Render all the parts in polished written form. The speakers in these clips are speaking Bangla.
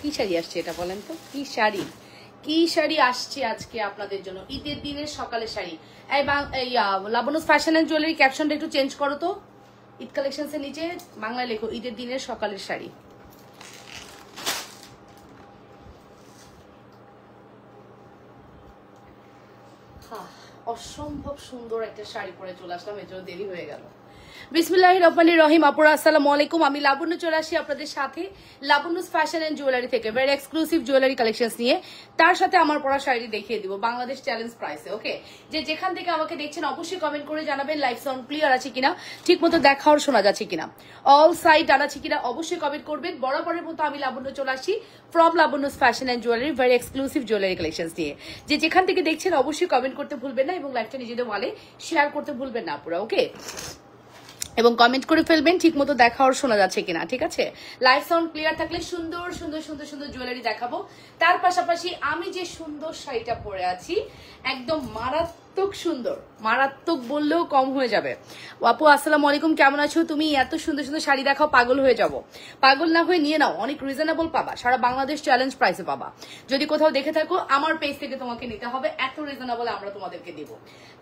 কি শাড়ি আসছে এটা বলেন তো? কি শাড়ি আসছে আজকে আপনাদের জন্য? ঈদের দিনের সকালের শাড়ি। এই লাবণ্য ফ্যাশন এন্ড জুয়েলারি ক্যাপশনটা একটু চেঞ্জ করো তো। ঈদ কালেকশনস এর নিচে বাংলায় লেখো ঈদের দিনের সকালের শাড়ি। অসম্ভব সুন্দর একটা শাড়ি পরে চলে আসলাম, এর জন্য দেরি হয়ে গেল। বিসমিল্লাহির রহমানির রহিম। আপুরা আসসালামু আলাইকুম। আমি লাবণ্য চলে আসি আপনাদের সাথে লাবণ্য ফ্যাশন এন্ড জুয়েলারি থেকে ভেরি এক্সক্লুসিভ জুয়েলারি কালেকশনস নিয়ে। তার সাথে আমার পরা শাড়ি দেখিয়ে দিব বাংলাদেশ চ্যালেঞ্জ প্রাইসে। ওকে, যে যেখান থেকে আমাকে দেখছেন অবশ্যই কমেন্ট করে জানাবেন লাইভ সাউন্ড ক্লিয়ার আছে কিনা, ঠিক মতো দেখা আর শোনা যাচ্ছে কিনা, অল সাইড ডান আছে কিনা অবশ্যই কমেন্ট করবেন। বরাবরের মতো আমি লাবণ্য চলে আসি from Labanya fashion and jewellery very exclusive jewellery collections নিয়ে। যে যেখান থেকে দেখছেন অবশ্যই কমেন্ট করতে ভুলবেন না এবং লাইভটা নিজেদের ওয়ালে শেয়ার করতে ভুলবেন না আপুরা। ওকে, এবং কমেন্ট করে ফেলবেন ঠিক মতো দেখা আর শোনা যাচ্ছে কিনা, ঠিক আছে? লাইভ সাউন্ড ক্লিয়ার থাকলে সুন্দর সুন্দর সুন্দর সুন্দর জুয়েলারি দেখাবো। তার পাশাপাশি আমি যে সুন্দর শাড়িটা পরে আছি একদম মারাত্মক সুন্দর, মারাত্মক বললেও কম হয়ে যাবে। আপু আসসালামু আলাইকুম, কেমন আছো তুমি? এত সুন্দর সুন্দর শাড়ি দেখাও, পাগল হয়ে যাব। পাগল না হয়ে নিয়ে নাও, অনেক রিজনেবল পাবা, সারা বাংলাদেশ চ্যালেঞ্জ প্রাইসে পাবা। যদি কোথাও দেখে থাকো আমার পেজ থেকে তোমাকে নিতে হবে, এত রিজনেবল আমরা তোমাদেরকে দিব।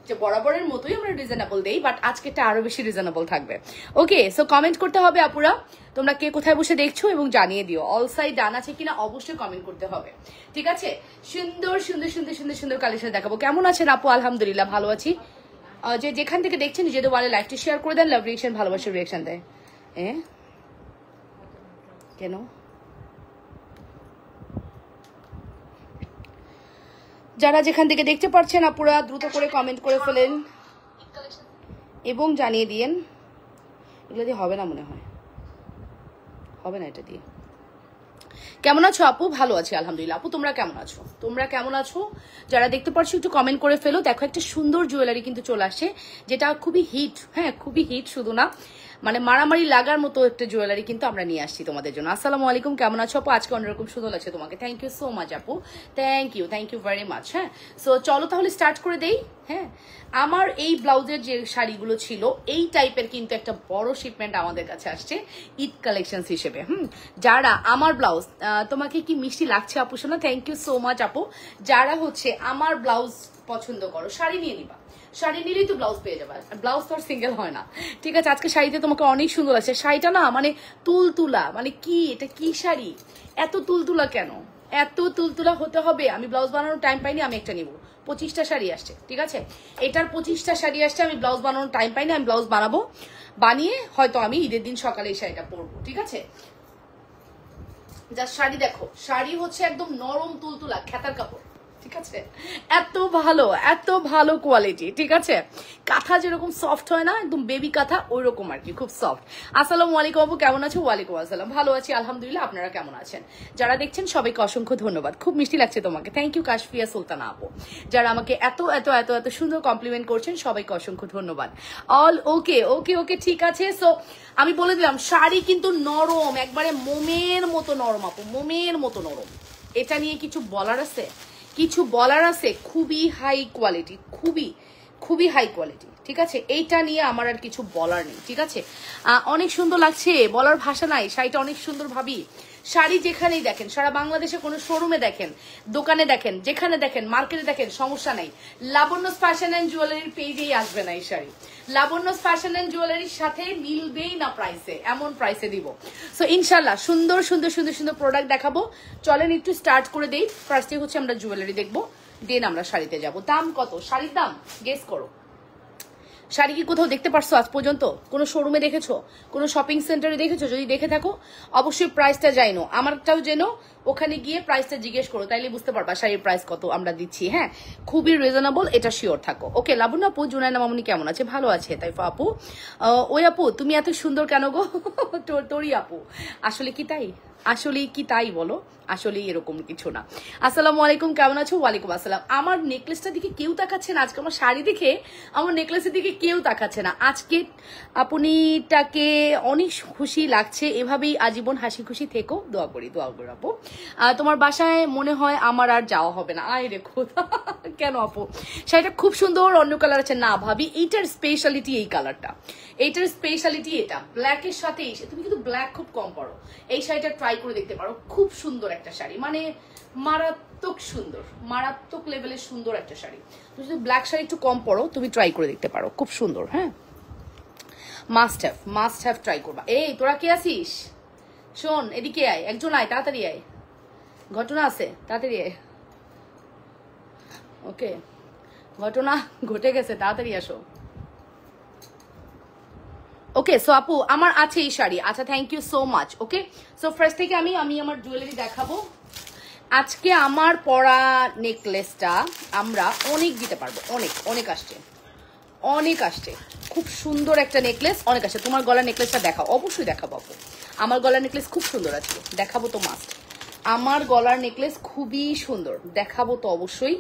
যে বরাবরের মতোই আমরা রিজনেবল দেই, বাট আজকেটা আরো বেশি রিজনেবল থাকবে। ওকে, সো কমেন্ট করতে হবে আপুরা তোমরা কে কোথায় বসে দেখছো এবং জানিয়ে দিও অল সাইড ডান আছে কিনা অবশ্যই কমেন্ট করতে হবে, ঠিক আছে? সুন্দর সুন্দর সুন্দর সুন্দর সুন্দর কালেকশন দেখাবো। কেমন আছেন আপু? আলহামদুলিল্লাহ ভালো আছি। যে যেখান থেকে দেখছেন নিজেদের ওয়ালে লাইভটি শেয়ার করে দেন, লাভ রিয়েকশন ভালোবাসার রিয়েকশন দেয়। কেন যারা যেখান থেকে দেখতে পাচ্ছেন আপুরা দ্রুত করে কমেন্ট করে ফেলেন এবং জানিয়ে দিয়েন। এগুলো দিয়ে হবে না, মনে হয় হবে না এটা দিয়ে। কেমন আছো আপু? ভালো আছি আলহামদুলিল্লাহ। আপু তোমরা কেমন আছো? তোমরা কেমন আছো যারা দেখতে পাচ্ছ একটু কমেন্ট করে ফেলো। দেখো একটা সুন্দর জুয়েলারি কিন্তু চলে আসে যেটা খুবই হিট, হ্যাঁ খুবই হিট, শুধু না মানে মারামারি লাগার মতো একটা জুয়েলারি কিন্তু আমরা নিয়ে আসছি তোমাদের জন্য। আসসালামু আলাইকুম, কেমন আছো আপু? আজকে অন্যরকম সুন্দর আছে তোমাকে, থ্যাংক ইউ সো মাচ আপু, থ্যাংক ইউ ভেরি মাচ। হ্যাঁ, সো চলো তাহলে স্টার্ট করে দেই। হ্যাঁ, আমার এই ব্লাউজের যে শাড়িগুলো ছিল এই টাইপের কিন্তু একটা বড় শিপমেন্ট আমাদের কাছে আসছে ঈদ কালেকশন হিসেবে। যারা আমার ব্লাউজ, তোমাকে কি মিষ্টি লাগছে আপু শোনা, থ্যাংক ইউ সো মাচ আপু। যারা হচ্ছে আমার ব্লাউজ পছন্দ করো শাড়ি নিয়ে নিবা, শাড়ি নিলেই তো ব্লাউজ পেয়ে যাবে, ব্লাউজ তো আর সিঙ্গেল হয় না, ঠিক আছে? আজকে শাড়িতে তোমাকে অনেক সুন্দর আছে। শাড়িটা না মানে তুলতুলা, মানে কি এটা, কি শাড়ি এত তুলতুলা কেন? এত তুলতুলা হতে হবে? আমি ব্লাউজ বানানোর টাইম পাইনি, আমি একটা নিবো। 25টা শাড়ি আসছে, ঠিক আছে? এটার 25টা শাড়ি আসছে, আমি ব্লাউজ বানানোর টাইম পাইনি, আমি ব্লাউজ বানাবো, বানিয়ে হয়তো আমি ঈদের দিন সকালে এই শাড়িটা পরবো, ঠিক আছে? যা শাড়ি দেখো, শাড়ি হচ্ছে একদম নরম তুলতুলা খেতার কাপড়, ঠিক আছে? এত ভালো কোয়ালিটি, ঠিক আছে? কাঁথা যেরকম সফট হয় না, একদম বেবি কাঁথা ওই রকম আর কি, খুব সফট। আসসালামু আলাইকুম আপু, কেমন আছো? ওয়ালাইকুম আসসালাম, ভালো আছি আলহামদুলিল্লাহ। আপনারা কেমন আছেন? যারা দেখছেন সবাইকে অসংখ্য ধন্যবাদ, খুব মিষ্টি লাগছে তোমাকে, থ্যাংক ইউ কাশফিয়া সুলতানা আপু। যারা আমাকে এত এত এত এত সুন্দর কমপ্লিমেন্ট করছেন সবাইকে অসংখ্য ধন্যবাদ। অল ওকে ওকে ওকে, ঠিক আছে। সো আমি বলে দিলাম শাড়ি কিন্তু নরম, একবারে মোমের মতো নরম আপু, মোমের মতো নরম। এটা নিয়ে কিছু বলার আছে? কিছু বলার আছে? খুবই হাই কোয়ালিটি, খুবই হাই কোয়ালিটি, ঠিক আছে? এইটা নিয়ে আমার আর কিছু বলার নেই, ঠিক আছে? অনেক সুন্দর লাগছে, বলার ভাষা নাই। শাড়িটা অনেক সুন্দর ভাবি। শাড়ি যেখানেই দেখেন, সারা বাংলাদেশে কোনো শোরুমে দেখেন, দোকানে দেখেন, যেখানে দেখেন, মার্কেটে দেখেন, সমস্যা নাই, লাবণ্য ফ্যাশন অ্যান্ড জুয়েলারির পেজেই আসবে না এই শাড়ি। লাবণ্য ফ্যাশন অ্যান্ড জুয়েলারির সাথে মিলবেই না প্রাইসে, এমন প্রাইসে দিব। সো ইনশাল্লাহ সুন্দর সুন্দর সুন্দর সুন্দর প্রোডাক্ট দেখাবো। চলেন একটু স্টার্ট করে দেই। ফার্স্টে হচ্ছে আমরা জুয়েলারি দেখবো, দেন আমরা শাড়িতে যাব। দাম কত শাড়ির দাম গেস করো। শাড়ি কি কোথাও দেখতে পারছো আজ পর্যন্ত? কোনো শোরুমে দেখেছো? কোনো শপিং সেন্টারে দেখেছো? যদি দেখে থাকো অবশ্যই প্রাইসটা জানো, আমারটাও জেনো, ওখানে গিয়ে প্রাইসটা জিজ্ঞেস করো, তাইলে বুঝতে পারবা শাড়ির প্রাইস কত আমরা দিচ্ছি। হ্যাঁ, খুবই রিজনেবল, এটা শিওর থাকো। ওকে, লাবণ্য আপু, জুনায়না মামুনি কেমন আছে? ভালো আছে তাইফা আপু। ওই আপু তুমি এত সুন্দর কেন গো? তোরই আপু, আসলে কি তাই? আসলেই কি তাই বলো? আসলেই এরকম কিছু না। আসসালামু আলাইকুম, কেমন আছো? ওয়ালাইকুম আসসালাম। আমার নেকলেসটার দিকে কেউ তাকাচ্ছে না আজকে, আমার শাড়ি দেখে আমার নেকলেসের দিকে কেউ তাকাচ্ছে না আজকে। আপনিটাকে অনেক খুশি লাগছে, এভাবেই আজীবন হাসি খুশি থেকো, দোয়া করি আপু। তোমার বাসায় মনে হয় আমার আর যাওয়া হবে না। আয় রেখো কেন আপু? শাড়িটা খুব সুন্দর, অন্য কালার আছে না ভাবি, এইটার স্পেশালিটি এই কালারটা, এইটার স্পেশালিটি এটা ব্ল্যাকের সাথে। তুমি কিন্তু ব্ল্যাক খুব কম পরো, এই শাড়িটা ট্রাই ট্রাই করে দেখতে পারো, খুব সুন্দর একটা শাড়ি, মানে মারাত্মক সুন্দর, মারাত্মক লেভেলের সুন্দর একটা শাড়ি। তুমি যদি ব্ল্যাক শাড়ি একটু কম পরো, তুমি ট্রাই করে দেখতে পারো, খুব সুন্দর। হ্যাঁ, মাস্ট হ্যাভ ট্রাই করবা। এই তোরা কে আসিস? শোন, এদিকে আয়, একজন আয়, তাড়াতাড়ি আয়, ঘটনা আছে, তাড়াতাড়ি আয়। ওকে, ঘটনা ঘটে গেছে, তাড়াতাড়ি আসো। ওকে, সো আপু আমার আছে এই শাড়ি। আচ্ছা, thank you so much. Okay, so first থেকে আমি আমার জুয়েলারি দেখাবো। আজকে আমার পরা নেকলেসটা আমরা অনেক দিতে পারবো, অনেক আসছে, খুব সুন্দর একটা নেকলেস, অনেক আসছে। তোমার গলার নেকলেসটা দেখাও, অবশ্যই দেখাবো আপু। আমার গলার নেকলেস খুব সুন্দর আছে, দেখাবো তো মাস্ট। আমার গলার নেকলেস খুবই সুন্দর, দেখাবো তো অবশ্যই।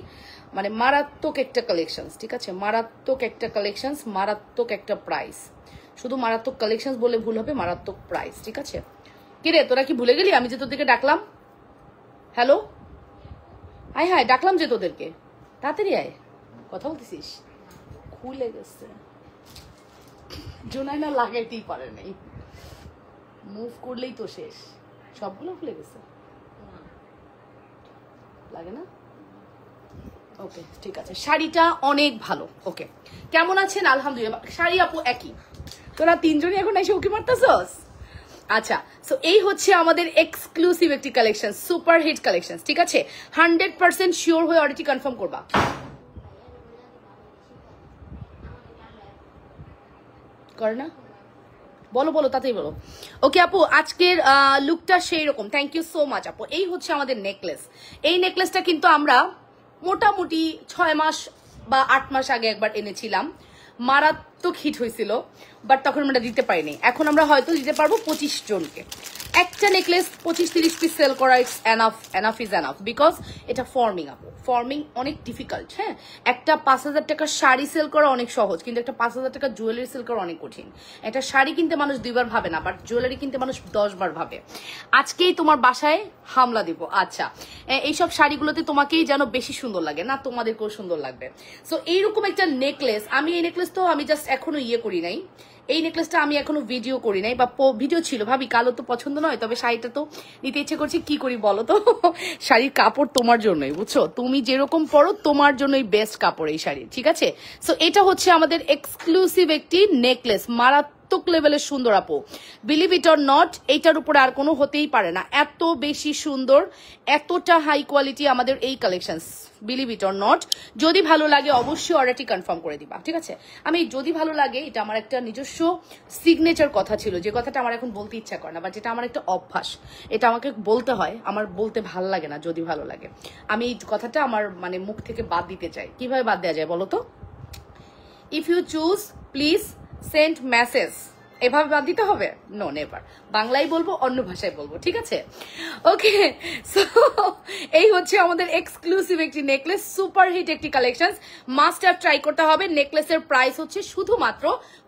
মানে মারাত্মক একটা কালেকশনস, ঠিক আছে, মারাত্মক একটা কালেকশনস, মারাত্মক একটা প্রাইস। শুধু মারাত্মক কালেকশনস বলে ভুল হবে, মারাত্মক প্রাইস, ঠিক আছে। কিরে, তোরা কি ভুলে গেলি আমি যে তোদেরকে ডাকলাম? হ্যালো, আয় হায়, ডাকলাম যে তোদেরকে, তাড়াতাড়ি আয়, কথা বলতেছিস? খুলে গেছে, জোনাই না লাগাইতেই পারে নাই, মুভ করলেই তো শেষ, সবগুলো খুলে গেছে, লাগে না? ওকে, ঠিক আছে, শাড়িটা অনেক ভালো। ওকে, কেমন আছেন? আলহামদুলিল্লাহ। শাড়ি আপু একই, তোরা তিনজনই এখন এসে উকি মারতেছস? আচ্ছা, সো এই হচ্ছে আমাদের এক্সক্লুসিভ একটি কালেকশন, সুপার হিট কালেকশন, ঠিক আছে। 100% শিওর হয়ে অর্ডারটি কনফার্ম করবা। করে না, বলো তাতেই বলো। ওকে আপু, আজকের লুকটা সেই রকম। থ্যাংক ইউ সো মাচ আপু। এই হচ্ছে আমাদের নেকলেস। এই নেকলেসটা কিন্তু আমরা মোটামুটি 6 মাস বা 8 মাস আগে একবার এনেছিলাম, মারাত্মক হিট হয়েছিল, বাট তখন আমরা দিতে পারিনি। এখন আমরা হয়তো দিতে পারবো 25 জনকে। একটা নেকলেস 25-30 পিস সেল করা it's enough is enough, because এটা ফর্মিং আপু, ফর্মিং অনেক ডিফিকাল্ট। হ্যাঁ, একটা 5000 টাকার শাড়ি সেল করা অনেক সহজ, কিন্তু একটা 5000 টাকার জুয়েলারি সেল করা অনেক কঠিন। একটা শাড়ি কিনতে মানুষ 2 বার ভাবে না, বাট জুয়েলারি কিনতে মানুষ 10 বার ভাবে। আজকেই তোমার বাসায় হামলা দিব। আচ্ছা, এইসব শাড়িগুলোতে তোমাকেই যেন বেশি সুন্দর লাগে না, তোমাদেরকেও সুন্দর লাগবে। সো এইরকম একটা নেকলেস, এই নেকলেস তো আমি জাস্ট এখনো করি নাই, এই নেকলেসটা আমি এখনো ভিডিও করি নাই, বা ভিডিও ছিল, ভাবি কালো তো পছন্দ নয়, তবে শাড়িটা তো নিতে ইচ্ছে করছে, কি করি বলো তো? শাড়ির কাপড় তোমার জন্যই, বুঝছো, তুমি যেরকম পরো তোমার জন্যই বেস্ট কাপড় এই শাড়ি, ঠিক আছে। সো এটা হচ্ছে আমাদের এক্সক্লুসিভ একটি নেকলেস, মারাত্মক লেভেলের সুন্দর আপু, বিলিভ ইট অর নট, এইটার উপরে আর কোনো হতেই পারে না, এত বেশি সুন্দর, এতটা হাই কোয়ালিটি আমাদের এই collection, believe it or not. যদি ভালো লাগে অবশ্যই অর্ডারটি কনফার্ম করে দিবা, ঠিক আছে। আমি যদি ভালো লাগে, এটা আমার একটা নিজস্ব সিগনেচার কথা ছিল, যে কথাটা আমার এখন বলতে ইচ্ছা করে না, বা যেটা আমার একটা অভ্যাস, এটা আমাকে বলতে হয়, আমার বলতে ভাল লাগে না যদি ভালো লাগে। আমি এই কথাটা আমার মানে মুখ থেকে বাদ দিতে চাই। কিভাবে বাদ দেওয়া যায় বলো তো? If you choose please send message, এভাবে বাদ দিতে হবে? No, never. বাংলায় বলবো, অন্য ভাষায় বলবো, ঠিক আছে। ওকে, সো এই হচ্ছে আমাদের এক্সক্লুসিভ একটি নেকলেস, সুপার হিট একটি কালেকশন, মাস্ট হ্যাভ ট্রাই করতে হবে। নেকলেসের প্রাইস হচ্ছে শুধুমাত্র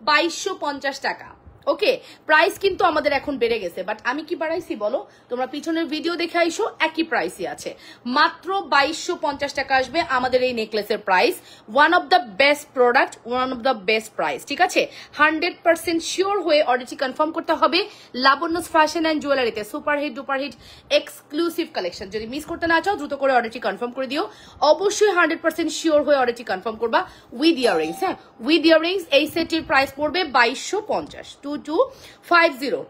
2250 টাকা। ওকে, প্রাইস কিন্তু আমাদের এখন বেড়ে গেছে, বাট আমি কি বাড়াইছি বলো? তোমরা পিছনের ভিডিও দেখে আইসো, একই প্রাইসই আছে, মাত্র 2250 টাকা আসবে আমাদের এই নেকলেসের price. One of the best product, one of the best price, ঠিক আছে। 100% শিওর হয়ে অর্ডারটি কনফার্ম করতে হবে লাবণ্যস ফ্যাশন অ্যান্ড জুয়েলারিতে। Super hit duper hit exclusive collection, যদি মিস করতে না চাও দ্রুত করে অর্ডারটি কনফার্ম করে দিও। অবশ্যই 100% শিওর হয়ে অর্ডারটি কনফার্ম করবা উইথ ইয়াররিংস। হ্যাঁ, উইথ ইয়াররিংস এই সেটটির প্রাইস পড়বে 2250,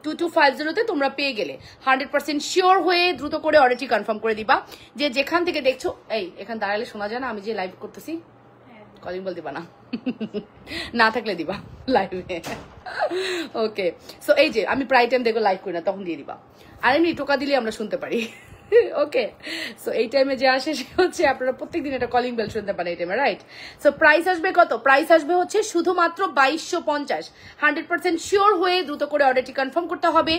2250 তে তোমরা পেয়ে গেলে। 100% শিওর হয়ে দ্রুত করে অর্ডারটি কনফার্ম করে দিবা। যে যেখান থেকে দেখছো, এই এখানে দাঁড়ালে শোনা যায় না আমি যে লাইভ করতেছি? কলিং বল দিবা না, না থাকলে দিবা লাইভে। ওকে, সো এই যে আমি প্রায় টাইম দেখো লাইভ করি না, তখন দিয়ে দিবা, আর এমনি টোকা দিলে আমরা শুনতে পারি। ওকে, সো এই টাইমে যে আসে সে হচ্ছে আপনারা প্রত্যেকদিন একটা কলিং বেল শুনতে পারেন এই টাইমে, রাইট। সো প্রাইস আসবে কত? প্রাইস আসবে হচ্ছে শুধুমাত্র 2250। 100% শিওর হয়ে দ্রুত করে অর্ডারটি কনফার্ম করতে হবে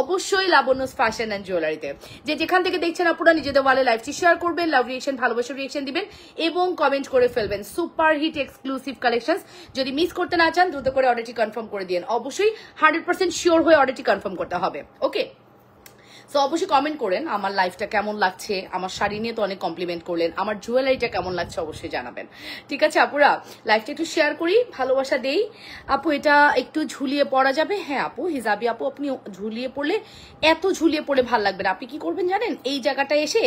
অবশ্যই লাবণ্যস ফ্যাশন অ্যান্ড জুয়েলারিতে। যে যেখান থেকে দেখছেন আপনারা নিজেদের ওয়ালে লাইভটি শেয়ার করবেন, লাভ রিয়েকশন, ভালোবাসার রিয়েকশন দিবেন এবং কমেন্ট করে ফেলবেন। সুপার হিট এক্সক্লুসিভ কালেকশনস, যদি মিস করতে না চান দ্রুত করে অর্ডারটি কনফার্ম করে দিন। অবশ্যই 100% শিওর হয়ে অর্ডারটি কনফার্ম করতে হবে। ওকে, সো অবশ্যই কমেন্ট করেন আমার লাইফটা কেমন লাগছে, আমার শাড়ি নিয়ে তো অনেক কমপ্লিমেন্ট করলেন, আমার জুয়েলারিটা কেমন লাগছে অবশ্যই জানাবেন। ঠিক আছে আপুরা, লাইফটা একটু শেয়ার করি, ভালোবাসা দেই। আপু এটা একটু ঝুলিয়ে পরা যাবে? হ্যাঁ আপু, হিজাবি আপু আপনি ঝুলিয়ে পড়লে, এত ঝুলিয়ে পড়লে ভাল লাগবে না। আপনি কি করবেন জানেন, এই জায়গাটায় এসে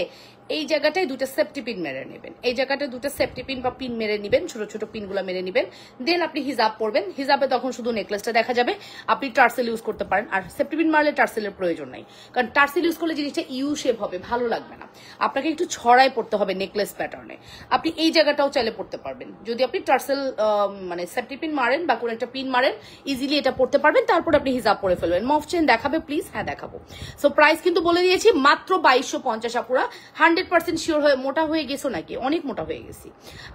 এই জায়গাটায় দুটো সেফটি পিন মেরে নেবেন, এই জায়গাটায় দুটো সেফটি পিন বা পিন মেরে নেবেন, ছোট ছোট পিনগুলো মেরে নেবেন, দেন আপনি হিজাব পরবেন। হিজাবে তখন শুধু নেকলেসটা দেখা যাবে, আপনি টার্সেল ইউজ করতে পারেন। আর সেফটি পিন মারলে টার্সেলের প্রয়োজন নাই, কারণ টার্সেল ইউজ করলে জিনিসটা ইউ শেপ হবে, ভালো লাগবে না। আপনাকে একটু ছড়ায় পড়তে হবে নেকলেস প্যাটার্নে। আপনি এই জায়গাটাও চাইলে পড়তে পারবেন, যদি আপনি টার্সেল মানে সেফটি পিন মারেন বা কোনো একটা পিন মারেন, ইজিলি এটা পড়তে পারবেন। তারপর আপনি হিজাব পরে ফেলবেন। মফ চেন দেখাবে প্লিজ? হ্যাঁ দেখাবো। সো প্রাইস কিন্তু বলে দিয়েছি, মাত্র 2250। আপুরা 100% শিওর হয়ে মোটা হয়ে গেছো নাকি? অনেক মোটা হয়ে গেছি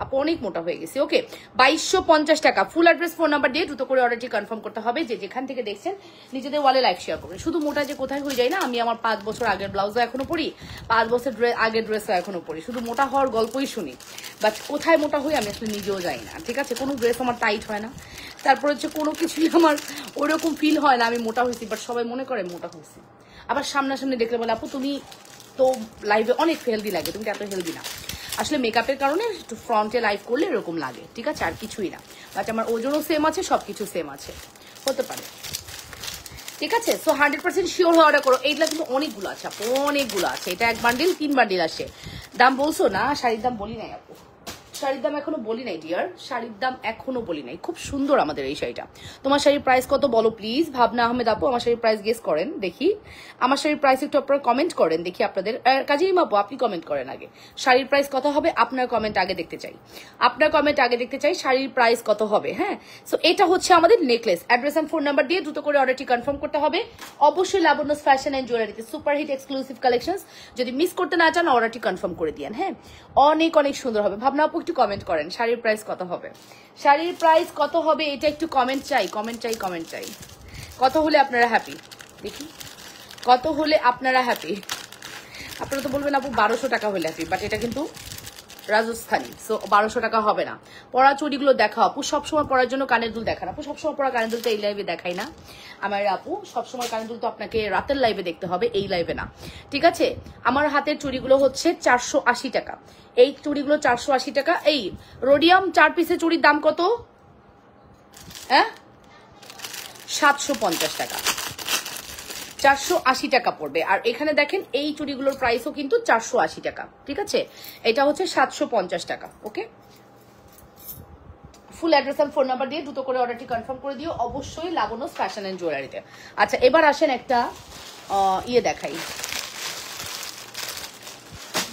আপু, অনেক মোটা হয়ে গেছি। ওকে 2250 টাকা। ফুল অ্যাড্রেস, ফোন নাম্বার দিয়ে দ্রুত করে অর্ডারটি কনফার্ম করতে হবে। যে যেখান থেকে দেখছেন নিজেদের ওয়ালে লাইভ শেয়ার করবেন। শুধু মোটা যে কোথায় হয়ে যায় না, আমি আমার 5 বছর আগের ব্লাউজও এখনো পরি, 5 বছর আগের ড্রেসও এখনো পরি, শুধু মোটা হওয়ার গল্পই শুনি, বাট কোথায় মোটা হই আমি আসলে নিজেও যাই না। ঠিক আছে, কোনো ড্রেস আমার টাইট হয় না, তারপর হচ্ছে কোনো কিছুই আমার ওরকম ফিল হয় না আমি মোটা হয়েছি, বাট সবাই মনে করে মোটা হয়েছি। আবার সামনাসামনি দেখলে বলে আপু তুমি তো লাইভে অনেক হেলদি লাগে, তুমি এত হেলদি না। আসলে মেকআপের কারণে একটু ফ্রন্টে লাইভ করলে এরকম লাগে, ঠিক আছে, আর কিছুই না। বাট আমার ওজনও সেম আছে, সবকিছু সেম আছে, হতে পারে। ঠিক আছে, সো 100% শিওর হয়ে অর্ডার করো। এইগুলা কিন্তু অনেকগুলো আছে আপু, অনেকগুলো আছে। এটা 1 বান্ডিল 3 বান্ডিল আসে। দাম বলছো না? শাড়ির দাম বলি নাই আপু, শাড়ির দাম এখনো বলি নাই ডিয়ার, শাড়ির দাম এখনো বলি নাই। খুব সুন্দর আমাদের এই শাড়িটা। তোমার শাড়ির প্রাইস কত বলো প্লিজ? ভাবনা আহমেদ আপু আমার শাড়ির প্রাইস গেস করেন দেখি। আমার শাড়ির প্রাইস একটু আপনারা কমেন্ট করেন দেখি আপনাদের। কাজেই আপু আপনি কমেন্ট করেন আগে, শাড়ির প্রাইস কত হবে? আপনার কমেন্ট আগে দেখতে চাই, আপনার কমেন্ট আগে দেখতে চাই, শাড়ির প্রাইস কত হবে। হ্যাঁ, সো এটা হচ্ছে আমাদের necklace. Address and phone number দিয়ে দ্রুত করে অর্ডারটি কনফার্ম করতে হবে। অবশ্যই লাবণ্যস ফ্যাশন এন্ড জুয়েলারিতে সুপার হিট এক্সক্লুসিভ কালেকশনস, যদি মিস করতে না চান অর্ডারটি কনফার্ম করে দিয়েন। হ্যাঁ, অনেক অনেক সুন্দর হবে। ভাবনা আপু একটু কমেন্ট করেন শাড়ির প্রাইস কত হবে, শাড়ির প্রাইস কত হবে, এটা একটু কমেন্ট চাই, কমেন্ট চাই, কমেন্ট চাই। কত হলে আপনারা হ্যাপি দেখি, কত হলে আপনারা হ্যাপি? আপনারা তো বলবেন আপু 1200 টাকা হলে হ্যাপি, বাট এটা কিন্তু রাজস্থানী, সো 1200 টাকা হবে না। পরা চুড়িগুলো দেখা আপু, সবসময় পরার জন্য কানের দুল দেখান আপু, সবসময় পরা কানের দুল তো এই লাইভে দেখাই না আমার আপু, সবসময় কানের দুল তো আপনাকে রাতের লাইভে দেখতে হবে, এই লাইভে না। ঠিক আছে, আমার হাতের চুড়িগুলো হচ্ছে 480 টাকা, এই চুড়িগুলো 480 টাকা। এই রোডিয়াম 4 পিসের চুড়ির দাম কত? হ্যাঁ 750 টাকা, 480 টাকা পড়বে। আর এখানে দেখেন এই চুড়িগুলোর প্রাইসও কিন্তু 480 টাকা। ঠিক আছে, এটা হচ্ছে 750 টাকা। ওকে, ফুল অ্যাড্রেস আর ফোন নাম্বার দিয়ে দ্রুত করে অর্ডারটি কনফার্ম করে দিও, অবশ্যই লাবণ্যস ফ্যাশন এন্ড জুয়েলারিতে। আচ্ছা এবার আসেন একটা ইয়ে দেখাই,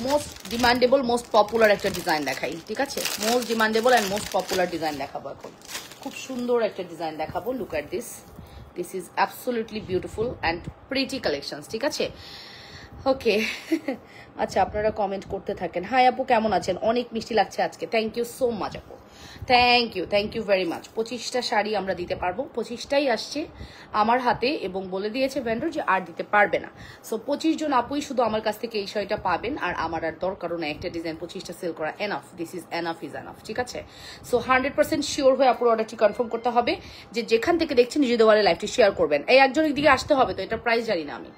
মোস্ট ডিমান্ডেবল মোস্ট পপুলার একটা ডিজাইন দেখাই। ঠিক আছে, most demandable and most popular design দেখাবো এখন। খুব সুন্দর একটা ডিজাইন দেখাবো। Look at this, this is absolutely beautiful and pretty collections. ঠিক আছে, ওকে আচ্ছা আপনারা কমেন্ট করতে থাকেন। হাই আপু কেমন আছেন? অনেক মিষ্টি লাগছে আজকে, থ্যাংক ইউ সো মাচ আপু, থ্যাংক ইউ ভেরি মাচ। 25টা শাড়ি আমরা দিতে পারবো, 25টাই আসছে আমার হাতে এবং বলে দিয়েছে ভেন্ডর যে আর দিতে পারবে না। সো 25 জন আপুই শুধু আমার কাছ থেকে এই শাড়িটা পাবেন, আর আমার আর দরকারও না একটা ডিজাইন 25টা সেল করা, enough, this is enough is enough. ঠিক আছে, সো 100% শিওর হয়ে আপুর অর্ডারটি কনফার্ম করতে হবে। যে যেখান থেকে দেখছেন নিজে দেওয়ালে লাইভটি শেয়ার করবেন। এই একজনের দিকে আসতে হবে তো, এটা প্রাইস জানি না আমি।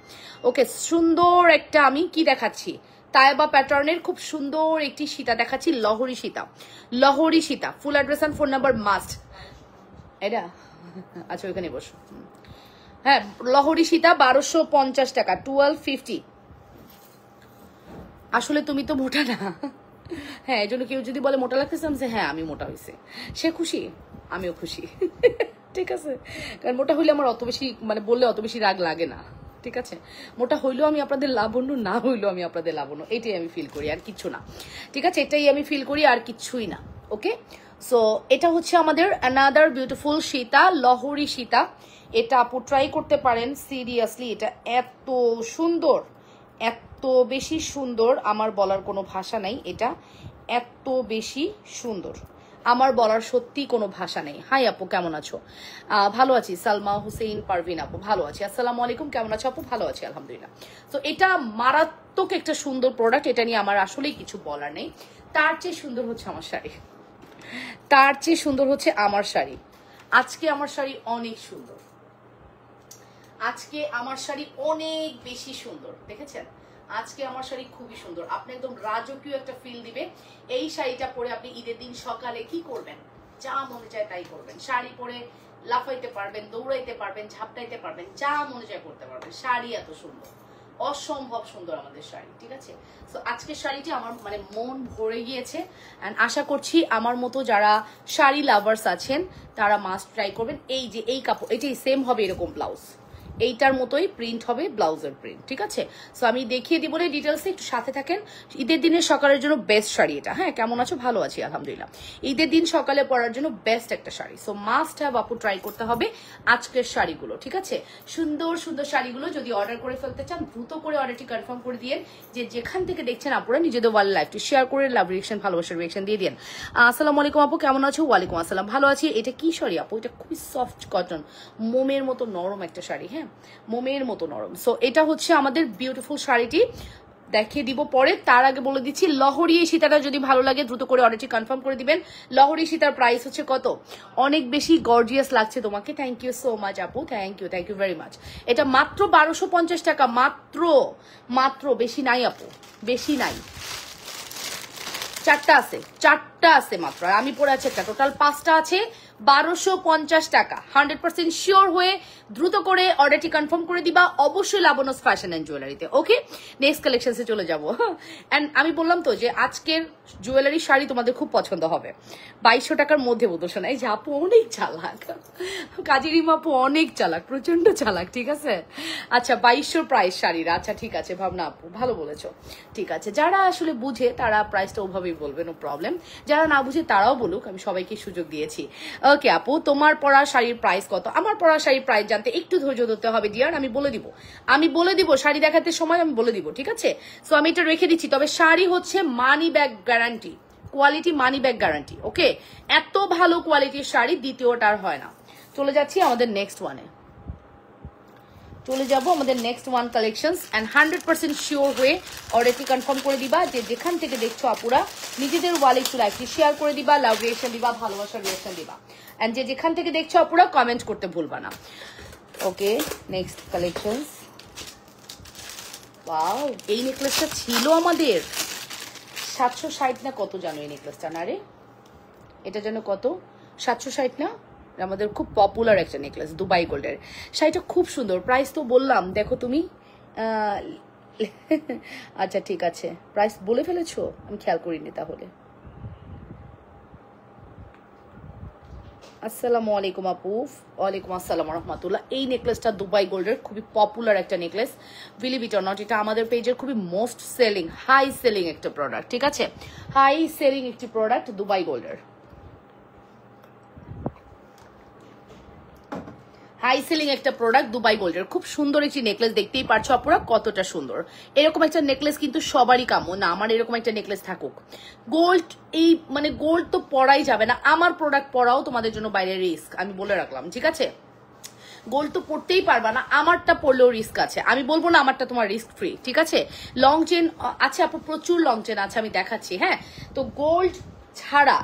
ওকে, সুন্দর একটা আমি কি দেখাচ্ছি, তাইবা প্যাটার্নের খুব সুন্দর একটি সীতা দেখাচ্ছি, লহরি সীতা, লহরি সীতা। Full address and phone number must. এটা আচ্ছা ওইখানে বসো। হ্যাঁ, লহরি সীতা 1250 টাকা, 1250। আসলে তুমি তো মোটা না। হ্যাঁ, এই জন্য কেউ যদি বলে মোটা লাগতেছে, আমি হ্যাঁ আমি মোটা হয়েছে, সে খুশি, আমিও খুশি। ঠিক আছে, কারণ মোটা হইলে আমার অত বেশি মানে বললে অত বেশি রাগ লাগে না। ঠিক আছে, মোটা হইলেও আমি আপনাদের লাবণ্য, না হইলেও আমি আপনাদের লাবণ্য, এটাই আমি ফিল করি, আর কিচ্ছু না। ঠিক আছে, এটাই আমি ফিল করি, আর কিচ্ছুই না। ওকে, সো এটা হচ্ছে আমাদের অ্যানাদার বিউটিফুল সীতা, লহরি সীতা। এটা আপু ট্রাই করতে পারেন, সিরিয়াসলি এটা এত সুন্দর, এত বেশি সুন্দর, আমার বলার কোনো ভাষা নাই। এটা এত বেশি সুন্দর, আমার বলার সত্যি কোনো ভাষা নেই। হাই আপু কেমন আছো? ভালো আছি। সালমা হুসেইন পারভিন আপু ভালো আছি। আসসালামু আলাইকুম, কেমন আছো আপু? ভালো আছি আলহামদুলিল্লাহ। তো এটা মারাত্মক একটা সুন্দর প্রোডাক্ট, এটা নিয়ে আমার আসলেই কিছু বলার নেই। তার চেয়ে সুন্দর হচ্ছে আমার শাড়ি, তার চেয়ে সুন্দর হচ্ছে আমার শাড়ি। আজকে আমার শাড়ি অনেক সুন্দর, আজকে আমার শাড়ি অনেক বেশি সুন্দর, দেখেছেন? আজকে আমার শাড়ি খুবই সুন্দর, আপনি একদম রাজকীয় একটা ফিল দিবে। এই শাড়িটা পরে আপনি ঈদের দিন সকালে কি করবেন, যা মনে চায় তাই করবেন। শাড়ি পরে লাফাইতে পারবেন, দৌড়াইতে পারবেন, ঝাপটাইতে পারবেন, যা মনে চায় করতে পারবেন। শাড়ি এত সুন্দর, অসম্ভব সুন্দর আমাদের শাড়ি, ঠিক আছে? সো আজকের শাড়িটি আমার মানে মন ভরে গিয়েছে, অ্যান্ড আশা করছি আমার মতো যারা শাড়ি লাভার্স আছেন তারা মাস্ট ট্রাই করবেন। এই যে এই কাপড়, এটাই সেম হবে এরকম ব্লাউজ, এইটার মতোই প্রিন্ট হবে, ব্লাউজের প্রিন্ট, ঠিক আছে? সো আমি দেখিয়ে দিব না ডিটেলসে, একটু সাথে থাকেন। ঈদের দিনের সকালের জন্য বেস্ট শাড়ি এটা। হ্যাঁ, কেমন আছো? ভালো আছি আলহামদুলিল্লাহ। ঈদের দিন সকালে পরার জন্য বেস্ট একটা শাড়ি। সো মাস্ট হ্যাভ আপু ট্রাই করতে হবে আজকের শাড়িগুলো, ঠিক আছে? সুন্দর সুন্দর শাড়িগুলো যদি অর্ডার করে ফেলতে চান দ্রুত করে অর্ডারটি কনফার্ম করে দিন। যে যেখান থেকে দেখছেন আপুরা নিজেদের ওয়াল লাইভটি শেয়ার করে লাভ রিয়েকশন, ভালোবাসার রিয়েকশন দিয়ে দিন। আসসালামু আলাইকুম আপু, কেমন আছো? ওয়ালাইকুম আসসালাম, ভালো আছি। এটা কি শাড়ি আপু? এটা খুবই সফট কটন, মোমের মতো নরম একটা শাড়ি। হ্যাঁ, মোমের মতো নরম। সো এটা হচ্ছে আমাদের বিউটিফুল শাড়িটি, দেখিয়ে দিব পরে। তার আগে বলে দিচ্ছি লহরি সীতাটা যদি ভালো লাগে দ্রুত করে অর্ডারটি কনফার্ম করে দিবেন। লহরি সীতার প্রাইস হচ্ছে কত? অনেক বেশি গর্জিয়াস লাগছে তোমাকে, থ্যাংক ইউ সো মাচ আপু, থ্যাংক ইউ ভেরি মাচ। এটা মাত্র 1250 টাকা, মাত্র মাত্র, বেশি নাই আপু, বেশি নাই। চারটা আছে মাত্র, আর আমি পরে আছে একটা, টোটাল 5টা আছে। 1250 টাকা, 100% শিওর হয়ে দ্রুত করে অর্ডারটি কনফার্ম করে দিবা অবশ্যই লাবণ্যস ফ্যাশন এন্ড জুয়েলারিতে। ওকে, নেক্সট কালেকশনসে চলে যাবো। এন্ড আমি বললাম তো যে আজকের জুয়েলারি শাড়ি তোমাদের খুব পছন্দ হবে। 2200 টাকার মধ্যে বলতো না, এই যে আপু অনেক চালাক, কাজেরিমা আপু অনেক চালাক, প্রচন্ড চালাক, ঠিক আছে? আচ্ছা 2200 প্রাইস শাড়ির, আচ্ছা ঠিক আছে ভাবনা আপু, ভালো বলেছো, ঠিক আছে। যারা আসলে বুঝে তারা প্রাইসটা ওভাবেই বলবে, নো প্রবলেম। যারা না বুঝে তারাও বলুক, আমি সবাইকে সুযোগ দিয়েছি। ওকে আপু, তোমার পরা শাড়ির প্রাইস কত? আমার পরা শাড়ির প্রাইস জানতে একটু ধৈর্য ধরতে হবে ডিয়ার, আমি বলে দিব শাড়ি দেখাতে সময় আমি বলে দিব, ঠিক আছে? সো আমি এটা রেখে দিচ্ছি। তবে শাড়ি হচ্ছে money back guarantee, quality money back guarantee. Okay, এত ভালো কোয়ালিটির শাড়ি দ্বিতীয়টা আর হয় না। চলে যাচ্ছি আমাদের নেক্সট ওয়ানে, চলে যাবো আমাদের next one collections. And 100% sure হয়ে অর্ডারটি কনফার্ম করে দিবা। যে যেখান থেকে দেখছো আপুরা নিজেদের ওয়ালে একটু লাইকটি শেয়ার করে দিবা, লাভ রিয়েকশন দিবা, ভালোবাসার রিয়েকশন দিবা। অ্যান্ড যে যেখান থেকে দেখছো আপুরা কমেন্ট করতে ভুলবা না। ওকে, নেক্সট কালেকশনস। ওয়াও, এই নেকলেসটা ছিল আমাদের 760 না কত জানো এই নেকলেসটা? না রে, এটা যেন কত, 760 না? আমাদের খুব পপুলার একটা নেকলেস, দুবাই গোল্ডের। শাড়িটা খুব সুন্দর, প্রাইস তো বললাম, দেখো তুমি। আচ্ছা ঠিক আছে, প্রাইস বলে ফেলেছো, আমি খেয়াল করিনি তাহলে। আসসালামু আলাইকুম আপু। ওয়ালাইকুম আসসালাম রহমতুল্লাহ। এই নেকলেসটা দুবাই গোল্ডের, খুবই পপুলার একটা necklace, believe it or not. এটা আমাদের পেজের খুবই মোস্ট সেলিং, হাই সেলিং একটা প্রোডাক্ট, ঠিক আছে? হাই সেলিং একটি প্রোডাক্ট দুবাই গোল্ডের, হাই সেলিং একটা প্রোডাক্ট দুবাই গোল্ডের। খুব সুন্দর একটি নেকলেস, দেখতেই পারছো আপনারা কতটা সুন্দর। এরকম একটা নেকলেস কিন্তু সবারই কাম্য না, আমার এরকম একটা নেকলেস থাকুক। গোল্ড, এই মানে গোল্ড তো পরাই যাবে না, আমার প্রোডাক্ট পরাও তোমাদের জন্য বাইরে রিস্ক, আমি বলে রাখলাম, ঠিক আছে? গোল্ড তো পড়তেই পারবা না, আমারটা পড়লেও রিস্ক আছে। আমি বলবো না আমারটা তোমার রিস্ক ফ্রি, ঠিক আছে? লং চেন আছে আপু, প্রচুর লং চেন আছে, আমি দেখাচ্ছি। হ্যাঁ, তো গোল্ড ছাড়া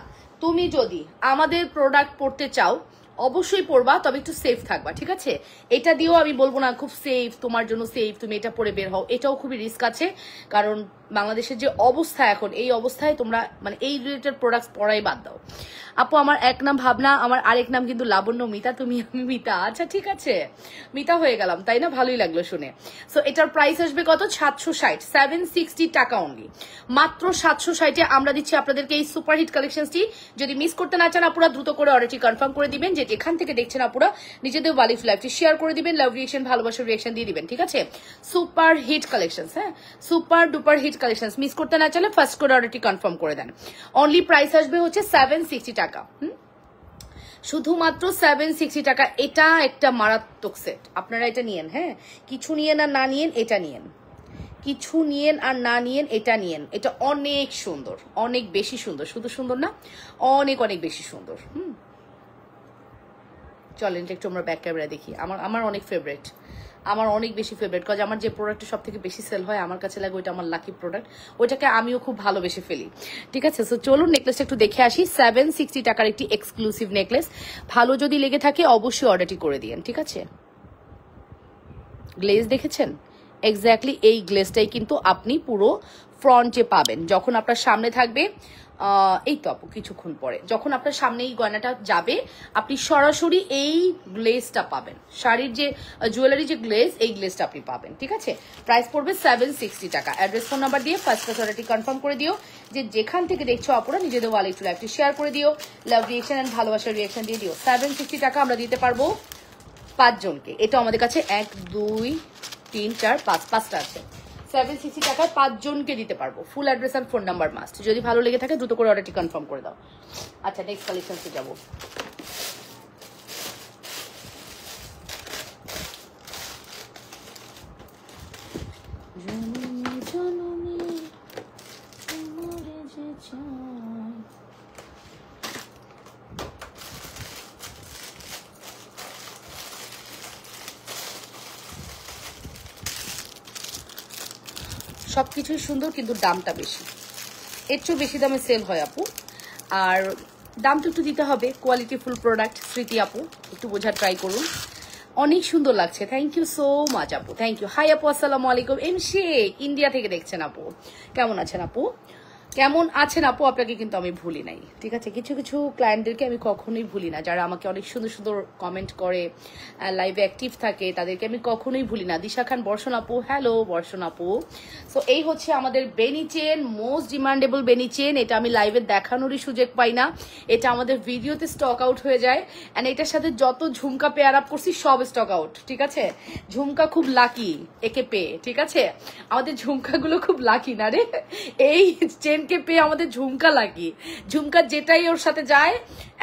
তুমি যদি আমাদের প্রোডাক্ট পড়তে চাও অবশ্যই পড়বা, তবে একটু সেফ থাকবা, ঠিক আছে? এটা দিয়েও আমি বলবো না খুব সেফ, তোমার জন্য সেফ, তুমি এটা পরে বের হও, এটাও খুবই রিস্ক আছে। কারণ বাংলাদেশের যে অবস্থা এখন, এই অবস্থায় তোমরা মানে এই রিলেটেড প্রোডাক্টস পড়াই বাদ দাও। আপু আমার এক নাম ভাবনা, আমার আরেক নাম কিন্তু লাবণ্য, মিতা তুমি, আমি মিতা। আচ্ছা ঠিক আছে, মিতা হয়ে গেলাম, তাই না? ভালোই লাগলো শুনে। সো এটার প্রাইস আসবে কত? 760, 760 টাকা অনলি, মাত্র 760-এ আমরা দিচ্ছি আপনাদেরকে এই সুপারহিট কালেকশনটি। যদি মিস করতে না চান আপুরা দ্রুত করে অর্ডারটি কনফার্ম করে দিবেন। যে যেখান থেকে দেখছেন আপুরা নিজেদের ওয়ালিফ লাইভটি শেয়ার করে দিবেন, লাভ রিয়েকশন, ভালোবাসার রিয়েকশন দিয়ে দিবেন, ঠিক আছে? সুপার হিট কালেকশন, হ্যাঁ, super duper hit collection. Miss করতে না চাইলে ফার্স্ট করে অর্ডারটি কনফার্ম করে দেন। অনলি প্রাইস আসবে হচ্ছে 760 টাকা, শুধুমাত্র 760 টাকা। এটা একটা মারাত্মক সেট, আপনারা এটা নিয়েন। হ্যাঁ, কিছু নিয়েন আর না নিয়েন এটা নিয়েন, কিছু নিয়েন আর না নিয়েন এটা নিয়েন। এটা অনেক সুন্দর, অনেক বেশি সুন্দর, শুধু সুন্দর না, অনেক অনেক বেশি সুন্দর। চলেন একটু আমরা ব্যাক ক্যামেরা দেখি। আমার অনেক ফেভারিট, আমার অনেক বেশি ফেভারিট, কাজ আমার যে প্রোডাক্টটা সব থেকে বেশি সেল হয় আমার কাছে লাগে ওইটা আমার লাকি প্রোডাক্ট, ওইটাকে আমিও খুব ভালোবেসে ফেলি, ঠিক আছে? সো চলুন নেকলেসটা একটু দেখে আসি। 760 টাকার একটি এক্সক্লুসিভ নেকলেস, ভালো যদি লেগে থাকে অবশ্যই অর্ডারটি করে দিন, ঠিক আছে? গ্লেজ দেখেছেন? এক্স্যাক্টলি এই গ্লেজটাই কিন্তু আপনি পুরো ফ্রন্টে পাবেন যখন আপনার সামনে থাকবে। এই তো আপু কিছুক্ষণ পরে যখন আপনার সামনে এই গয়নাটা যাবে আপনি সরাসরি এই গ্লেজটা পাবেন। শাড়ির যে জুয়েলারি যে গ্লেজ, এই গ্লেজটা আপনি পাবেন। ঠিক আছে, প্রাইস পড়বে 760 টাকা। অ্যাড্রেস ফোন নাম্বার দিয়ে ফার্স্ট অর্ডারটি কনফার্ম করে দিও। যে যেখান থেকে দেখছো আপুরা নিজেদের ওয়ালে একটু লাইভটি শেয়ার করে দিও, লাভ রিয়েকশন অ্যান্ড ভালোবাসার রিয়েকশন দিয়ে দিও। 760 টাকা আমরা দিতে পারবো 5 জনকে। এটা আমাদের কাছে 1 2 3 4 5 5টা আছে। 760 টাকায় 5 জনকে দিতে পারবো। ফুল অ্যাড্রেস আর ফোন নাম্বার মাস্ট। যদি ভালো লেগে থাকে দ্রুত করে অর্ডারটি কনফার্ম করে দাও। আচ্ছা, নেক্সট কালেকশনসে যাবো। সবকিছুই সুন্দর কিন্তু দামটা বেশি, এর চেয়েও বেশি দামে সেল হয় আপু। আর দামটা একটু দিতে হবে, কোয়ালিটি ফুল প্রোডাক্ট। স্মৃতি আপু একটু বোঝার ট্রাই করুন। অনেক সুন্দর লাগছে, থ্যাংক ইউ সো মাচ আপু, থ্যাংক ইউ। হাই আপু, আসসালামু আলাইকুম। এম শেখ ইন্ডিয়া থেকে দেখছেন আপু, কেমন আছেন আপু? কেমন আছেন আপু? আপনাকে কিন্তু আমি ভুলি নাই, ঠিক আছে? কিছু কিছু ক্লায়েন্টদেরকে আমি কখনোই ভুলি না, যারা আমাকে অনেক সুন্দর সুন্দর কমেন্ট করে, লাইভে অ্যাক্টিভ থাকে, তাদেরকে আমি কখনোই ভুলি না। দিশা খান বর্ষণ আপু, হ্যালো বর্ষণ আপু। সো এই হচ্ছে আমাদের বেনি চেন, মোস্ট ডিমান্ডেবল বেনি চেন। এটা আমি লাইভে দেখানোরই সুযোগ পাই না, এটা আমাদের ভিডিওতে স্টক আউট হয়ে যায়। অ্যান্ড এটার সাথে যত ঝুমকা পেয়ার আপ করছি সব স্টক আউট, ঠিক আছে? ঝুমকা খুব লাকি একে পেয়ে, ঠিক আছে? আমাদের ঝুমকাগুলো খুব লাকি না রে, এই চেনকে পেয়ে আমাদের ঝুমকা লাকি। ঝুমকা যেটাই ওর সাথে যায়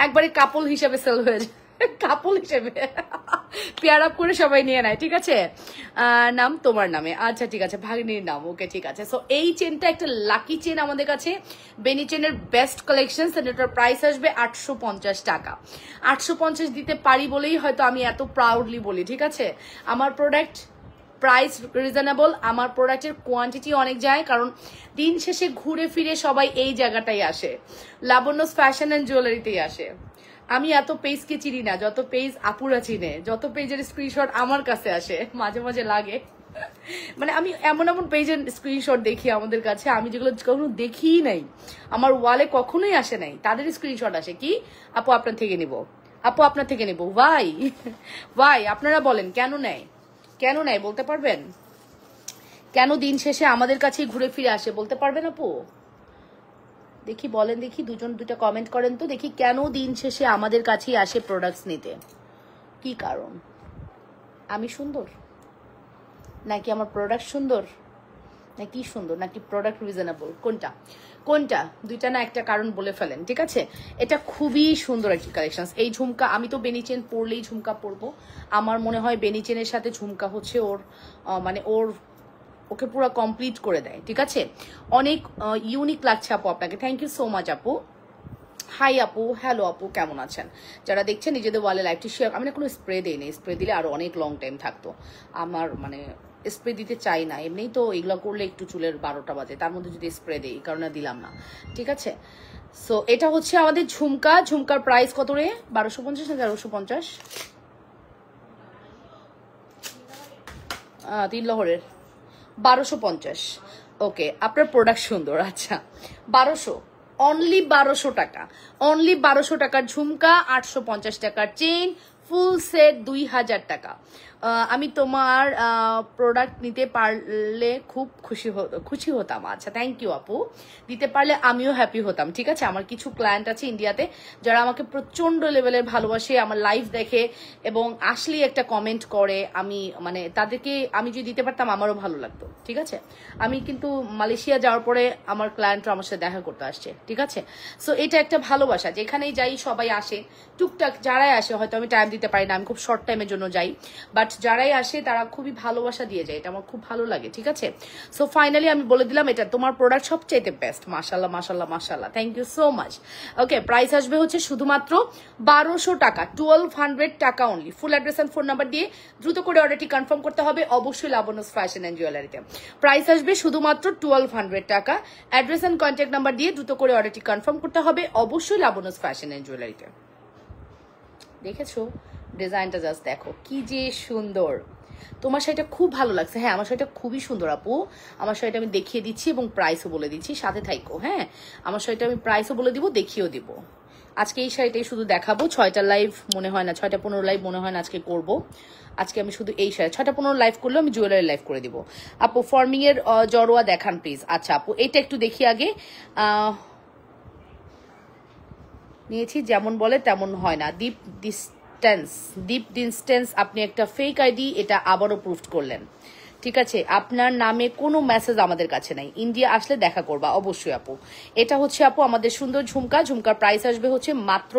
একবারে কাপল হিসেবে সেল হয়ে যায়, কাপল হিসেবে পেয়ার আপ করে সবাই নিয়ে নেয়, ঠিক আছে? নাম তোমার নামে, আচ্ছা ঠিক আছে, ভাগ্নির নাম, ওকে ঠিক আছে। সো এই চেনটা একটা লাকি চেন আমাদের কাছে, বেনি চেনের বেস্ট কালেকশন। এটার প্রাইস আসবে 850 টাকা। 850 দিতে পারি বলেই হয়তো আমি এত প্রাউডলি বলি, ঠিক আছে? আমার প্রোডাক্ট প্রাইস রিজনেবল, আমার প্রোডাক্টের কোয়ান্টিটি অনেক যায়, কারণ দিন শেষে ঘুরে ফিরে সবাই এই জায়গাটাই আসে, লাবণ্যস ফ্যাশন অ্যান্ড জুয়েলারিতেই আসে। আমি এত পেজকে চিনি না যত পেজ আপুরা চিনে, যত পেজের স্ক্রিনশট আমার কাছে আসে, মাঝে মাঝে লাগে মানে আমি এমন এমন পেজের স্ক্রিনশট দেখি আমাদের কাছে, আমি যেগুলো কখনো দেখিই নাই, আমার ওয়ালে কখনোই আসে নাই, তাদের স্ক্রিনশট আসে কি আপু আপনার থেকে নিব, আপু আপনার থেকে নিব। ভাই ভাই আপনারা বলেন কেন নেয়, কেন নেয় বলতে পারবেন? কেন দিন শেষে আমাদের কাছেই ঘুরে ফিরে আসে বলতে পারবেন আপু? দেখি বলেন, দেখি দুটা কমেন্ট করেন তো দেখি, কেন দিন শেষে আমাদের কাছেই আসে প্রোডাক্টস নিতে? কি কারণ? আমি সুন্দর, নাকি আমার প্রোডাক্ট সুন্দর, নাকি সুন্দর, নাকি প্রোডাক্ট রিজনেবল? কোনটা কোনটা? দুইটা না একটা কারণ বলে ফেলেন, ঠিক আছে? এটা খুবই সুন্দর একটি কালেকশন। এই ঝুমকা, আমি তো বেনি চেন পরলেই ঝুমকা পরবো, আমার মনে হয় বেনি চেনের সাথে ঝুমকা হচ্ছে ওর মানে ওকে পুরো কমপ্লিট করে দেয়, ঠিক আছে? অনেক ইউনিক লাগছে আপু আপনাকে, থ্যাংক ইউ সো মাচ আপু। হাই আপু, হ্যালো আপু, কেমন আছেন? যারা দেখছেন নিজেদের ওয়ালে লাইভটি শেয়ার। আমি না কোনো স্প্রে দিইনি, স্প্রে দিলে আরো অনেক লং টাইম থাকতো, আমার মানে স্প্রে দিতে চাই না, এমনিই তো এগুলো করলে একটু চুলের 12টা বাজে, তার মধ্যে যদি স্প্রে দিই, এই কারণে দিলাম না, ঠিক আছে? সো এটা হচ্ছে আমাদের ঝুমকা। ঝুমকার প্রাইস কত রে? 1250 না 1350? 3 লহরের 1250। ওকে, আপনার প্রোডাক্ট সুন্দর, আচ্ছা 1200, অনলি 1200 টাকা, অনলি 1200 টাকার ঝুমকা, 850 টাকার চেইন, ফুল সেট 2000 টাকা। আমি তোমার প্রোডাক্ট নিতে পারলে খুব খুশি হতাম। আচ্ছা থ্যাংক ইউ আপু, দিতে পারলে আমিও হ্যাপি হতাম, ঠিক আছে? আমার কিছু ক্লায়েন্ট আছে ইন্ডিয়াতে যারা আমাকে প্রচন্ড লেভেলের ভালোবাসে, আমার লাইভ দেখে এবং আসলেই একটা কমেন্ট করে, আমি মানে তাদেরকে আমি যদি দিতে পারতাম আমারও ভালো লাগতো, ঠিক আছে? আমি কিন্তু মালয়েশিয়া যাওয়ার পরে আমার ক্লায়েন্টরা আমার সাথে দেখা করতে আসছে, ঠিক আছে? সো এটা একটা ভালোবাসা, যেখানেই যাই সবাই আসে, টুকটাক যারাই আসে, হয়তো আমি টাইম দিতে পারি না, আমি খুব শর্ট টাইমের জন্য যাই, বাট যারাই আসে তারা খুবই ভালোবাসা দিয়ে যায়, এটা আমার খুব ভালো লাগে, ঠিক আছে? সো ফাইনালি আমি বলে দিলাম এটা তোমার প্রোডাক্ট সবচাইতে বেস্ট। মাশাল্লাহ মাশাল্লাহ মাশাল্লাহ, thank you so much. Okay, price আসবে হচ্ছে শুধুমাত্র 1200 টাকা, 1200 টাকা only. Full address and phone number দিয়ে দ্রুত করে অর্ডারটি কনফার্ম করতে হবে, অবশ্যই লাবণ্যস ফ্যাশন এন্ড জুয়েলারিতে। প্রাইস আসবে শুধুমাত্র 1200 টাকা। অ্যাড্রেস এন্ড কন্ট্যাক্ট নাম্বার দিয়ে দ্রুত করে অর্ডারটি কনফার্ম করতে হবে, অবশ্যই লাবণ্যস ফ্যাশন এন্ড জুয়েলারিতে। দেখেছো ডিজাইনটা, জাস্ট দেখো কি যে সুন্দর, তোমার শাড়িটা খুব ভালো লাগছে। হ্যাঁ, আমার শাড়িটা খুবই সুন্দর আপু। আমার শাড়িটা আমি দেখিয়ে দিচ্ছি এবং প্রাইসও বলে দিচ্ছি, সাথে থাইকো। হ্যাঁ, আমার শাড়িটা আমি প্রাইসও বলে দিব, দেখিয়েও দিব। আজকে এই শাড়িটাই শুধু দেখাবো। 6টা লাইভ মনে হয় না, 6টা 15 লাইভ মনে হয় না আজকে করব। আজকে আমি শুধু এই শাড়ি 6টা 15 লাইভ করলেও আমি জুয়েলারি লাইভ করে দিব। আপু ফর্মিং এর জড়োয়া দেখান প্লিজ। আচ্ছা আপু, এটা একটু দেখি আগে। নিয়েছি যেমন বলে তেমন হয় না। ডিপ ডিস্টেন্স আপনি একটা ফেক আইডি, এটা আবারও প্রুফ করলেন। ঠিক আছে, আপনার নামে কোনো মেসেজ আমাদের কাছে নাই। ইন্ডিয়া আসলে দেখা করবা অবশ্যই আপু। এটা হচ্ছে আপু আমাদের সুন্দর ঝুমকা। ঝুমকার প্রাইস আসবে হচ্ছে মাত্র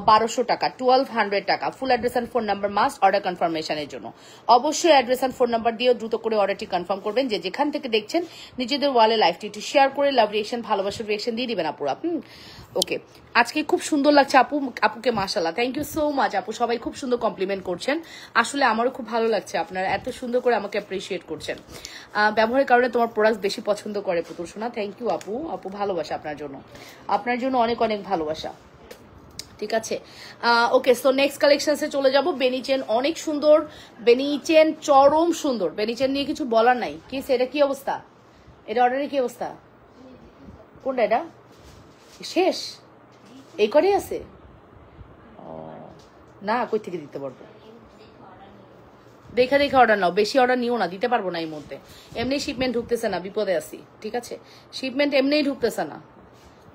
1200 টাকা, 1200 টাকা। Full address and phone number must order কনফার্মেশনের জন্য। অবশ্যই অ্যাড্রেস অ্যান্ড ফোন নাম্বার দিয়ে দ্রুত করে অর্ডারটি কনফার্ম করবেন। যে যেখান থেকে দেখছেন নিজেদের ওয়ালে লাইভটি একটু শেয়ার করে লাভ রিয়েকশন, ভালোবাসার রিয়েকশন দিয়ে দিবেন আপুরা। ওকে, আজকে খুব সুন্দর লাগছে আপু। আপুকে মাশাআল্লাহ, থ্যাংক ইউ সো মাচ আপু। সবাই খুব সুন্দর কমপ্লিমেন্ট করছেন। আসলে আমারও খুব ভালো লাগছে, আপনারা এত সুন্দর করে আমাকে অ্যাপ্রিসিয়েট করছেন। ব্যবহারের কারণে তোমার প্রোডাক্ট বেশি পছন্দ করে পুতুল সোনা। থ্যাংক ইউ আপু। আপু ভালোবাসা আপনার জন্য, আপনার জন্য অনেক অনেক ভালোবাসা। ঠিক আছে, ওকে। সো নেক্সট কালেকশনসে চলে যাব। বেনি চেন অনেক সুন্দর, বেনি চেন চরম সুন্দর। বেনি চেন নিয়ে কিছু বলার নাই। কি এটা কি অবস্থা? এটা অর্ডারের কি অবস্থা? কোনটা এটা? শেষ? এই করেই আছে? না, কই থেকে দিতে পারবো? দেখে দেখে অর্ডার নাও, বেশি অর্ডার নিও না, দিতে পারবো না এই মুহূর্তে। এমনি শিপমেন্ট ঢুকতেছে না, বিপদে আছি। ঠিক আছে, শিপমেন্ট এমনিই ঢুকতেছে না,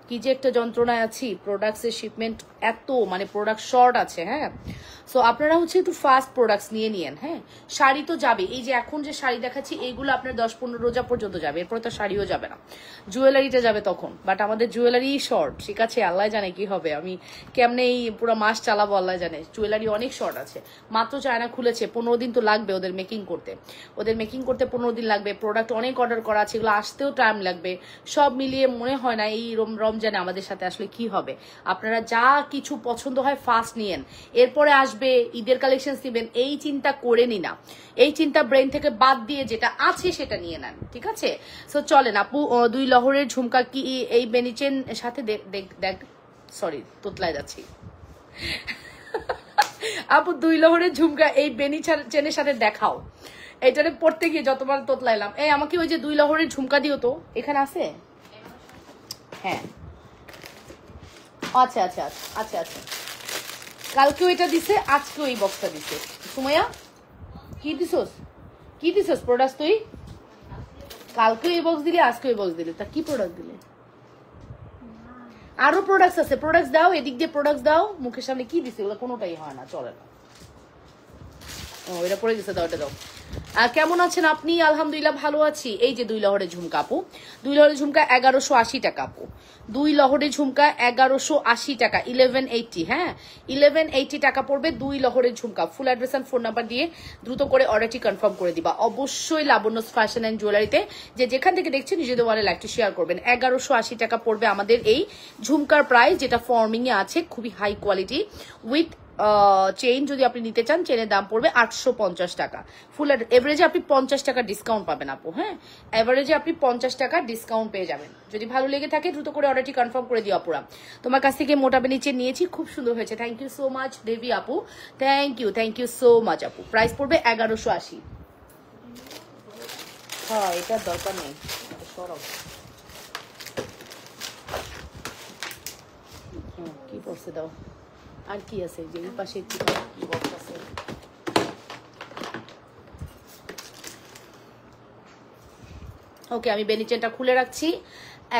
কি যে একটা যন্ত্রণায় আছি। প্রোডাক্টসের শিপমেন্ট এত, মানে প্রোডাক্ট শর্ট আছে। হ্যাঁ, সো আপনারা হচ্ছে একটু ফাস্ট প্রোডাক্টস নিয়ে নিয়েন। হ্যাঁ, শাড়ি তো যাবে, এই যে এখন যে শাড়ি দেখাচ্ছি এইগুলো আপনার 10-15 রোজা পর্যন্ত যাবে, এরপরে তো শাড়িও যাবে না, জুয়েলারিটা যাবে তখন। বাট আমাদের জুয়েলারি শর্ট। ঠিক আছে, আল্লাহ জানে কি হবে, আমি কেমনে এই পুরো মাস চালাবো আল্লাহ জানে। জুয়েলারি অনেক শর্ট আছে। মাত্র চায়না খুলেছে, 15 দিন তো লাগবে ওদের মেকিং করতে। 15 দিন লাগবে। প্রোডাক্ট অনেক অর্ডার করা আছে, এগুলো আসতেও টাইম লাগবে। সব মিলিয়ে মনে হয় না এই রমজানে আমাদের সাথে আসলে কি হবে। আপনারা যা কিছু পছন্দ হয় ফাস্ট নিয়েন, এরপরে আসবে ঈদের কালেকশন দিবেন, এই চিন্তা করে নি না। এই চিন্তা ব্রেন থেকে বাদ দিয়ে যেটা আছে সেটা নিয়ে নেন। ঠিক আছে, সো চলেন আপু। 2 লহরের ঝুমকা কি এই বেনিচেন সাথে দেখ, সরি তোতলায় যাচ্ছি আপু 2 লহরের ঝুমকা এই বেনি চেনের সাথে দেখাও। এইটারে পড়তে গিয়ে যতবার তোতলাইলাম। এই আমাকে ওই যে 2 লহরের ঝুমকা দিও তো, এখানে আছে? হ্যাঁ, আচ্ছা আচ্ছা আচ্ছা আচ্ছা, কালকেও এটা দিছে, আজকেও এই বক্সটা দিছে। সুমাইয়া কি দিছস? কি দিছস প্রোডাক্ট তুই? কালকেও এই বক্স দিলি, আজকেও এই বক্স দিলি, তা কি প্রোডাক্ট দিলে? আরো প্রোডাক্টস আছে, প্রোডাক্টস দাও, এদিক দিয়ে প্রোডাক্টস দাও। মুখের সামনে কি দিছে? ওগুলো কোনোটাই হয় না, চলে না। ও, এটা পড়ে গেছে, দাও এটা দাও। কেমন আছেন আপনি? আলহামদুলিল্লাহ ভালো আছি। এই যে 2 লহরের ঝুমকা আপু, 2 লহরের ঝুমকা 1180 টাকা আপু। 2 লহরের ঝুমকা 1180 টাকা, 1180। হ্যাঁ, 1180 টাকা পড়বে 2 লহরের ঝুমকা। Full address and phone number দিয়ে দ্রুত করে অর্ডারটি কনফার্ম করে দিবা অবশ্যই। লাবণ্য ফ্যাশন এন্ড জুয়েলারিতে যে যেখান থেকে দেখছেন নিজেদের ওয়ালে লাইকটি শেয়ার করবেন। 1180 টাকা পড়বে আমাদের এই ঝুমকার প্রাইস, যেটা ফর্মিং এ আছে, খুবই হাই কোয়ালিটি উইথ চেইন। যদি আপনি নিতে চান, চেনের দাম পড়বে 850 টাকা। ফুল এভারেজে আপনি 50 টাকা ডিসকাউন্ট পাবেন আপু। হ্যাঁ, এভারেজে আপনি 50 টাকা ডিসকাউন্ট পেয়ে যাবেন। যদি ভালো লেগে থাকে দ্রুত করে অর্ডারটি কনফার্ম করে দিও আপুরা। তোমার কাছ থেকে মোটা বেনিচে নিয়েছি, খুব সুন্দর হয়েছে। থ্যাংক ইউ সো মাচ দেবী আপু, থ্যাংক ইউ সো মাচ আপু। প্রাইস পড়বে 1180। হ্যাঁ, এটার দরকার নেই, সরব। কি পড়ছে দাও, আর কি আছে যে এই পাশে একটু বক্স আছে। ওকে, আমি বেনিচেনটা খুলে রাখছি।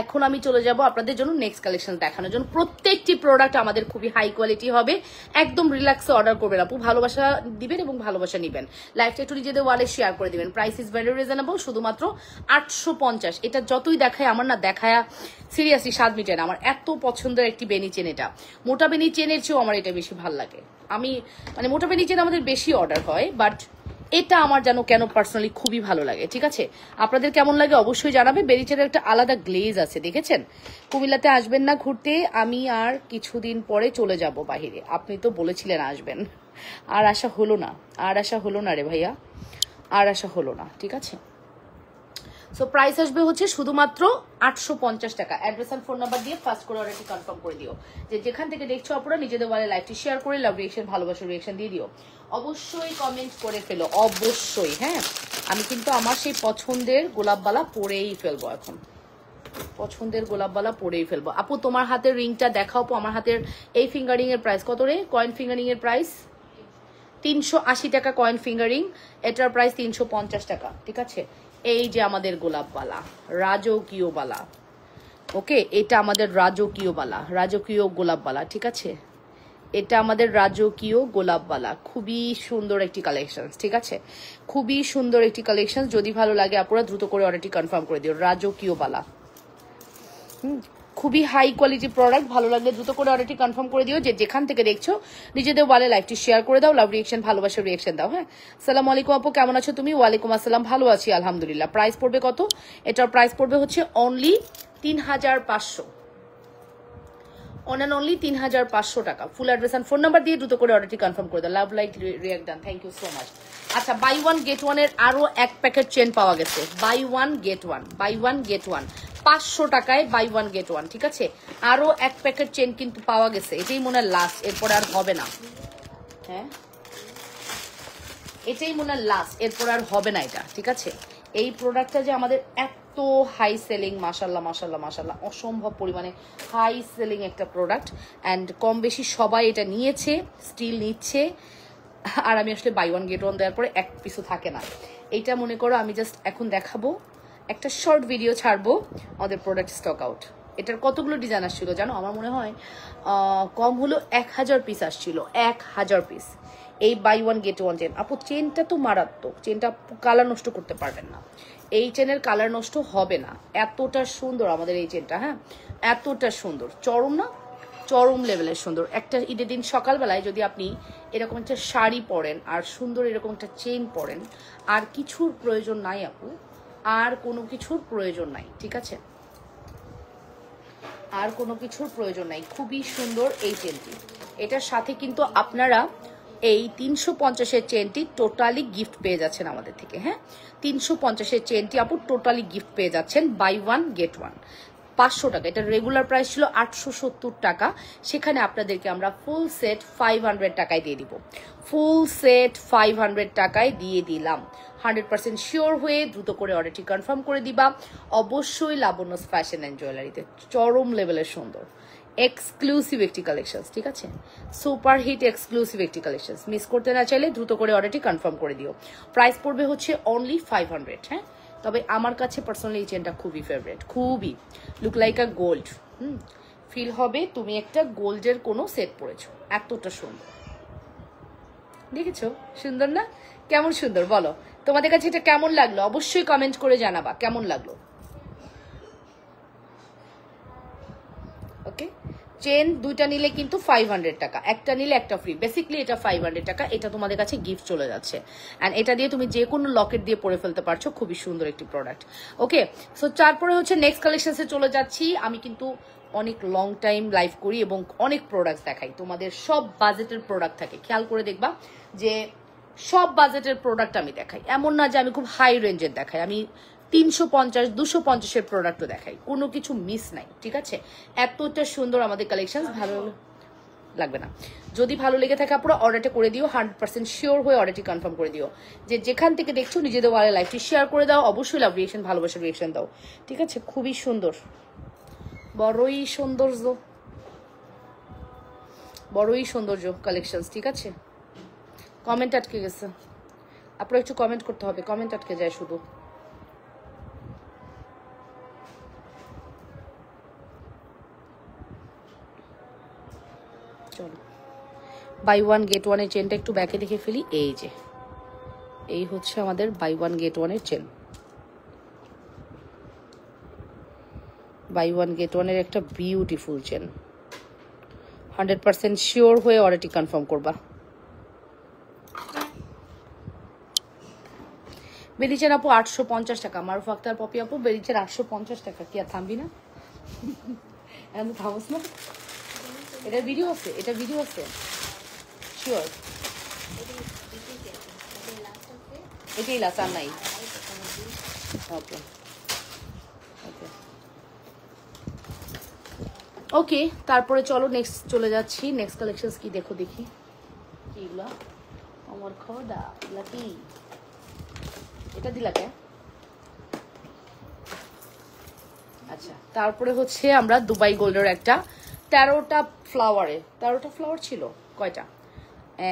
এখন আমি চলে যাব আপনাদের জন্য নেক্সট কালেকশন দেখানোর জন্য। প্রত্যেকটি প্রোডাক্ট আমাদের খুবই হাই কোয়ালিটি হবে, একদম রিল্যাক্সে অর্ডার করবেন আপু। ভালোবাসা দিবেন এবং ভালোবাসা নিবেন। লাইফটা একটু নিজেদের ওয়ালে শেয়ার করে দিবেন। প্রাইস ইজ ভেরি রিজনেবল, শুধুমাত্র 850। এটা যতই দেখায় আমার না, দেখায়া সিরিয়াসলি স্বাদ মিটে না। আমার এত পছন্দের একটি বেনি চেন এটা। মোটা বেনি চেনের চেয়েও আমার এটা বেশি ভালো লাগে। আমি মানে মোটা বেনি চেন আমাদের বেশি অর্ডার হয়, বাট এটা আমার যেন কেন পার্সোনালি খুবই ভালো লাগে। ঠিক আছে, আপনাদের কেমন লাগে অবশ্যই জানাবে। বেরিচের একটা আলাদা গ্লেজ আছে, দেখেছেন? কুমিল্লাতে আসবেন না ঘুরতে? আমি আর কিছুদিন পরে চলে যাব বাহিরে। আপনি তো বলেছিলেন আসবেন, আর আশা হলো না। রে ভাইয়া, আর আশা হলো না। ঠিক আছে, সো প্রাইস আসবে হচ্ছে শুধুমাত্র 850 টাকা। অ্যাড্রেস আর ফোন নাম্বার দিয়ে ফার্স্ট করে অর্ডারটি কনফার্ম করে দিও। যে যেখান থেকে দেখছো আপনারা নিজেদের ওয়ালে লাইভটি শেয়ার করে লাভ রিয়েকশন, ভালোবাসার রিয়েকশন দিয়ে দিও। অবশ্যই কমেন্ট করে ফেলো, অবশ্যই। হ্যাঁ, আমি কিন্তু আমার সেই পছন্দের গোলাপবালা পরেই ফেলবো এখন, পছন্দের গোলাপবালা পরেই ফেলবো। আপু তোমার হাতের রিংটা দেখাও। আপু আমার হাতের এই ফিঙ্গারিং এর প্রাইস কত রে? কয়েন ফিঙ্গারিং এর প্রাইস 380 টাকা কয়েন ফিঙ্গারিং, এটার প্রাইস 350 টাকা। ঠিক আছে, এই যে আমাদের গোলাপবালা, রাজকীয় বালা। ওকে, এটা আমাদের রাজকীয় বালা, রাজকীয় গোলাপবালা। ঠিক আছে, এটা আমাদের রাজকীয় গোলাপবালা, খুবই সুন্দর একটি কালেকশন। ঠিক আছে, খুবই সুন্দর একটি কালেকশন। যদি ভালো লাগে আপনারা দ্রুত করে অর্ডারটি কনফার্ম করে দিও। রাজকীয় বালা, খুবই হাই কোয়ালিটি প্রোডাক্ট। ভালো লাগলে দ্রুত করে অর্ডারটি কনফার্ম করে দিও। যে যেখান থেকে দেখছো নিজেদের ওয়ালে লাইভটি শেয়ার করে দাও, লাভ রিয়েকশন, ভালোবাসার রিয়েকশন দাও। হ্যাঁ, সালাম আলাইকুম আপু, কেমন আছো তুমি? ওয়ালাইকুম আসসালাম, ভালো আছি আলহামদুলিল্লাহ। প্রাইস পড়বে কত? এটার প্রাইস পড়বে হচ্ছে অনলি 3500, অনলি 3500 টাকা। Full address and phone number দিয়ে দ্রুত করে অর্ডারটি কনফার্ম করে দাও। Love like react done, thank you so much. আচ্ছা, বাই ওয়ান গেট ওয়ান এর আরো এক প্যাকেট চেন পাওয়া গেছে। Buy one get one, buy one get one, 500 টাকায় বাই ওয়ান গেট ওয়ান। ঠিক আছে, আরো এক প্যাকেট চেন কিন্তু পাওয়া গেছে। এটাই মনে হয় লাস্ট, এরপরে আর হবে না। হ্যাঁ, এটাই মনে হয় লাস্ট, এরপর আর হবে না এটা। ঠিক আছে, এই প্রোডাক্টটা যে আমাদের এত হাই সেলিং, মাশাল্লাহ মাশাল্লাহ মাশাল্লাহ, অসম্ভব পরিমাণে হাই সেলিং একটা প্রোডাক্ট। অ্যান্ড কম বেশি সবাই এটা নিয়েছে, স্টিল নিচ্ছে। আর আমি আসলে বাই ওয়ান গেট ওয়ান দেওয়ার পরে এক পিসও থাকে না। এইটা মনে করো আমি জাস্ট এখন দেখাবো, একটা শর্ট ভিডিও ছাড়বো আমাদের প্রোডাক্ট স্টক আউট। এটার কতগুলো ডিজাইন আসছিল জানো? আমার মনে হয় কম হলো 1000 পিস আসছিল, 1000 পিস। এই buy one get one chain. আপু চেনটা তো মারাত্মক, চেনটা কালার নষ্ট করতে পারবেন না। এই চেনের কালার নষ্ট হবে না, এতটা সুন্দর আমাদের এই চেনটা। হ্যাঁ, এতটা সুন্দর, চরম না, চরম লেভেলের সুন্দর। একটা ঈদের দিন সকালবেলায় যদি আপনি এরকম একটা শাড়ি পরেন আর সুন্দর এরকম একটা চেন পরেন, আর কিছুর প্রয়োজন নাই আপু, আর কোনো কিছুর প্রয়োজন নাই। ঠিক আছে, আর কোনো কিছুর প্রয়োজন নাই। খুবই সুন্দর এই চেনটি। এটার সাথে কিন্তু আপনারা এই 350-এর চেনটি টোটালি গিফট পেয়ে যাচ্ছেন আমাদের থেকে। হ্যাঁ, 350-এর চেনটি আপু টোটালি গিফট পেয়ে যাচ্ছেন বাই ওয়ান গেট ওয়ান, 500 টাকা। এটা রেগুলার প্রাইস ছিল 870 টাকা, সেখানে আপনাদেরকে আমরা ফুল সেট 500 টাকায় দিয়ে দিব। ফুল সেট 500 টাকায় দিয়ে দিলাম। 100% শিওর হয়ে দ্রুত করে অর্ডারটি কনফার্ম করে দিবা। অবশ্যই লাবণ্যস ফ্যাশন অ্যান্ড জুয়েলারিতে চরম লেভেলের সুন্দর এক্সক্লুসিভ একটি কালেকশন। ঠিক আছে, সুপার হিট এক্সক্লুসিভ একটি কালেকশন। মিস করতে না চাইলে দ্রুত করে অর্ডারটি কনফার্ম করে দিও। প্রাইস পড়বে হচ্ছে অনলি 500। হ্যাঁ, তবে আমার কাছে পার্সোনালি এই চেনটা খুবই ফেভারিট, খুবই look like a gold. Feel হবে তুমি একটা গোল্ডের কোনো সেট পরেছো, এতটা সুন্দর। দেখেছো সুন্দর না? কেমন সুন্দর বলো? তোমাদের কাছে এটা কেমন লাগলো অবশ্যই কমেন্ট করে জানাবা কেমন লাগলো। ওকে, চেন দুইটা নিলে কিন্তু 500 টাকা, একটা নিলে একটা ফ্রি। বেসিক্যালি এটা 500 টাকা, এটা তোমাদের কাছে গিফট চলে যাচ্ছে। অ্যান্ড এটা দিয়ে তুমি যে কোনো লকেট দিয়ে পরে ফেলতে পারছো, খুবই সুন্দর একটি প্রোডাক্ট। ওকে, সো তারপরে হচ্ছে নেক্সট কালেকশনসে চলে যাচ্ছি। আমি কিন্তু অনেক লং টাইম লাইভ করি এবং অনেক প্রোডাক্ট দেখাই, তোমাদের সব বাজেটের প্রোডাক্ট থাকে। খেয়াল করে দেখবা যে সব বাজেটের প্রোডাক্ট আমি দেখাই, এমন না যে আমি খুব হাই রেঞ্জের দেখাই। আমি 350-250-এর প্রোডাক্টও দেখাই, কোনো কিছু মিস নাই। ঠিক আছে, এতটা সুন্দর আমাদের কালেকশন। ভালো লাগবে না, যদি ভালো লেগে থাকে আপনারা অর্ডারটা করে দিও। 100% শিওর হয়ে অর্ডারটি কনফার্ম করে দিও। যে যেখান থেকে দেখছো নিজেদের ওয়ালে লাইভটি শেয়ার করে দাও। অবশ্যই লাভ রিয়েকশন, ভালোবাসার রিয়েকশন দাও। ঠিক আছে, খুবই সুন্দর, বড়ই সৌন্দর্য, বড়ই সৌন্দর্য কালেকশন। ঠিক আছে, কমেন্ট আটকে গেছে, আপনারা একটু কমেন্ট করতে হবে, কমেন্ট আটকে যায় শুধু। চলো, বাই ওয়ান গেট ওয়ানের চেনটা একটু ব্যাকে দেখে ফেলি। এই যে এই হচ্ছে আমাদের বাই ওয়ান গেট ওয়ানের চেন। বাই ওয়ান গেট ওয়ানের একটা বিউটিফুল চেন। 100% শিওর হয়ে অর্ডারটি কনফার্ম করবা। বেরিয়েছেন আপু 850 টাকা। মারুফ আক্তার পপি আপু বেরিয়েছেন 850 টাকা। কি আর থামবি না? এখন থামস না, এটা ভিডিও আছে, এটা ভিডিও আছে শিওর। এটাই লাস্ট আর নাই। ওকে, ওকে, তারপরে চলো নেক্সট চলে যাচ্ছি। নেক্সট কালেকশন কি দেখো দেখি, কিগুলা আমার খোদা, এগুলা কি? এটা দিলাকে। আচ্ছা, তারপরে হচ্ছে আমরা দুবাই গোল্ডের একটা 13টা ফ্লাওয়ার ছিল কয়টা?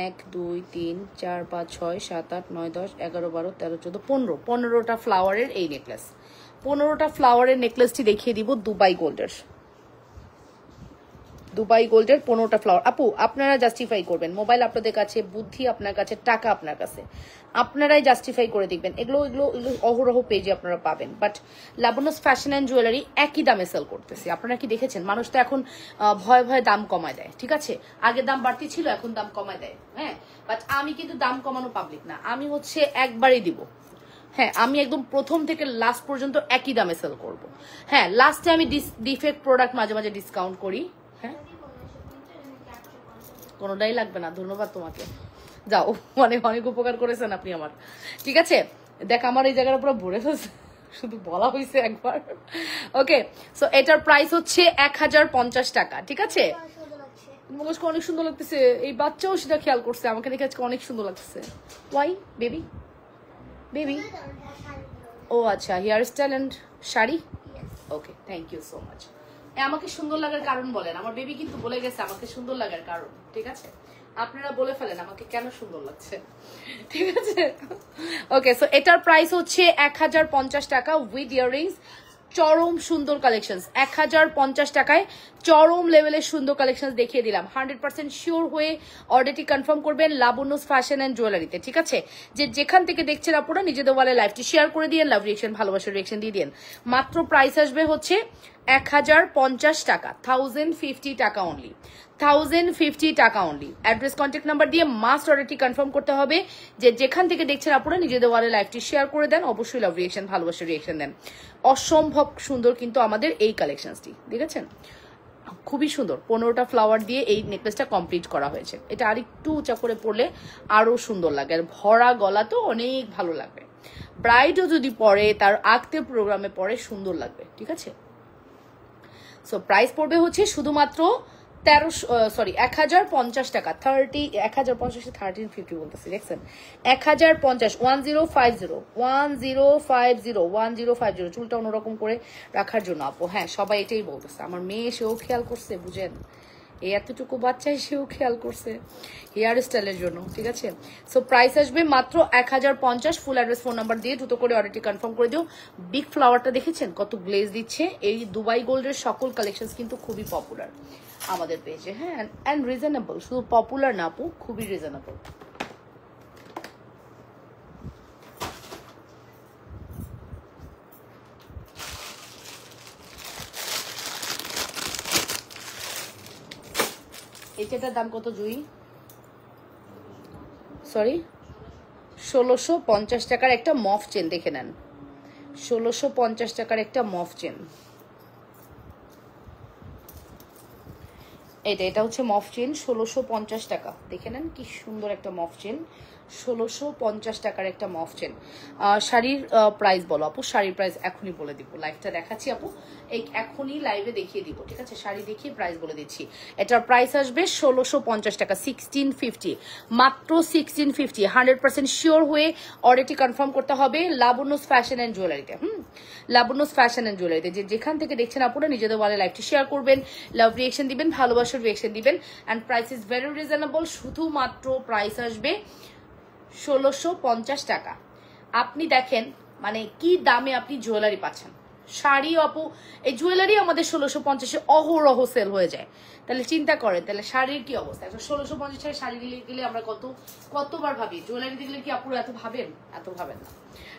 1 2 3 4 5 6 7 8 9 10 11 12 13 14 15টা ফ্লাওয়ারের এই নেকলেস। 15টা ফ্লাওয়ারের নেকলেসটি দেখিয়ে দিব দুবাই গোল্ডের। 15টা ফ্লাওয়ার। আপু আপনারা জাস্টিফাই করবেন, মোবাইল আপনাদের কাছে, বুদ্ধি আপনার কাছে, টাকা আপনার কাছে, আপনারাই জাস্টিফাই করে দেখবেন। এগুলো অহরহ পেজে আপনারা পাবেন। But Labanya's fashion and jewellery একই দামে সেল করতেছি। আপনারা কি দেখেছেন? মানুষ তো এখন ভয়ে ভয়ে দাম কমায় দেয়, ঠিক আছে? আগে দাম বাড়তি ছিল, এখন দাম কমায় দেয়। হ্যাঁ, বাট আমি কিন্তু দাম কমানো পাবলিক না, আমি হচ্ছে একবারই দিব। হ্যাঁ, আমি একদম প্রথম থেকে লাস্ট পর্যন্ত একই দামে সেল করব। হ্যাঁ, লাস্টে আমি ডিফেক্ট প্রোডাক্ট মাঝে মাঝে ডিসকাউন্ট করি। হ্যাঁ, কোনোটাই লাগবে না, ধন্যবাদ তোমাকে। যাও, অনেক অনেক উপকার করেছেন আপনি আমার। ঠিক আছে, দেখ আমার এই জায়গাটা পুরো ভরে ফেলছে, শুধু বলা হয়েছে একবার। ওকে, সো এটার প্রাইস হচ্ছে 1050 টাকা। ঠিক আছে, মুখোশ অনেক সুন্দর লাগতেছে। এই বাচ্চাও সেটা খেয়াল করছে, আমাকে দেখে আজকে অনেক সুন্দর লাগতেছে। Y baby baby? ও আচ্ছা, hairstyle and sari. Okay, thank you so much. আমাকে সুন্দর লাগার কারণ বলেন। আমার বেবি কিন্তু বলে গেছে আমাকে সুন্দর লাগার কারণ। ঠিক আছে, আপনারা বলে ফেলেন আমাকে কেন সুন্দর লাগছে। ঠিক আছে, ওকে। সো এটার প্রাইস হচ্ছে 1050 টাকা উইথ ইয়াররিংস। চরম সুন্দর কালেকশন, 1050 টাকায় চরম লেভেলের সুন্দর কালেকশন দেখিয়ে দিলাম। 100% শিওর হয়ে অর্ডারটি কনফার্ম করবেন লাবণ্যস ফ্যাশন অ্যান্ড জুয়েলারিতে। ঠিক আছে, যে যেখান থেকে দেখছেন আপনারা নিজেদের ওয়ালে লাইভটি শেয়ার করে দিয়ে লাভ রিয়েকশন, ভালোবাসার রিয়েকশন দিয়ে দিন। মাত্র প্রাইস আসবে হচ্ছে 1050 টাকা, 1050 টাকা অনলি, 1050 টাকা অনলি। অ্যাড্রেস কন্ট্যাক্ট নাম্বার দিয়ে মাস্ট অর্ডারটি কনফার্ম করতে হবে। যে যেখান থেকে দেখছেন আপনারা নিজেদের ওয়ালে লাইভটি শেয়ার করে দেন, অবশ্যই লাভ রিয়েকশন, ভালোবাসার রিয়েকশন দেন। অসম্ভব সুন্দর কিন্তু আমাদের এই কালেকশনটি, দেখেছেন? খুবই সুন্দর। 15টা ফ্লাওয়ার দিয়ে এই নেকলেসটা কমপ্লিট করা হয়েছে। এটা আরেকটু উঁচা করে পরলে আরো সুন্দর লাগে, আর ভরা গলা তো অনেক ভালো লাগবে। ব্রাইডও যদি পরে, তার আঁকতে প্রোগ্রামে পরে সুন্দর লাগবে। ঠিক আছে, সো প্রাইস পড়বে হচ্ছে শুধুমাত্র 1050 টাকা। 1050 1350 বলতেছি, দেখছেন? 1050, 1050 চুলটা অন্যরকম করে রাখার জন্য আপু। হ্যাঁ, সবাই এটাই বলতেছে। আমার মেয়ে সেও খেয়াল করছে, বুঝেন? এই এতটুকু বাচ্চা সেও খেয়াল করছে হেয়ার স্টাইলের জন্য। ঠিক আছে, সো প্রাইস আসবে মাত্র 1050। ফুল অ্যাড্রেস, ফোন নাম্বার দিয়ে দ্রুত করে অর্ডারটি কনফার্ম করে দিও। বিগ ফ্লাওয়ারটা দেখেছেন কত গ্লেজ দিচ্ছে? এই দুবাই গোল্ডের সকল কালেকশন কিন্তু খুবই পপুলার আমাদের পেজে। হ্যাঁ, অ্যান্ড রিজনেবল, শুধু পপুলার না আপু, খুবই রিজনেবল। এটার দাম কত জুই? সরি, 1650 টাকার একটা মফ চেন, দেখে নেন। 1650 টাকার একটা মফ চেন। এটা হচ্ছে মফ চেন, 1650 টাকা। দেখে নেন কি সুন্দর একটা মফ চেন, 1650 টাকার একটা মফ চেন। শাড়ির প্রাইস বলো আপু, শাড়ির প্রাইস এখনই বলে দিব। লাইভটা দেখাচ্ছি আপু, এখনই লাইভে দেখিয়ে দিব। ঠিক আছে, শাড়ি দেখিয়ে প্রাইস বলে দিচ্ছি। এটার প্রাইস আসবে 1650 টাকা, 1650, মাত্র 1650। 100% শিওর হয়ে অর্ডারটি কনফার্ম করতে হবে লাবণ্যস ফ্যাশন অ্যান্ড জুয়েলারিতে। লাবণ্যস ফ্যাশন অ্যান্ড জুয়েলারিতে। যে যেখান থেকে দেখছেন আপনারা নিজেদের ওয়ালে লাইভটি শেয়ার করবেন, লাভ রিয়েকশন দিবেন, ভালোবাসার রিয়েকশন দিবেন। And price is very reasonable. শুধুমাত্র প্রাইস আসবে 1650 টাকা। আপনি দেখেন মানে কি দামে আপনি জুয়েলারি পাচ্ছেন। শাড়ি আপু, এই জুয়েলারি আমাদের 1650-এ অহরহ সেল হয়ে যায়। তাহলে চিন্তা করেন, তাহলে শাড়ির কি অবস্থা? 1650 টাকা শাড়ি গেলে আমরা কতবার ভাবি, জুয়েলারি দিলে কি আপুরা এত ভাবেন? এত ভাবেন না।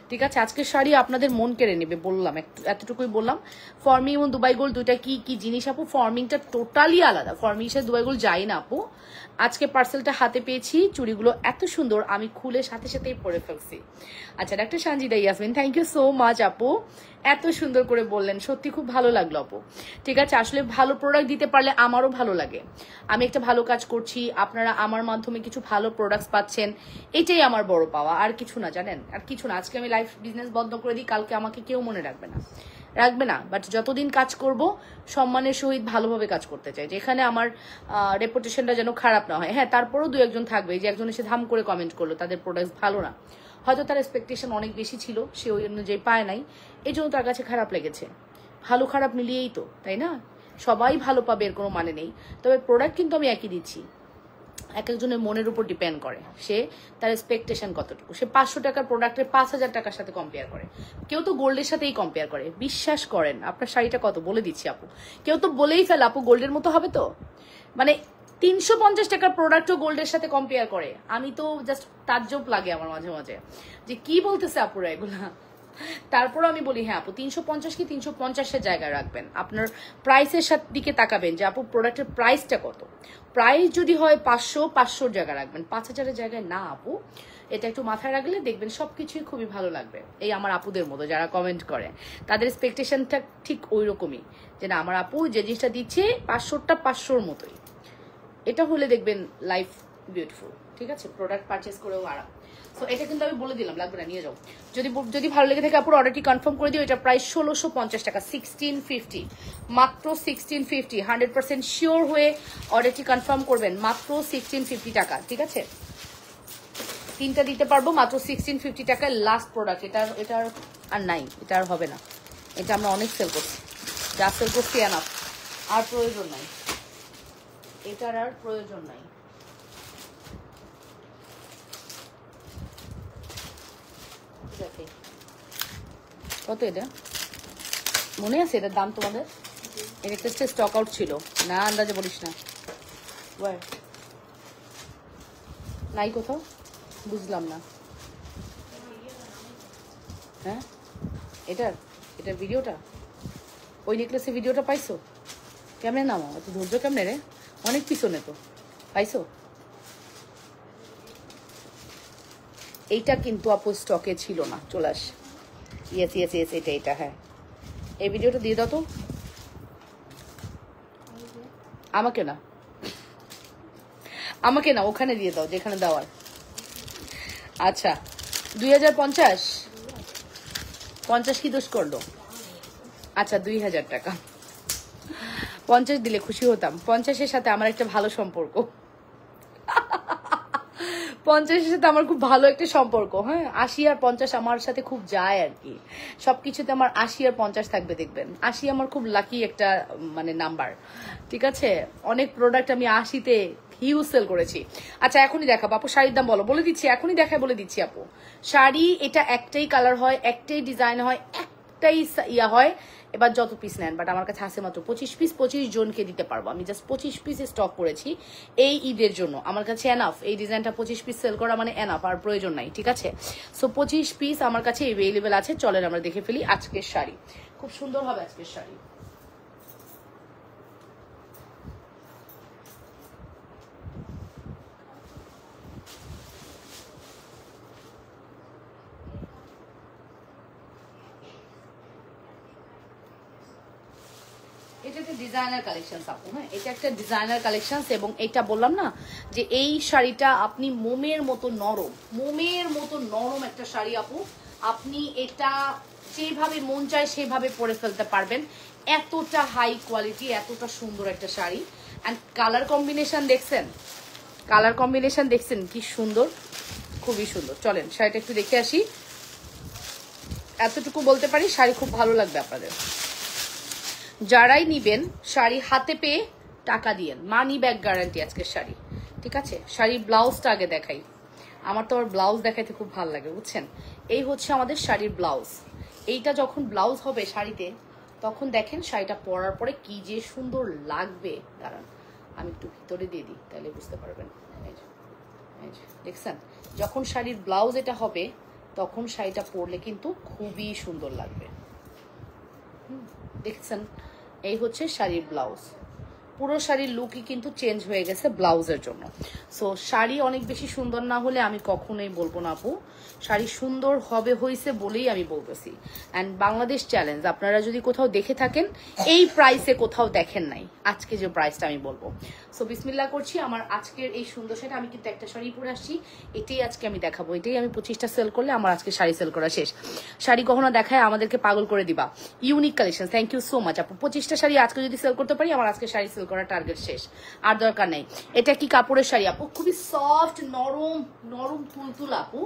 ঠিক আছে, আজকের শাড়ি আপনাদের মন কেড়ে নেবে, বললাম, এতটুকুই বললাম। ফর্মিং এবং দুবাই গোল্ড দুইটা কি কি জিনিস আপু? ফর্মিংটা টোটালি আলাদা, ফর্মিংয়ের সাথে দুবাই গোল্ড যাই না আপু। আজকে পার্সেলটা হাতে পেয়েছি, চুড়িগুলো এত সুন্দর, আমি খুলে সাথে সাথেই পরে ফেলছি। আচ্ছা, ডাক্তার Sanjida Yasmin, thank you so much আপু, এত সুন্দর করে বললেন, সত্যি খুব ভালো লাগলো আপু। ঠিক আছে, আসলে ভালো প্রোডাক্ট দিতে পারলে আমারও ভালো লাগে। আমি একটা ভালো কাজ করছি, আপনারা আমার মাধ্যমে কিছু ভালো প্রোডাক্টস পাচ্ছেন, এটাই আমার বড় পাওয়া, আর কিছু না, জানেন? আর কিছু না। আজকে আমি লাইফ বিজনেস বন্ধ করে দিই, কালকে আমাকে কেউ মনে রাখবে না। রাখবে না, বাট যতদিন কাজ করব সম্মানের সহিত ভালোভাবে কাজ করতে চাই, যেখানে আমার রেপুটেশনটা যেন খারাপ না হয়। হ্যাঁ, তারপরও দু একজন থাকবে যে একজন এসে ধাম করে কমেন্ট করলো তাদের প্রোডাক্ট ভালো না, হয়তো তার এক্সপেকটেশন অনেক বেশি ছিল, সে ওই অনুযায়ী পায় নাই, এই জন্য তার কাছে খারাপ লেগেছে। ভালো খারাপ মিলিয়েই তো, তাই না? সবাই ভালো পাবে এর কোনো মানে নেই, তবে প্রোডাক্ট কিন্তু আমি একই দিচ্ছি। এক একজনের মনের উপর ডিপেন্ড করে সে তার এক্সপেকটেশন কতটুকু। সে 500 টাকার প্রোডাক্টের 5000 টাকার সাথে কম্পেয়ার করে, কেউ তো গোল্ডের সাথেই কম্পেয়ার করে। বিশ্বাস করেন, আপনার শাড়িটা কত বলে দিচ্ছি আপু, কেউ তো বলেই ফেলে আপু গোল্ডের মতো হবে, তো মানে 350 টাকার প্রোডাক্টও গোল্ডের সাথে কম্পেয়ার করে। আমি তো জাস্ট তাজ্জব লাগে আমার মাঝে মাঝে যে কি বলতেছে আপুরা এগুলা। তারপর আমি বলি হ্যাঁ আপু 350 কি 350-এর জায়গায় রাখবেন, আপনার প্রাইসের সাথে দিকে তাকাবেন যে আপু প্রোডাক্টের প্রাইসটা কত। প্রাইস যদি হয় 500-500-র জায়গায় রাখবেন, 5000-এর জায়গায় না আপু। এটা একটু মাথায় রাখলে দেখবেন সবকিছুই খুবই ভালো লাগবে। এই আমার আপুদের মতো যারা কমেন্ট করে, তাদের এক্সপেকটেশনটা ঠিক ওই রকমই, যে না আমার আপু যে জিনিসটা দিচ্ছে 500টা 500-র মতোই। এটা হলে দেখবেন লাইফ বিউটিফুল। ঠিক আছে, প্রোডাক্ট পারচেস করেও আরাম। সো এটা কিন্তু আমি বলে দিলাম, লাগবে না, নিয়ে যাও। যদি ভালো লেগে থাকে আপুর অর্ডারটি কনফার্ম করে দিও। এটা প্রাইস 1650 টাকা, 1650, মাত্র 1650। 100% শিওর হয়ে অর্ডারটি কনফার্ম করবেন, মাত্র 1650 টাকা। ঠিক আছে, তিনটা দিতে পারবো মাত্র 1650 টাকায়। লাস্ট প্রোডাক্ট, এটার আর নাই, এটা আর হবে না। এটা আমরা অনেক সেল করছি, যা সেল করছি এনাফ, আর প্রয়োজন নাই, এটার আর প্রয়োজন নাই। কত এটা মনে আছে? এটার দাম তোমাদের? এর একটা স্টক আউট ছিল না, আন্দাজে বলিস না। নাই কোথাও, বুঝলাম না। হ্যাঁ, এটার ভিডিওটা, ওই নেকলেসের ভিডিওটা পাইছো? কেমনে নামো, এত ধৈর্য কেমনে রে? অনেক পিছনে তো, পাইছো? এইটা কিন্তু আপু স্টকে ছিল না, চলে আস। ইয়েস ইয়েস ইয়েস, এটা হ্যাঁ, এই ভিডিওটা দিয়ে দাও তো আমাকে না, আমাকে না, ওখানে দিয়ে দাও যেখানে দেওয়ার। আচ্ছা 2050, 50 কি দোষ করলো? আচ্ছা 2000 টাকা, 50 দিলে খুশি হতাম। 50-এর সাথে আমার একটা ভালো সম্পর্ক, 50-এর সাথে আমার খুব ভালো একটা সম্পর্ক। হ্যাঁ, 80 আর 50 আমার সাথে খুব যায় আর কি, সবকিছুতে আমার 80 আর 50 থাকবে দেখবেন। 80 আমার খুব লাকি একটা মানে নাম্বার। ঠিক আছে, অনেক প্রোডাক্ট আমি 80-তে হিউজ সেল করেছি। আচ্ছা এখনই দেখাবো আপু, শাড়ির দাম বলো, বলে দিচ্ছি এখনই দেখায়, বলে দিচ্ছি আপু। শাড়ি এটা একটাই কালার হয়, একটাই ডিজাইন হয়, একটাই ইয়া হয়। এবার যত পিস নেন, বাট আমার কাছে আছে মাত্র 25 পিস, 25 জনকে দিতে পারবো। আমি জাস্ট 25 পিস স্টক করেছি এই ঈদের জন্য, আমার কাছে এনাফ। এই ডিজাইনটা 25 পিস সেল করা মানে এনাফ, আর প্রয়োজন নাই। ঠিক আছে, সো 25 পিস আমার কাছে অ্যাভেলেবেল আছে। চলেন আমরা দেখে ফেলি আজকের শাড়ি, খুব সুন্দর হবে আজকের শাড়ি। এটা একটা ডিজাইনার কালেকশন আপু। হ্যাঁ, এটা একটা ডিজাইনার কালেকশন, এবং এটা বললাম না যে এই শাড়িটা আপনি মোমের মতো নরম, মোমের মতো নরম একটা শাড়ি আপু। আপনি এটা যেভাবে মন চায় সেভাবে পরে ফেলতে পারবেন। এতটা হাই কোয়ালিটি, এতটা সুন্দর একটা শাড়ি। অ্যান্ড কালার কম্বিনেশন দেখছেন, কালার কম্বিনেশন দেখছেন কি সুন্দর, খুবই সুন্দর। চলেন শাড়িটা একটু দেখে আসি। এতটুকু বলতে পারি শাড়ি খুব ভালো লাগবে আপনাদের। যারাই নিবেন শাড়ি হাতে পেয়ে টাকা দিয়েন, মানি ব্যাক গ্যারান্টি আজকের শাড়ি। ঠিক আছে, শাড়ির ব্লাউজটা আগে দেখাই। আমার তো আর ব্লাউজ দেখাইতে খুব ভালো লাগে, বুঝছেন। এই হচ্ছে আমাদের শাড়ির ব্লাউজ। এইটা যখন ব্লাউজ হবে শাড়িতে, তখন দেখেন শাড়িটা পরার পরে কি যে সুন্দর লাগবে। দাঁড়ান আমি একটু ভিতরে দিয়ে দিই, তাহলে বুঝতে পারবেন। দেখছেন, যখন শাড়ির ব্লাউজ এটা হবে, তখন শাড়িটা পরলে কিন্তু খুবই সুন্দর লাগবে। দেখছেন, এই হচ্ছে শাড়ির ব্লাউজ। পুরো শাড়ির লুকই কিন্তু চেঞ্জ হয়ে গেছে ব্লাউজের জন্য। সো শাড়ি অনেক বেশি সুন্দর না হলে আমি কখনোই বলবো না আপু, শাড়ি সুন্দর হবে হয়েছে বলেই আমি বলতেছি। অ্যান্ড বাংলাদেশ চ্যালেঞ্জ, আপনারা যদি কোথাও দেখে থাকেন এই প্রাইসে কোথাও দেখেন নাই আজকে যে প্রাইসটা আমি বলবো। সো বিসমিল্লাহ করছি, আমার আজকের এই সুন্দর শাড়ি, আমি কিন্তু একটা শাড়ি পরে আসছি, এটাই আজকে আমি দেখাবো। এটাই আমি 25টা সেল করলে আমার আজকে শাড়ি সেল করা শেষ। শাড়ি কখনো দেখায় আমাদেরকে পাগল করে দিবা। Unique collection, thank you so much আপু। 25টা শাড়ি আজকে যদি সেল করতে পারি আমার আজকে শাড়ি সেল করার টার্গেট শেষ, আর দরকার নেই। এটা কি কাপড়ের শাড়ি আপু? খুবই সফট নরম নরম তুলতুলা আপু,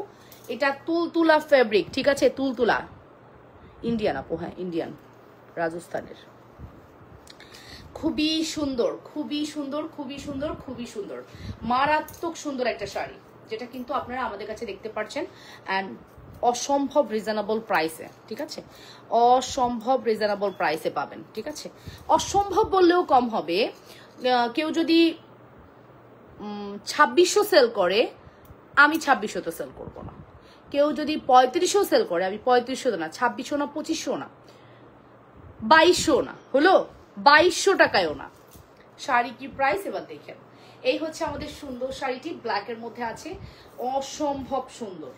এটা তুলতুলা ফেব্রিক, ঠিক আছে? তুলতুলা ইন্ডিয়ান আপু, হ্যাঁ ইন্ডিয়ান, রাজস্থানের। খুবই সুন্দর, খুবই সুন্দর, খুবই সুন্দর, খুবই সুন্দর, মারাত্মক সুন্দর একটা শাড়ি, যেটা কিন্তু আপনারা আমাদের কাছে দেখতে পাচ্ছেন। অ্যান্ড অসম্ভব রিজনেবল প্রাইসে, ঠিক আছে? অসম্ভব রিজনেবল প্রাইসে পাবেন, ঠিক আছে? অসম্ভব বললেও কম হবে। কেউ যদি 2600 সেল করে আমি 2600 তো সেল করবো না। কেউ যদি 3500 সেল করে আমি 3500 না, 2600 না, 2500 না, 2200 না, হলো 2200 টাকায়ও না। শাড়ি কি প্রাইস এবার দেখেন। এই হচ্ছে আমাদের সুন্দর শাড়িটি, ব্ল্যাকের মধ্যে আছে, অসম্ভব সুন্দর,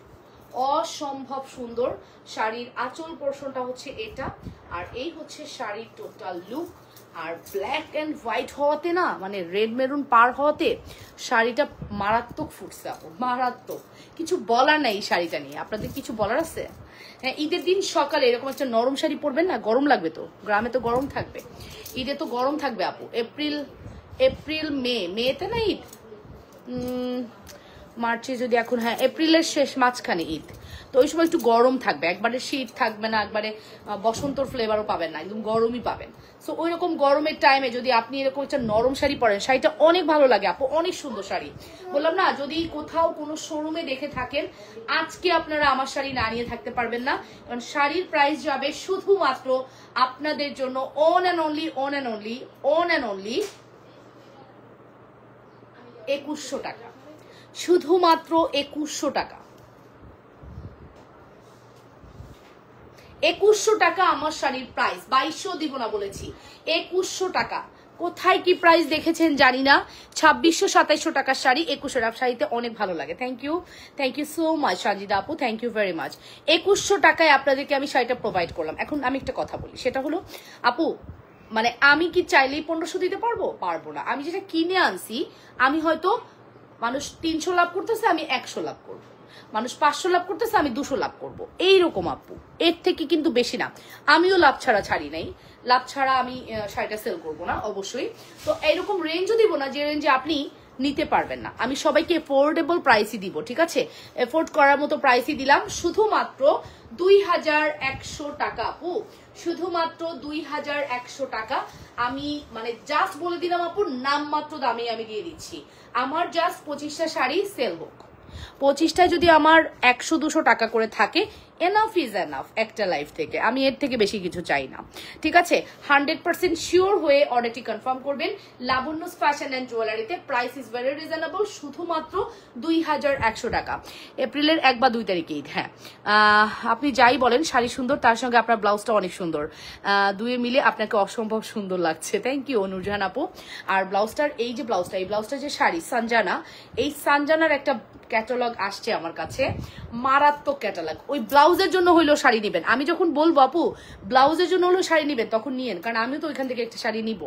অসম্ভব সুন্দর। শাড়ির আঁচল পোর্শনটা হচ্ছে এটা, আর এই হচ্ছে শাড়ির টোটাল লুক। আর ব্ল্যাক অ্যান্ড হোয়াইট হওয়াতে না, মানে রেড মেরুন পার হওয়াতে শাড়িটা মারাত্মক ফুটছে আপু, মারাত্মক। কিছু বলার নাই এই শাড়িটা নিয়ে। আপনাদের কিছু বলার আছে? হ্যাঁ, ঈদের দিন সকালে এরকম একটা নরম শাড়ি পরবেন না, গরম লাগবে তো, গ্রামে তো গরম থাকবে, ঈদে তো গরম থাকবে আপু। এপ্রিল মেতে না ঈদ, মার্চে যদি এখন, হ্যাঁ এপ্রিলের শেষ মাঝখানে ঈদ, তো ওই সময় একটু গরম থাকবে, একবারে শীত থাকবে না, একবারে বসন্তর ফ্লেভারও পাবেন না, একদম গরমই পাবেন। সো ওই রকম গরমের টাইমে যদি আপনি এরকম একটা নরম শাড়ি পরেন, শাড়িটা অনেক ভালো লাগে আপু, অনেক সুন্দর শাড়ি। বললাম না, যদি কোথাও কোনো শোরুমে দেখে থাকেন আজকে আপনারা আমার শাড়ি না নিয়ে থাকতে পারবেন না, কারণ শাড়ির প্রাইস যাবে শুধুমাত্র আপনাদের জন্য অন অ্যান্ড অনলি 2100 টাকা, শুধুমাত্র 2100 টাকা। 2100 টাকা আমার শাড়ির প্রাইস, 2200 দিব না বলেছি, 2100 টাকা। কোথায় কি প্রাইস দেখেছেন জানি না, 2600 2700 টাকার শাড়ি 2100 টাকা। শাড়িতে অনেক ভালো লাগে, thank you so much Sajida আপু, থ্যাংক ইউ ভেরি মাচ। 2100 টাকায় আপনাদেরকে আমি শাড়িটা প্রোভাইড করলাম। এখন আমি একটা কথা বলি, সেটা হলো আপু, মানে আমি কি চাইলেই 1500 দিতে পারবো না। আমি যেটা কিনে আনছি, আমি হয়তো, মানুষ 300 লাভ করতেছে আমি 100 লাভ করবো, মানুষ 500 লাভ করতেছে আমি 200 লাভ করবো, এইরকম আপু, এর থেকে কিন্তু বেশি না। আমিও লাভ ছাড়া ছাড়ি নাই, লাভ ছাড়া আমি শাড়িটা সেল করবো না অবশ্যই। তো এইরকম রেঞ্জও দিব না যে রেঞ্জে আপনি নিতে পারবেন না। আমি সবাইকে এফোর্ডেবল প্রাইসই দিব, ঠিক আছে? এফোর্ড করার মতো প্রাইসই দিলাম, শুধুমাত্র 2100 টাকা আপু, শুধুমাত্র 2100 টাকা। আমি মানে জাস্ট বলে দিলাম আপু, নামমাত্র দামে আমি দিয়ে দিচ্ছি। আমার জাস্ট 25টা শাড়ি সেল হোক, 25টায় যদি আমার 100-200 টাকা করে থাকে, এনাফ ইজ এনাফ একটা লাইফ থেকে। আমি এর থেকে বেশি কিছু চাই না, ঠিক আছে? 100% শিওর হয়ে অর্ডারটি কনফার্ম করবেন। লাবণ্যস ফ্যাশন অ্যান্ড জুয়েলারিতে প্রাইস ইজ ভেরি রিজনেবল, শুধুমাত্র 2100 টাকা। এপ্রিলের 1 বা 2 তারিখে ঈদ। হ্যাঁ, আপনি যাই বলেন শাড়ি সুন্দর, তার সঙ্গে আপনার ব্লাউজটা অনেক সুন্দর, দুয়ে মিলে আপনাকে অসম্ভব সুন্দর লাগছে। থ্যাংক ইউ নুরজাহান আপু। আর ব্লাউজটার এই যে ব্লাউজটা, এই ব্লাউজটা যে শাড়ি সানজানা, এই সানজানার একটা ক্যাটালগ আসছে আমার কাছে, মারাত্মক ক্যাটালগ। ওই ব্লাউজের জন্য হইলো শাড়ি নিবেন, আমি যখন বলবো আপু ব্লাউজের জন্য হলো শাড়ি নিবেন, তখন নিয়েন, কারণ আমিও তো ওইখান থেকে একটা শাড়ি নিব,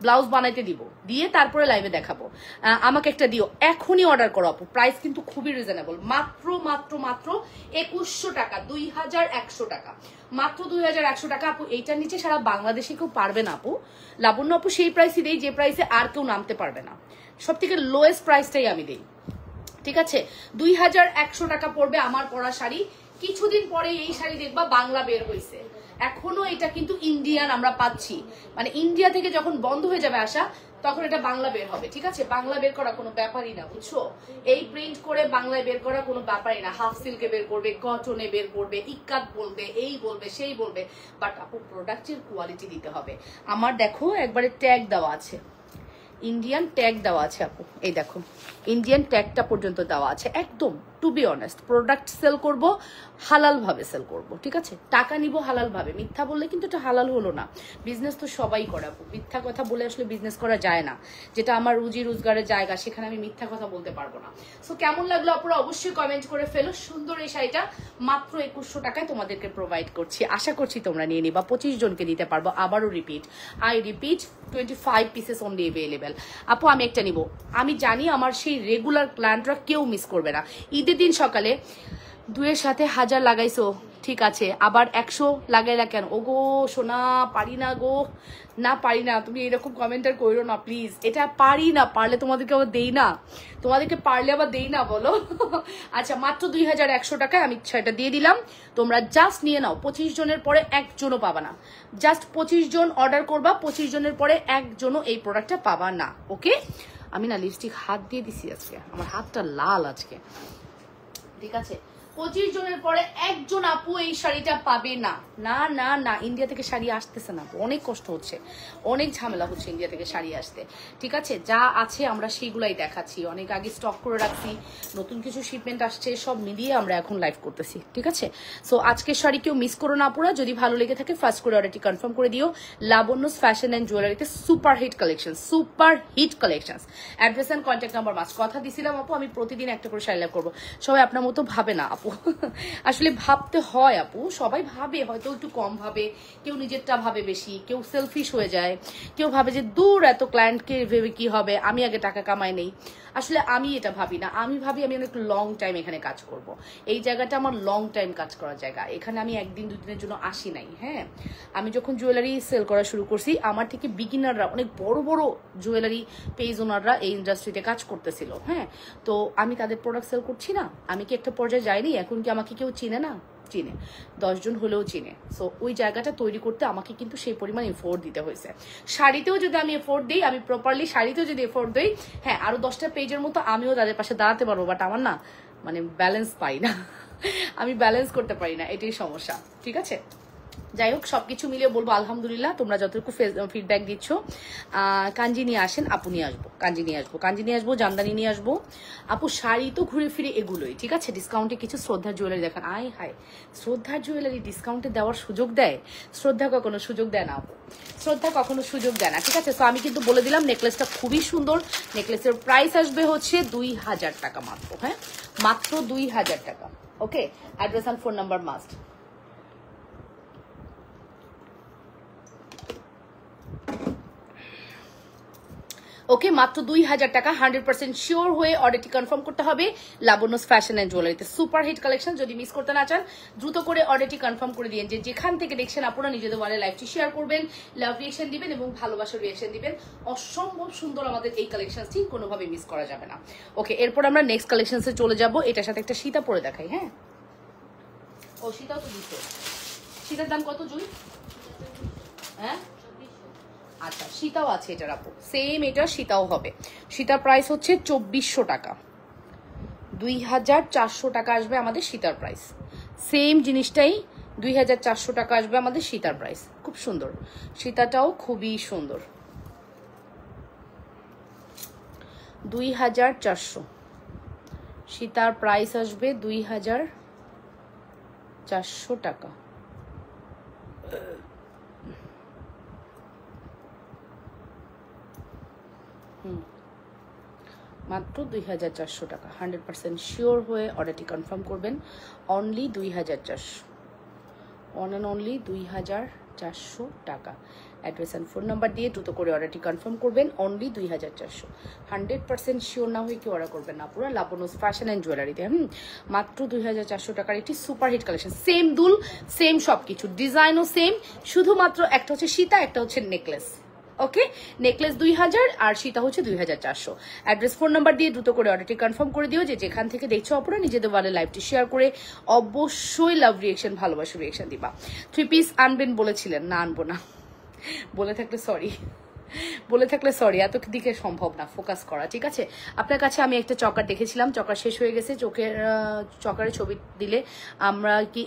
ব্লাউজ বানাইতে দিব, দিয়ে তারপরে লাইভে দেখাবো। আমাকে একটা দিও, এখনই অর্ডার করো আপু। প্রাইস কিন্তু খুবই রিজনেবল, মাত্র 2100 টাকা, 2100 টাকা, মাত্র 2100 টাকা আপু। এইটার নিচে সারা বাংলাদেশে কেউ পারবে না আপু। লাবণ্য আপু সেই প্রাইসই দেই যে প্রাইসে আর কেউ নামতে পারবে না, সব থেকে লোয়েস্ট প্রাইসটাই আমি দিই, ঠিক আছে? 2100 টাকা পড়বে আমার পরা শাড়ি। কিছুদিন পরে এই শাড়ি দেখবা বাংলা বের হয়েছে, এখনো এটা কিন্তু ইন্ডিয়ান আমরা পাচ্ছি, মানে ইন্ডিয়া থেকে যখন বন্ধ হয়ে যাবে আসা, তখন এটা বাংলা বের হবে, ঠিক আছে? বাংলা বের করা কোনো ব্যাপারই না, বুঝছো? এই প্রিন্ট করে বাংলায় বের করা কোনো ব্যাপারই না। হাফ সিল্কে বের করবে, কটনে বের করবে, ইক্কাত বলবে, এই বলবে সেই বলবে, বাট আপু প্রোডাক্টের কোয়ালিটি দিতে হবে। আমার দেখো একবারে ট্যাগ দেওয়া আছে, ইন্ডিয়ান ট্যাগ দেওয়া আছে আপু, এই দেখো ইন্ডিয়ান ট্যাগটা পর্যন্ত দেওয়া আছে, একদম to be honest, product sale করব হালাল ভাবে সেল করব, ঠিক আছে? টাকা নিব হালাল ভাবে, মিথ্যা বললে কিন্তু এটা হালাল হলো না। বিজনেস তো সবাই করাবো, মিথ্যা কথা বলে আসলে বিজনেস করা যায় না। যেটা আমার রুজি রোজগারের জায়গা, সেখানে আমি মিথ্যা কথা বলতে পারবো না। সো কেমন লাগলো আপনারা অবশ্যই কমেন্ট করে ফেলো। সুন্দর এই শাড়িটা মাত্র 2100 টাকায় তোমাদেরকে প্রোভাইড করছি, আশা করছি তোমরা নিয়ে নিবা। 25 জনকে দিতে পারবো। আবারও repeat, I repeat, 25 pieces only available. আপু আমি একটা নিব, আমি জানি আমার সেই রেগুলার ক্লায়েন্টরা কেউ মিস করবে না। ঈদের দিন সকালে 2-এর সাথে 1000 লাগাইছো, ঠিক আছে, আবার 100 লাগাইলা কেন? ও গো সোনা, পারি না গো, না পারি না, তুমি এরকম কমেন্টার করো না প্লিজ। এটা পারি না, পারলে তোমাদেরকে আবার দেই না, তোমাদেরকে পারলে আবার দেই না বলো। আচ্ছা, মাত্র 2100 টাকায় আমি সেটা দিয়ে দিলাম। তোমরা জাস্ট নিয়ে নাও। 25 জনের পরে একজনও পাবা না। জাস্ট 25 জন অর্ডার করবা, 25 জনের পরে একজনও এই প্রোডাক্টটা পাবা না। ওকে, আমি না লিপস্টিক হাত দিয়ে দিছি আজকে, আমার হাতটা লাল আজকে, ঠিক আছে? 25 জনের পরে একজন আপু এই শাড়িটা পাবে না। না না না, ইন্ডিয়া থেকে শাড়ি আসতেছে না, অনেক কষ্ট হচ্ছে, অনেক ঝামেলা হচ্ছে ইন্ডিয়া থেকে শাড়ি আসতে, ঠিক আছে? যা আছে আমরা সেইগুলাই দেখাচ্ছি, অনেক আগে স্টক করে রাখছি, নতুন কিছু শিপমেন্ট আসছে, সব মিলিয়ে আমরা এখন লাইভ করতেছি, ঠিক আছে? সো আজকের শাড়ি কেউ মিস করো না আপুরা। যদি ভালো লেগে থাকে ফার্স্ট করে অর্ডারটি কনফার্ম করে দিও। লাবণ্যস ফ্যাশন অ্যান্ড জুয়েলারিতে super hit collection, super hit collection. Address and contact number must. কথা দিছিলাম আপু আমি প্রতিদিন একটা করে শাড়ি লাইভ করবো। সবাই আপনার মতো ভাবে না আপু, আসলে ভাবতে হয় আপু, সবাই ভাবে, হয়তো একটু কম ভাবে, কেউ নিজেরটা ভাবে বেশি, কেউ সেলফিশ হয়ে যায়, কেউ ভাবে যে দূর এত ক্লায়েন্টকে ভেবে কি হবে, আমি আগে টাকা কামাই নেই। আসলে আমি এটা ভাবি না, আমি ভাবি আমি অনেক লং টাইম এখানে কাজ করব। এই জায়গাটা আমার লং টাইম কাজ করার জায়গা, এখানে আমি একদিন দুদিনের জন্য আসি নাই। হ্যাঁ, আমি যখন জুয়েলারি সেল করা শুরু করছি, আমার থেকে বিগিনাররা, অনেক বড় বড় জুয়েলারি পেজ ওনাররা এই ইন্ডাস্ট্রিতে কাজ করতেছিল। হ্যাঁ, তো আমি তাদের প্রোডাক্ট সেল করছি না, আমি কি একটা পর্যায়ে যাইনি? এখন কি আমাকে কেউ চিনে না? চিনে, 10 জন হলেও চিনে। সো ওই জায়গাটা তৈরি করতে আমাকে কিন্তু সেই পরিমাণ এফোর্ট দিতে হয়েছে। শাড়িতেও যদি আমি এফোর্ট দিই, আমি প্রপারলি শাড়িতেও যদি এফোর্ট দিই, হ্যাঁ আরো 10টা পেজের মতো আমিও তাদের পাশে দাঁড়াতে পারবো, বাট আমার না মানে ব্যালেন্স পাই না, আমি ব্যালেন্স করতে পারি না, এটাই সমস্যা, ঠিক আছে? যাই হোক, সবকিছু মিলিয়ে বলবো আলহামদুলিল্লাহ, তোমরা যতটুকু ফিডব্যাক দিচ্ছ। কাঞ্জি নিয়ে আসেন, আপু নিয়ে আসবো, কাঞ্জি নিয়ে আসবো, কাঞ্জি নিয়ে আসবো, জামদানি নিয়ে আসবো। আপু শাড়ি তো ঘুরে ফিরে এগুলোই, ঠিক আছে? ডিসকাউন্টে কিছু শ্রদ্ধার জুয়েলারি দেখান। আয় হায়, শ্রদ্ধার জুয়েলারি ডিসকাউন্টে দেওয়ার সুযোগ দেয়? শ্রদ্ধা কখনো সুযোগ দেয় না আপু, শ্রদ্ধা কখনো সুযোগ দেয় না, ঠিক আছে? তো আমি কিন্তু বলে দিলাম নেকলেসটা খুবই সুন্দর। নেকলেসের প্রাইস আসবে হচ্ছে 2000 টাকা মাত্র। হ্যাঁ, মাত্র 2000 টাকা। Okay, address and phone number must. Okay, মাত্র 2000 টাকা। 100% শিওর হয়ে অর্ডারটি কনফার্ম করতে হবে লাবণ্যস ফ্যাশন অ্যান্ড জুয়েলারিতে। সুপার হিট কালেকশন, যদি মিস করতে না চান দ্রুত করে অর্ডারটি কনফার্ম করে দিন। যে যেখান থেকে দেখছেন আপনারা নিজেদের ওয়ালে লাইভটি শেয়ার করবেন, লাভ রিয়েকশন দিবেন এবং ভালোবাসার রিয়েকশন দিবেন। অসম্ভব সুন্দর আমাদের এই কালেকশনটি, কোনোভাবে মিস করা যাবে না। ওকে, এরপর আমরা নেক্সট কালেকশনসে চলে যাব। এটার সাথে একটা সীতা পরে দেখাই। হ্যাঁ, ও সীতাও তো দিচ্ছে। সীতার দাম কত জুই? হ্যাঁ, আচ্ছা, সীতাও আছে এটার আপু, সেম এটা সীতাও হবে। সীতার প্রাইস হচ্ছে 2400 টাকা, 2400 টাকা আসবে আমাদের সীতার প্রাইস। সেম জিনিসটাই 2400 টাকা আসবে আমাদের সীতার প্রাইস। খুব সুন্দর, সীতাটাও খুবই সুন্দর। 2400 সীতার প্রাইস আসবে 2400 টাকা। মাত্র 2400 টাকা। 100% শিওর হয়ে অর্ডারটি কনফার্ম করবেন। অনলি 2400, অন অ্যান্ড অনলি 2400 টাকা। অ্যাড্রেস অ্যান্ড ফোন নাম্বার দিয়ে দ্রুত করে অর্ডারটি কনফার্ম করবেন। অনলি 2400। 100% শিওর না হয়ে কি অর্ডার করবেন না পুরো লাবণ্যস ফ্যাশন অ্যান্ড জুয়েলারিতে। মাত্র 2400 টাকার একটি সুপার হিট কালেকশন। সেম দুল, সেম সবকিছু, ডিজাইনও সেম, শুধুমাত্র একটা হচ্ছে সীতা, একটা হচ্ছে নেকলেস। ওকে, নেকলেস 2000 আর সীতা হচ্ছে 2400। অ্যাড্রেস ফোন নাম্বার দিয়ে দ্রুত করে অর্ডারটি কনফার্ম করে দিও। যে যেখান থেকে দেখছো অপরা নিজেদের ওয়ালে লাইভটি শেয়ার করে অবশ্যই লাভ রিয়েকশন, ভালোবাসার রিয়েকশন দিবা। 3 পিস আনবেন বলেছিলেন, না আনবো না, বলে থাকলে সরি। বলে থাকলে সরি, এত দিকে সম্ভব না ফোকাস করা, ঠিক আছে। আপনার কাছে আমি একটা চকার দেখেছিলাম, চকার শেষ হয়ে গেছে, চকারের ছবি দিলে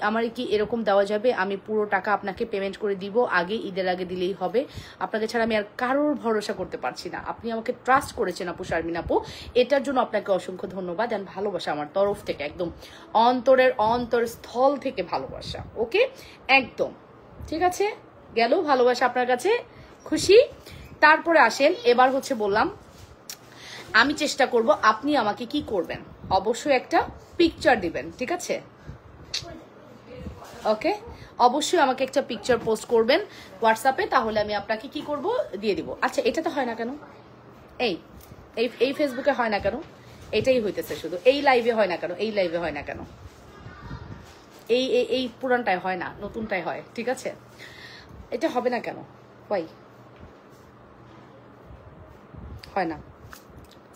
আমার কি এরকম দেওয়া যাবে? আমি পুরো টাকা আপনাকে পেমেন্ট করে দিব, আগে ঈদের আগে দিলেই হবে। আপনাকে ছাড়া আমি আর কারোর ভরসা করতে পারছি না। আপনি আমাকে ট্রাস্ট করেছেন আপু, শারমিন আপু, এটার জন্য আপনাকে অসংখ্য ধন্যবাদ। আর ভালোবাসা আমার তরফ থেকে, একদম অন্তরস্থল থেকে ভালোবাসা। ওকে, একদম ঠিক আছে, গেল ভালোবাসা আপনার কাছে, খুশি। তারপরে আসেন, এবার হচ্ছে বললাম আমি চেষ্টা করব, আপনি আমাকে কি করবেন, অবশ্যই একটা পিকচার দিবেন, ঠিক আছে। ওকে, অবশ্যই আমাকে একটা পিকচার পোস্ট করবেন হোয়াটসঅ্যাপে, তাহলে আমি আপনাকে কি করব দিয়ে দিব। আচ্ছা, এটা তো হয় না কেন, এই এই এই ফেসবুকে হয় না কেন, এটাই হইতেছে শুধু, এই লাইভে হয় না কেন, এই লাইভে হয় না কেন, এই এই পুরানটায় হয় না, নতুনটাই হয়, ঠিক আছে। এটা হবে না কেন, ওয়াই হয় না,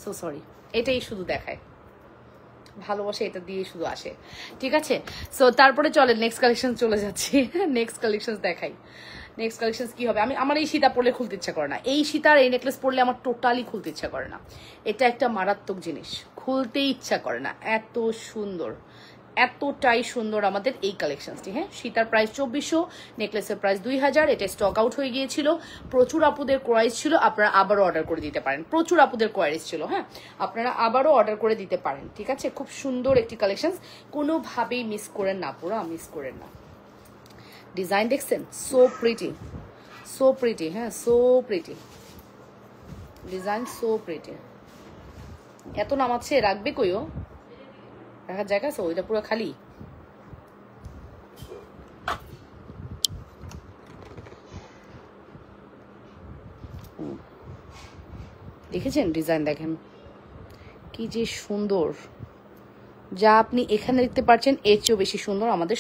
সো সরি। এটাই শুধু দেখায় ভালোবাসা, এটা দিয়ে শুধু আসে, ঠিক আছে। সো তারপরে চলে নেক্সট কালেকশন চলে যাচ্ছি। নেক্সট কালেকশন দেখাই। নেক্সট কালেকশন কি হবে, আমার এই সীতা পরলে খুলতে ইচ্ছা করে না, এই সীতার এই নেকলেস পরলে আমার টোটালি খুলতে ইচ্ছা করে না। এটা একটা মারাত্মক জিনিস, খুলতে ইচ্ছা করে না, এত সুন্দর, এতটাই সুন্দর আমাদের এই কালেকশনটি। হ্যাঁ, সীতার প্রাইস 2400, নেকলেসের প্রাইস 2000। এটা স্টক আউট হয়ে গিয়েছিল, প্রচুর আপুদের কোয়ারিজ ছিল, আপনারা আবারও অর্ডার করে দিতে পারেন। প্রচুর আপুদের কোয়ারিজ ছিল, হ্যাঁ, আপনারা আবারও অর্ডার করে দিতে পারেন, ঠিক আছে। খুব সুন্দর একটি কালেকশন, কোনোভাবেই মিস করেন না, পুরো মিস করেন না। ডিজাইন দেখছেন, সো প্রিটি, সো প্রিটি, হ্যাঁ, so pretty design, so pretty. এত নামাচ্ছে, রাখবে কইও, রাখার জায়গা আছে? ওইটা পুরো খালি। দেখেছেন ডিজাইন, দেখেন কি যে সুন্দর, যা আপনি এখানে দেখতে পাচ্ছেন এর চেয়েও বেশি সুন্দর আমাদের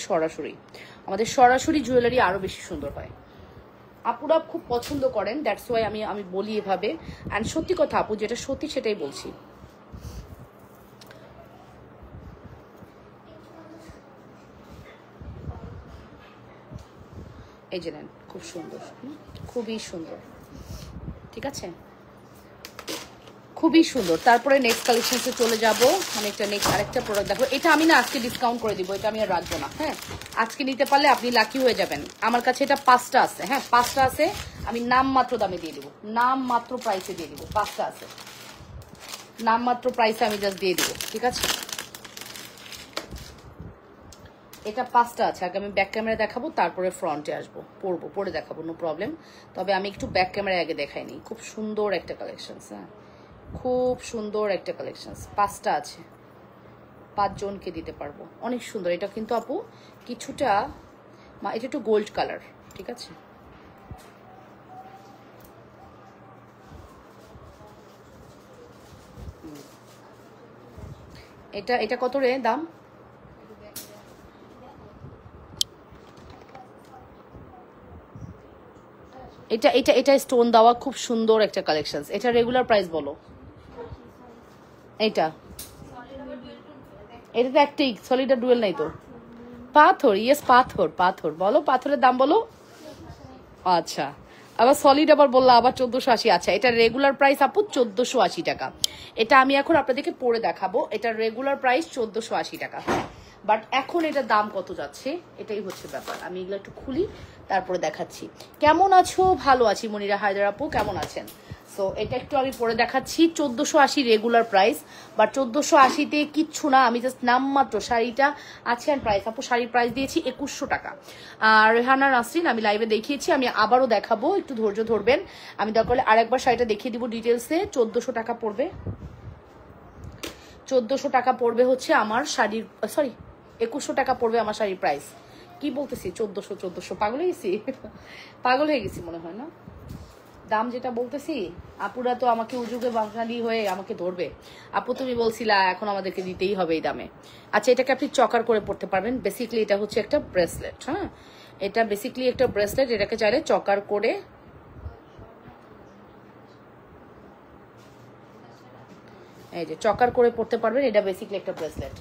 সরাসরি জুয়েলারি আরো বেশি সুন্দর হয়। আপুরা খুব পছন্দ করেন, দ্যাটস ওয়াই আমি বলি এভাবে। অ্যান্ড সত্যি কথা আপু, যেটা সত্যি সেটাই বলছি। এই যে নেন, খুব সুন্দর, খুবই সুন্দর, ঠিক আছে, খুবই সুন্দর। তারপরে নেক্সট কালেকশনসে চলে যাব। আমি একটা নেক্সট আরেকটা প্রোডাক্ট দেখো, এটা আমি না আজকে ডিসকাউন্ট করে দিব, এটা আমি আর রাখবো না। হ্যাঁ, আজকে নিতে পারলে আপনি লাকি হয়ে যাবেন। আমার কাছে এটা 5টা আছে, হ্যাঁ 5টা আছে, আমি নামমাত্র দামে দিয়ে দিব, নামমাত্র প্রাইসে দিয়ে দিব। 5টা আছে, নামমাত্র প্রাইসে আমি জাস্ট দিয়ে দিব, ঠিক আছে। এটা 5টা আছে, আগে আমি ব্যাক ক্যামেরা দেখাবো, তারপরে ফ্রন্টে আসবো, পরে দেখাবো, নো প্রবলেম। তবে আমি একটু ব্যাক ক্যামেরায় আগে দেখাইনি। খুব সুন্দর একটা কালেকশন, হ্যাঁ খুব সুন্দর একটা কালেকশন। 5টা আছে, 5 জনকে দিতে পারবো, অনেক সুন্দর। এটা কিন্তু আপু কিছুটা, এটা একটু গোল্ড কালার, ঠিক আছে। এটা কত রে দাম? এটা স্টোন দেওয়া খুব সুন্দর একটা কালেকশন। এটা রেগুলার প্রাইস বলো। এটা তো একটাই, সলিড আর ডুয়েল নাই তো। পাথর, ইয়েস পাথর বলো, পাথরের দাম বলো। আচ্ছা, আবার সলিড আবার বললা আবার 1480। আচ্ছা, এটা রেগুলার প্রাইস আপু 1480 টাকা। এটা আমি এখন আপনাদেরকে পরে দেখাবো। এটা রেগুলার প্রাইস 1480 টাকা, বাট এখন এটার দাম কত যাচ্ছে এটাই হচ্ছে ব্যাপার। আমি এগুলো একটু খুলি, তারপরে দেখাচ্ছি। কেমন আছো? ভালো আছি মনিরা হায়দার আপু, কেমন আছেন? সো এটা একটু আমি পরে দেখাচ্ছি। 1480 রেগুলার প্রাইস, বাট 1480-তে কিচ্ছু না, আমি জাস্ট নামমাত্র শাড়িটা আছে। অ্যান্ড প্রাইস আপু, শাড়ির প্রাইস দিয়েছি 2100 টাকা। আর রেহানা নাসরিন আমি লাইভে দেখিয়েছি, আমি আবারও দেখাবো, একটু ধৈর্য ধরবেন। আমি দরকার হলে আরেকবার শাড়িটা দেখিয়ে দিব ডিটেলসে। 1400 টাকা পড়বে, 1400 টাকা পড়বে হচ্ছে আমার শাড়ির, সরি 2100 টাকা পড়বে আমার শাড়ির প্রাইস। কি বলতেছি 1400 পাগল হয়ে গেছি মনে হয় না, দাম যেটা বলতেছি। আপুরা তো আমাকে উজুগে বাঙালি হয়ে আমাকে ধরবে। আপু তুমি বলছিলা এখন আমাদেরকে দিতেই হবে এই দামে। আচ্ছা, এটাকে আপনি চকার করে পড়তে পারবেন। বেসিক্যালি এটা হচ্ছে একটা ব্রেসলেট, হ্যাঁ এটা বেসিক্যালি একটা ব্রেসলেট। এটাকে চাইলে চকার করে, এই যে চকার করে পড়তে পারবেন। এটা বেসিক্যালি একটা ব্রেসলেট।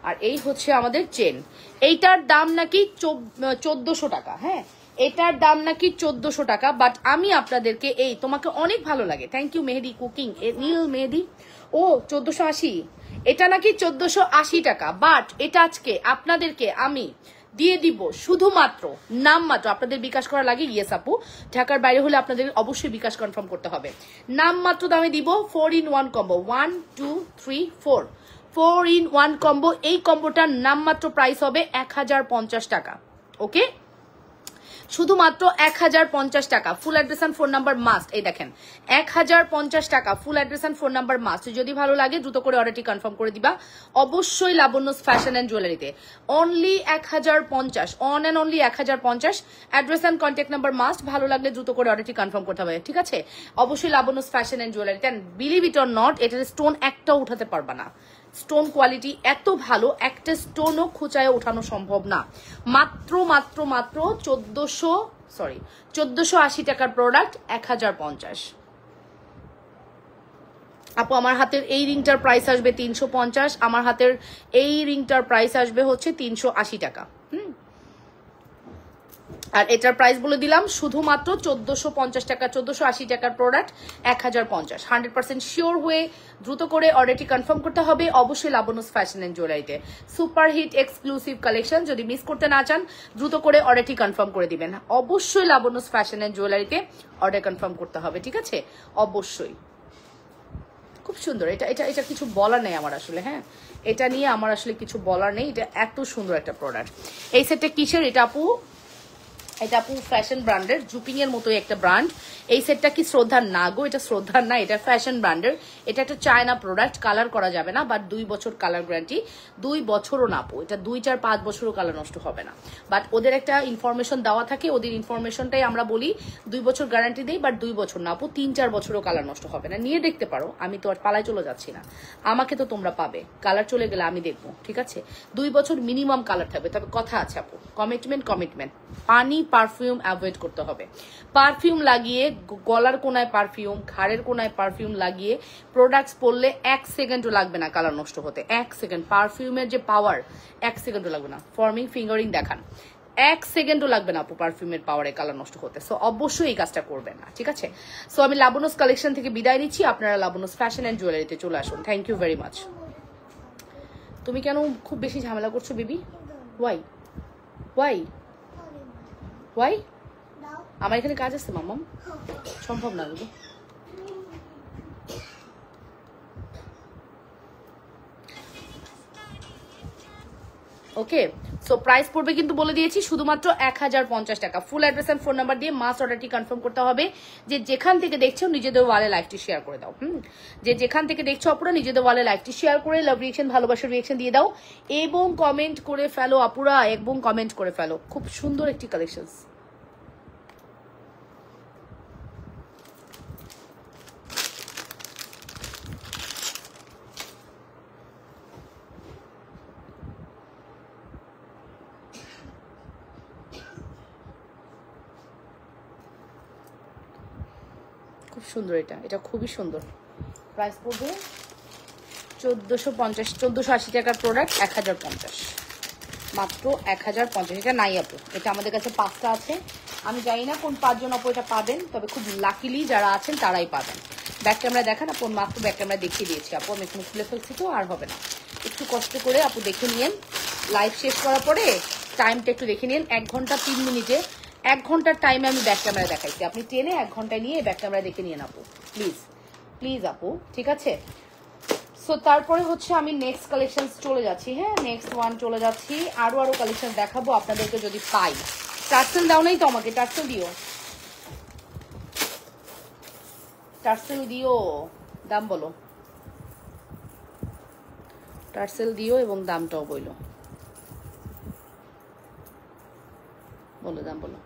আর এই হচ্ছে আমাদের চেন, এইটার দাম নাকি 1400 টাকা। হ্যাঁ, এটার দাম নাকি 1400 টাকা, বাট আমি আপনাদেরকে এই তোমাকে অনেক ভালো লাগে, থ্যাংক ইউ মেহেদি কুকিং, নীল মেহেদি, ও 1480, এটা নাকি 1480 টাকা, বাট এটা আজকে আপনাদেরকে আমি দিয়ে দিব শুধুমাত্র নামমাত্র, আপনাদের বিকাশ করা লাগে, ইয়েস আপু, ঢাকার বাইরে হলে আপনাদের অবশ্যই বিকাশ কনফার্ম করতে হবে, নামমাত্র দামে দিব 4-in-1 কম্বো, 1 2 3 4, 4-in-1 কম্বো। এই কম্বোটার নামমাত্র প্রাইস হবে 1050 টাকা, ওকে, শুধুমাত্র 1050 টাকা। Full address and phone number must, এই দেখেন 1050 টাকা full address and phone number must. যদি ভালো লাগে দ্রুত করে অর্ডারটি কনফার্ম করে দিবা অবশ্যই লাবণ্যস ফ্যাশন এন্ড জুয়েলারিতে। Only 1050, one and only 1050, address and contact number must. ভালো লাগলে দ্রুত করে অর্ডারটি কনফার্ম করতে হবে, ঠিক আছে, অবশ্যই লাবণ্যস ফ্যাশন এন্ড জুয়েলারিতে। And believe it or not, এটার স্টোন একটাও উঠাতে পারবা না, স্টোন কোয়ালিটি এত ভালো, একটা স্টোনও খুঁচায় ওঠানো সম্ভব না। মাত্র মাত্র মাত্র 1480 টাকার প্রোডাক্ট 1050। আপু আমার হাতের এই রিংটার প্রাইস আসবে 350, আমার হাতের এই রিংটার প্রাইস আসবে হচ্ছে 380 টাকা। আর এটার প্রাইস বলে দিলাম শুধুমাত্র 1450 টাকা, 1480 টাকার প্রোডাক্ট 1050। 100% শিওর হয়ে দ্রুত করে অর্ডারটি কনফার্ম করতে হবে অবশ্যই লাবণ্যস ফ্যাশন এন্ড জুয়েলারিতে। সুপার হিট এক্সক্লুসিভ কালেকশন, যদি মিস করতে না চান দ্রুত করে অর্ডারটি কনফার্ম করে দিবেন, অবশ্যই লাবণ্যস ফ্যাশন এন্ড জুয়েলারিতে অর্ডার কনফার্ম করতে হবে, ঠিক আছে, অবশ্যই। খুব সুন্দর, এটা এটা এটা কিছু বলার নেই আমার আসলে, হ্যাঁ এটা নিয়ে আমার আসলে কিছু বলার নেই, এটা এত সুন্দর একটা প্রোডাক্ট। এই সেটটা কিসের, এটা আপু এটা আপু ফ্যাশন ব্র্যান্ডের, জুপিং এর মতোই একটা ব্র্যান্ড। এই সেটটা কি শ্রদ্ধার না গো, এটা শ্রদ্ধার না, এটা ফ্যাশন ব্র্যান্ডের, এটা একটা চায়না প্রোডাক্ট, কালার করা যাবে না, বাট 2 বছর কালার গ্যারান্টি, 2 বছরও না আপু, এটা 2 4 5 বছরও কালার নষ্ট হবে না, বাট ওদের একটা ইনফরমেশন দেওয়া থাকে, ওদের ইনফরমেশনটাই আমরা বলি 2 বছর গ্যারান্টি দেই, বাট 2 বছর না আপু, 3 4 বছরও কালার নষ্ট হবে না, নিয়ে দেখতে পারো, আমি তো আর পালায় চলে যাচ্ছি না, আমাকে তো তোমরা পাবে, কালার চলে গেলে আমি দেখবো, ঠিক আছে, 2 বছর মিনিমাম কালার থাকবে, তবে কথা আছে আপু, কমিটমেন্ট, পানি পারফিউম অ্যাভয়েড করতে হবে, পারফিউম লাগিয়ে গলার কোনায় পারফিউম, ঘাড়ের কোনায় পারফিউম লাগিয়ে প্রোডাক্টস পরলে 1 সেকেন্ডও লাগবে না কালার নষ্ট হতে, 1 সেকেন্ড, পারফিউমের যে পাওয়ার 1 সেকেন্ডও লাগবে না, ফর্মিং ফিঙ্গারিং দেখান, 1 সেকেন্ডও লাগবে না আপু পারফিউমের পাওয়ারে কালার নষ্ট হতে, সো অবশ্যই এই কাজটা করবেন না, ঠিক আছে। সো আমি লাবণ্যস কালেকশন থেকে বিদায় নিচ্ছি, আপনারা লাবণ্যস ফ্যাশন এন্ড জুয়েলারিতে চলে আসুন, থ্যাংক ইউ ভেরি মাচ। তুমি কেন খুব বেশি ঝামেলা করছো বেবি, ওয়াই ওয়াই ওয়াই, আমার এখানে কাজ আছে মামাম, সম্ভব না এগুলো। ওকে, সো প্রাইস পড়বে কিন্তু বলে দিয়েছি শুধুমাত্র 1050 টাকা। Full address and phone number দিয়ে মাস্ট অর্ডারটি কনফার্ম করতে হবে। যে যেখান থেকে দেখছো নিজেদের ওয়ালে লাইভটি শেয়ার করে দাও, যে যেখান থেকে দেখছো আপুরা নিজেদের ওয়ালে লাইভটি শেয়ার করে লাভ রিয়েকশন, ভালোবাসার রিয়েকশন দিয়ে দাও এবং কমেন্ট করে ফেলো আপুরা, এবং কমেন্ট করে ফেলো। খুব সুন্দর একটি কালেকশন, খুব সুন্দর, এটা এটা খুবই সুন্দর। প্রাইস পড়বে 1480 টাকার প্রোডাক্ট 1050, মাত্র 1050। এটা নাই আপু, এটা আমাদের কাছে 5টা আছে, আমি জানি না কোন 5 জন আপু এটা পাবেন, তবে খুব লাকিলি যারা আছেন তারাই পাবেন। ব্যাক ক্যামেরা দেখান আপু, মাত্র ব্যাক ক্যামেরা দেখিয়ে দিয়েছি আপু, আমি এখানে খুলে ফেলছি তো আর হবে না, একটু কষ্ট করে আপু দেখে নিন, লাইভ শেষ করার পরে টাইমটা একটু দেখে নিন, 1 ঘন্টা 3 মিনিটে 1 ঘন্টার টাইমে আমি ব্যাক ক্যামেরা দেখাইছি, আপনি টেনে 1 ঘন্টায় নিয়ে ব্যাক ক্যামেরা দেখে নিন আপু, প্লিজ প্লিজ আপু, ঠিক আছে। সো তারপরে হচ্ছে আমি নেক্সট কালেকশন চলে যাচ্ছি, হ্যাঁ নেক্সট ওয়ান চলে যাচ্ছি, আরো কালেকশন দেখাবো আপনাদেরকে যদি পাই। টার্সেল দাও নাই তো আমাকে, টার্সেল দিও, টার্সেল দিও, দাম বলো, টার্সেল দিও এবং দামটাও বলো, বলো দাম বলো।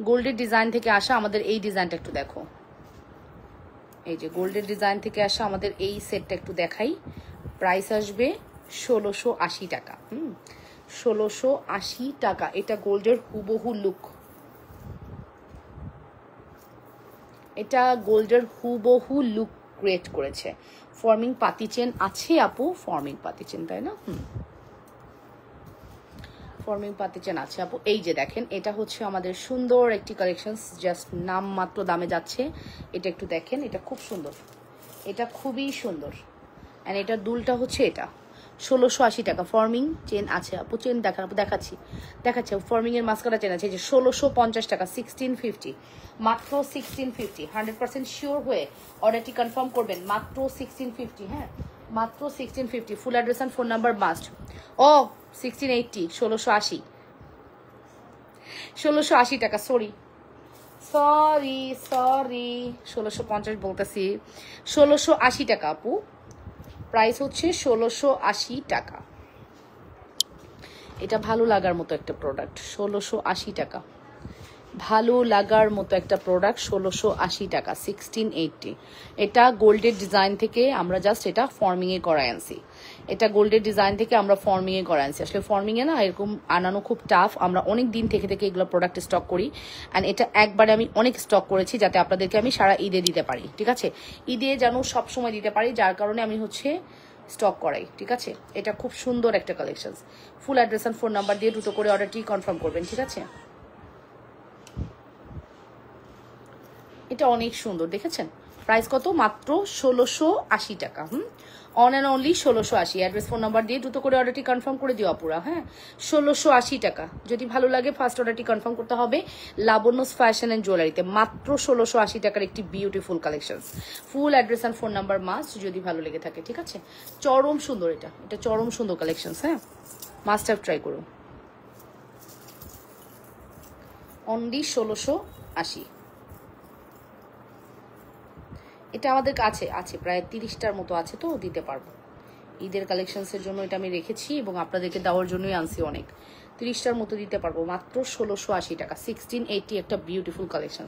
গোল্ডের ডিজাইন থেকে আসা আমাদের এই ডিজাইনটা একটু দেখো, এই যে গোল্ডের ডিজাইন থেকে আসা আমাদের এই সেটটা একটু দেখাই। প্রাইস আসবে 1680 টাকা, 1680 টাকা। এটা গোল্ডের হুবহু লুক, এটা গোল্ডের হুবহু লুক ক্রিয়েট করেছে। ফর্মিং পাতি চেন আছে আপু, ফর্মিং পাতি চেন, তাই না? ফর্মিং পাতি চেন আছে আপু। এই যে দেখেন, এটা হচ্ছে আমাদের সুন্দর একটি কালেকশন, জাস্ট নাম মাত্র দামে যাচ্ছে। এটা একটু দেখেন, এটা খুব সুন্দর, এটা খুবই সুন্দর। অ্যান্ড এটার দুলটা হচ্ছে এটা 1680 টাকা। ফর্মিং চেন আছে আপু, চেন দেখান আপু, দেখাচ্ছি ফর্মিং এর মাস্কারা চেন আছে, এই যে 1650 টাকা, 1650, মাত্র 1650। 100% শিওর হয়ে অর্ডারটি কনফার্ম করবেন, মাত্র 1650। হ্যাঁ, মাত্র 1650। Full address and phone number must. ও 1680, 1680 টাকা, সরি 1650 বলতেছি, 1680 টাকা আপু। প্রাইস হচ্ছে 1680 টাকা। এটা ভালো লাগার মতো একটা প্রোডাক্ট, 1680 টাকা। ভালো লাগার মতো একটা প্রোডাক্ট, 1680 টাকা, 1680। এটা গোল্ডের ডিজাইন থেকে আমরা জাস্ট এটা ফর্মিংয়ে করাই আনছি। এটা গোল্ডের ডিজাইন থেকে আমরা ফর্মিংয়ে করাই আনছি। আসলে ফর্মিংয়ে না এরকম আনানো খুব টাফ। আমরা অনেক দিন থেকে এগুলো প্রোডাক্ট স্টক করি। অ্যান্ড এটা একবারে আমি অনেক স্টক করেছি যাতে আপনাদেরকে আমি সারা ঈদে দিতে পারি। ঠিক আছে, ঈদে যেন সবসময় দিতে পারি, যার কারণে আমি হচ্ছে স্টক করাই। ঠিক আছে, এটা খুব সুন্দর একটা collection. Full address and phone number দিয়ে দুটো করে অর্ডারটি কনফার্ম করবেন। ঠিক আছে, এটা অনেক সুন্দর, দেখেছেন? প্রাইস কত? মাত্র 1680 টাকা। On and only 1680। Address phone number দিয়ে দ্রুত করে অর্ডারটি কনফার্ম করে দিও আপুরা। হ্যাঁ, 1680 টাকা। যদি ভালো লাগে ফার্স্ট অর্ডারটি কনফার্ম করতে হবে লাবণ্যস ফ্যাশন অ্যান্ড জুয়েলারিতে। মাত্র 1680 টাকার একটি beautiful collection. Full address and phone number must যদি ভালো লেগে থাকে। ঠিক আছে, চরম সুন্দর, এটা চরম সুন্দর কালেকশন। হ্যাঁ, মাস্ট হ্যাভ ট্রাই করো। অনলি 1680। এটা আমাদের কাছে আছে প্রায় 30টার মতো আছে, তো দিতে পারবো। ঈদের কালেকশনসের জন্য এটা আমি রেখেছি এবং আপনাদেরকে দেওয়ার জন্যই আনছি অনেক। 30টার মতো দিতে পারবো মাত্র 1680 টাকা, 1680। একটা beautiful collection.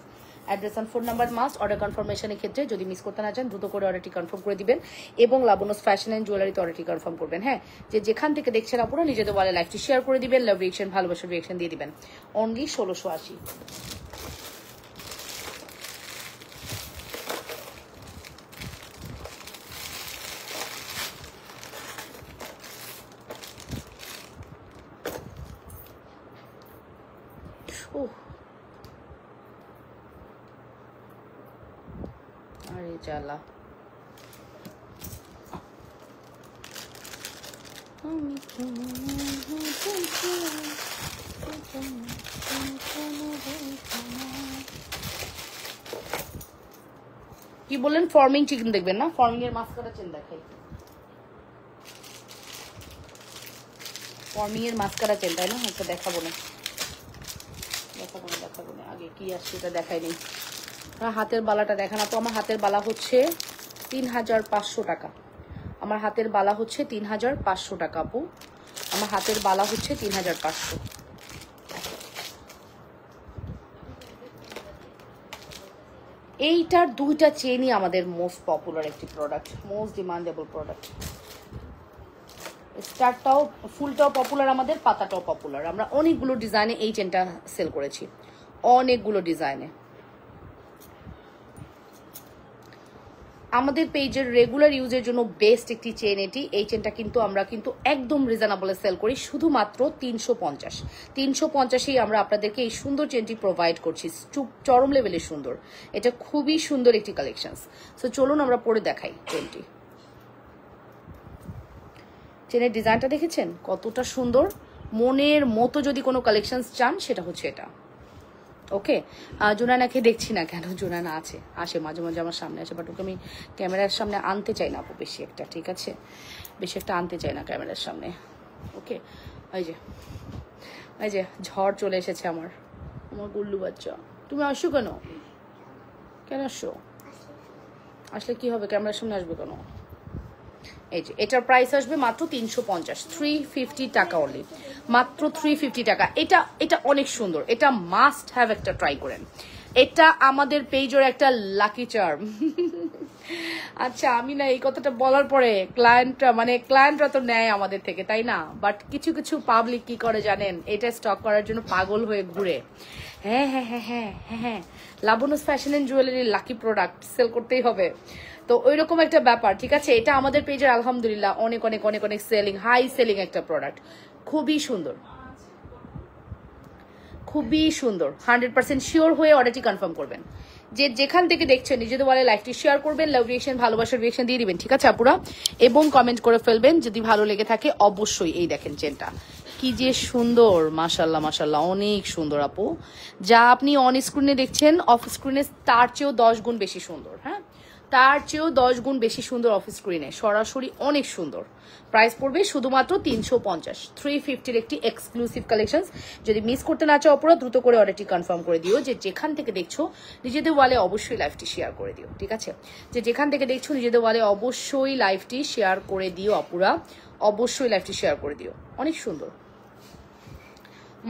Address and phone number must. Order কনফার্মেশনের ক্ষেত্রে যদি মিস করতে না চান দ্রুত করে অর্ডারটি কনফার্ম করে দিবেন এবং লাবণ্যস ফ্যাশন অ্যান্ড জুয়েলারিতে অর্ডারটি কনফার্ম করবেন। হ্যাঁ, যেখান থেকে দেখছেন আপনারা নিজেদের ওয়ালে লাইভটি শেয়ার করে দিবেন, লাভ রিয়েকশন, ভালোবাসার রিয়েকশন দিয়ে দিবেন। অনলি 1680। আরে জ্বালা, কি বললেন? ফর্মিং চিকেন দেখবেন না? ফর্মিং এর মাস্কারা চেন দেখাই। ফর্মিং এর মাস্কারা চেন, তাই না? আচ্ছা, দেখাবো না, আগে কি আসছে এটা দেখাই নেই। হাতের বালাটা দেখান আপু। আমার হাতের বালা হচ্ছে 3500 টাকা। আমার হাতের বালা হচ্ছে 3500 টাকা আপু। আমার হাতের বালা হচ্ছে 3500। এইটার দুইটা চেনই আমাদের মোস্ট পপুলার একটি প্রোডাক্ট, মোস্ট ডিমান্ডেবল প্রোডাক্ট। স্টারটাও, ফুলটাও পপুলার আমাদের, পাতাটাও পপুলার। আমরা অনেকগুলো ডিজাইনে এই চেনটা সেল করেছি, অনেকগুলো ডিজাইনে। আমাদের পেজের রেগুলার ইউজের জন্য বেস্ট একটি চেন এটি। এই চেনটা কিন্তু আমরা একদম রিজনেবলে সেল করি, শুধুমাত্র 350। 350এই আমরা আপনাদেরকে এই সুন্দর চেনটি প্রোভাইড করছি, চরম লেভেলের সুন্দর। এটা খুবই সুন্দর একটি কালেকশন। সো চলুন আমরা পরে দেখাই চেনটি। চেনের ডিজাইনটা দেখেছেন কতটা সুন্দর? মনের মতো যদি কোনো কালেকশন চান সেটা হচ্ছে এটা। ওকে, জুনানাকে দেখছি না কেন? জুনানা আসে মাঝে মাঝে আমার সামনে আসে, বাট ওকে আমি ক্যামেরার সামনে আনতে চাই না আপু বেশি একটা। ঠিক আছে, বেশি একটা আনতে চাই না ক্যামেরার সামনে। ওকে, এই যে ঝড় চলে এসেছে আমার গুল্লু বাচ্চা। তুমি আসো কেন? কেন আসো? আসলে কি হবে? ক্যামেরার সামনে আসবে কেন? এই যে এটার প্রাইস আসবে মাত্র 350, 350 টাকা অনলি, মাত্র 350 টাকা। এটা অনেক সুন্দর, এটা মাস্ট হ্যাভ একটা ট্রাই করেন। এটা আমাদের পেজের একটা লাকি চার্ম। আচ্ছা, আমি না এই কথাটা বলার পরে ক্লায়েন্টরা তো নেয় আমাদের থেকে, তাই না? বাট কিছু কিছু পাবলিক কি করে জানেন? এটা স্টক করার জন্য পাগল হয়ে ঘুরে। হ্যাঁ হ্যাঁ হ্যাঁ হ্যাঁ হ্যাঁ হ্যাঁ, Labanya's fashion and jewellery lucky product sale করতেই হবে। তো ওইরকম একটা ব্যাপার। ঠিক আছে, এটা আমাদের পেজের আলহামদুলিল্লাহ অনেক অনেক অনেক অনেক সেলিং, হাই সেলিং একটা প্রোডাক্ট, খুবই সুন্দর। খুবই সুন্দর। 100% শিওর হয়ে অর্ডারটি কনফার্ম করবেন। যে যেখান থেকে দেখছেন নিজেদের বলে লাইভটি শেয়ার করবেন, লাভ রিয়েকশন, ভালোবাসার রিয়েকশন দিয়ে দিবেন, ঠিক আছে আপুরা? এবং কমেন্ট করে ফেলবেন যদি ভালো লেগে থাকে। অবশ্যই এই দেখেন চেনটা কি যে সুন্দর, মাশাল্লাহ মাশাল্লাহ, অনেক সুন্দর আপু। যা আপনি অন স্ক্রিনে দেখছেন অফ স্ক্রিনে তার চেয়েও 10 গুণ বেশি সুন্দর। হ্যাঁ, তার চেয়েও 10 গুণ বেশি সুন্দর অফ স্ক্রিনে, সরাসরি অনেক সুন্দর। প্রাইস পড়বে শুধুমাত্র 350। 350-র একটি এক্সক্লুসিভ কালেকশন। যদি মিস করতে না চাও পুরো দ্রুত করে অর্ডারটি কনফার্ম করে দিও। যে যেখান থেকে দেখছো নিজেদের ওয়ালে অবশ্যই লাইভটি শেয়ার করে দিও, ঠিক আছে? যে যেখান থেকে দেখছো নিজেদের ওয়ালে অবশ্যই লাইভটি শেয়ার করে দিও আপুরা, অবশ্যই লাইভটি শেয়ার করে দিও। অনেক সুন্দর,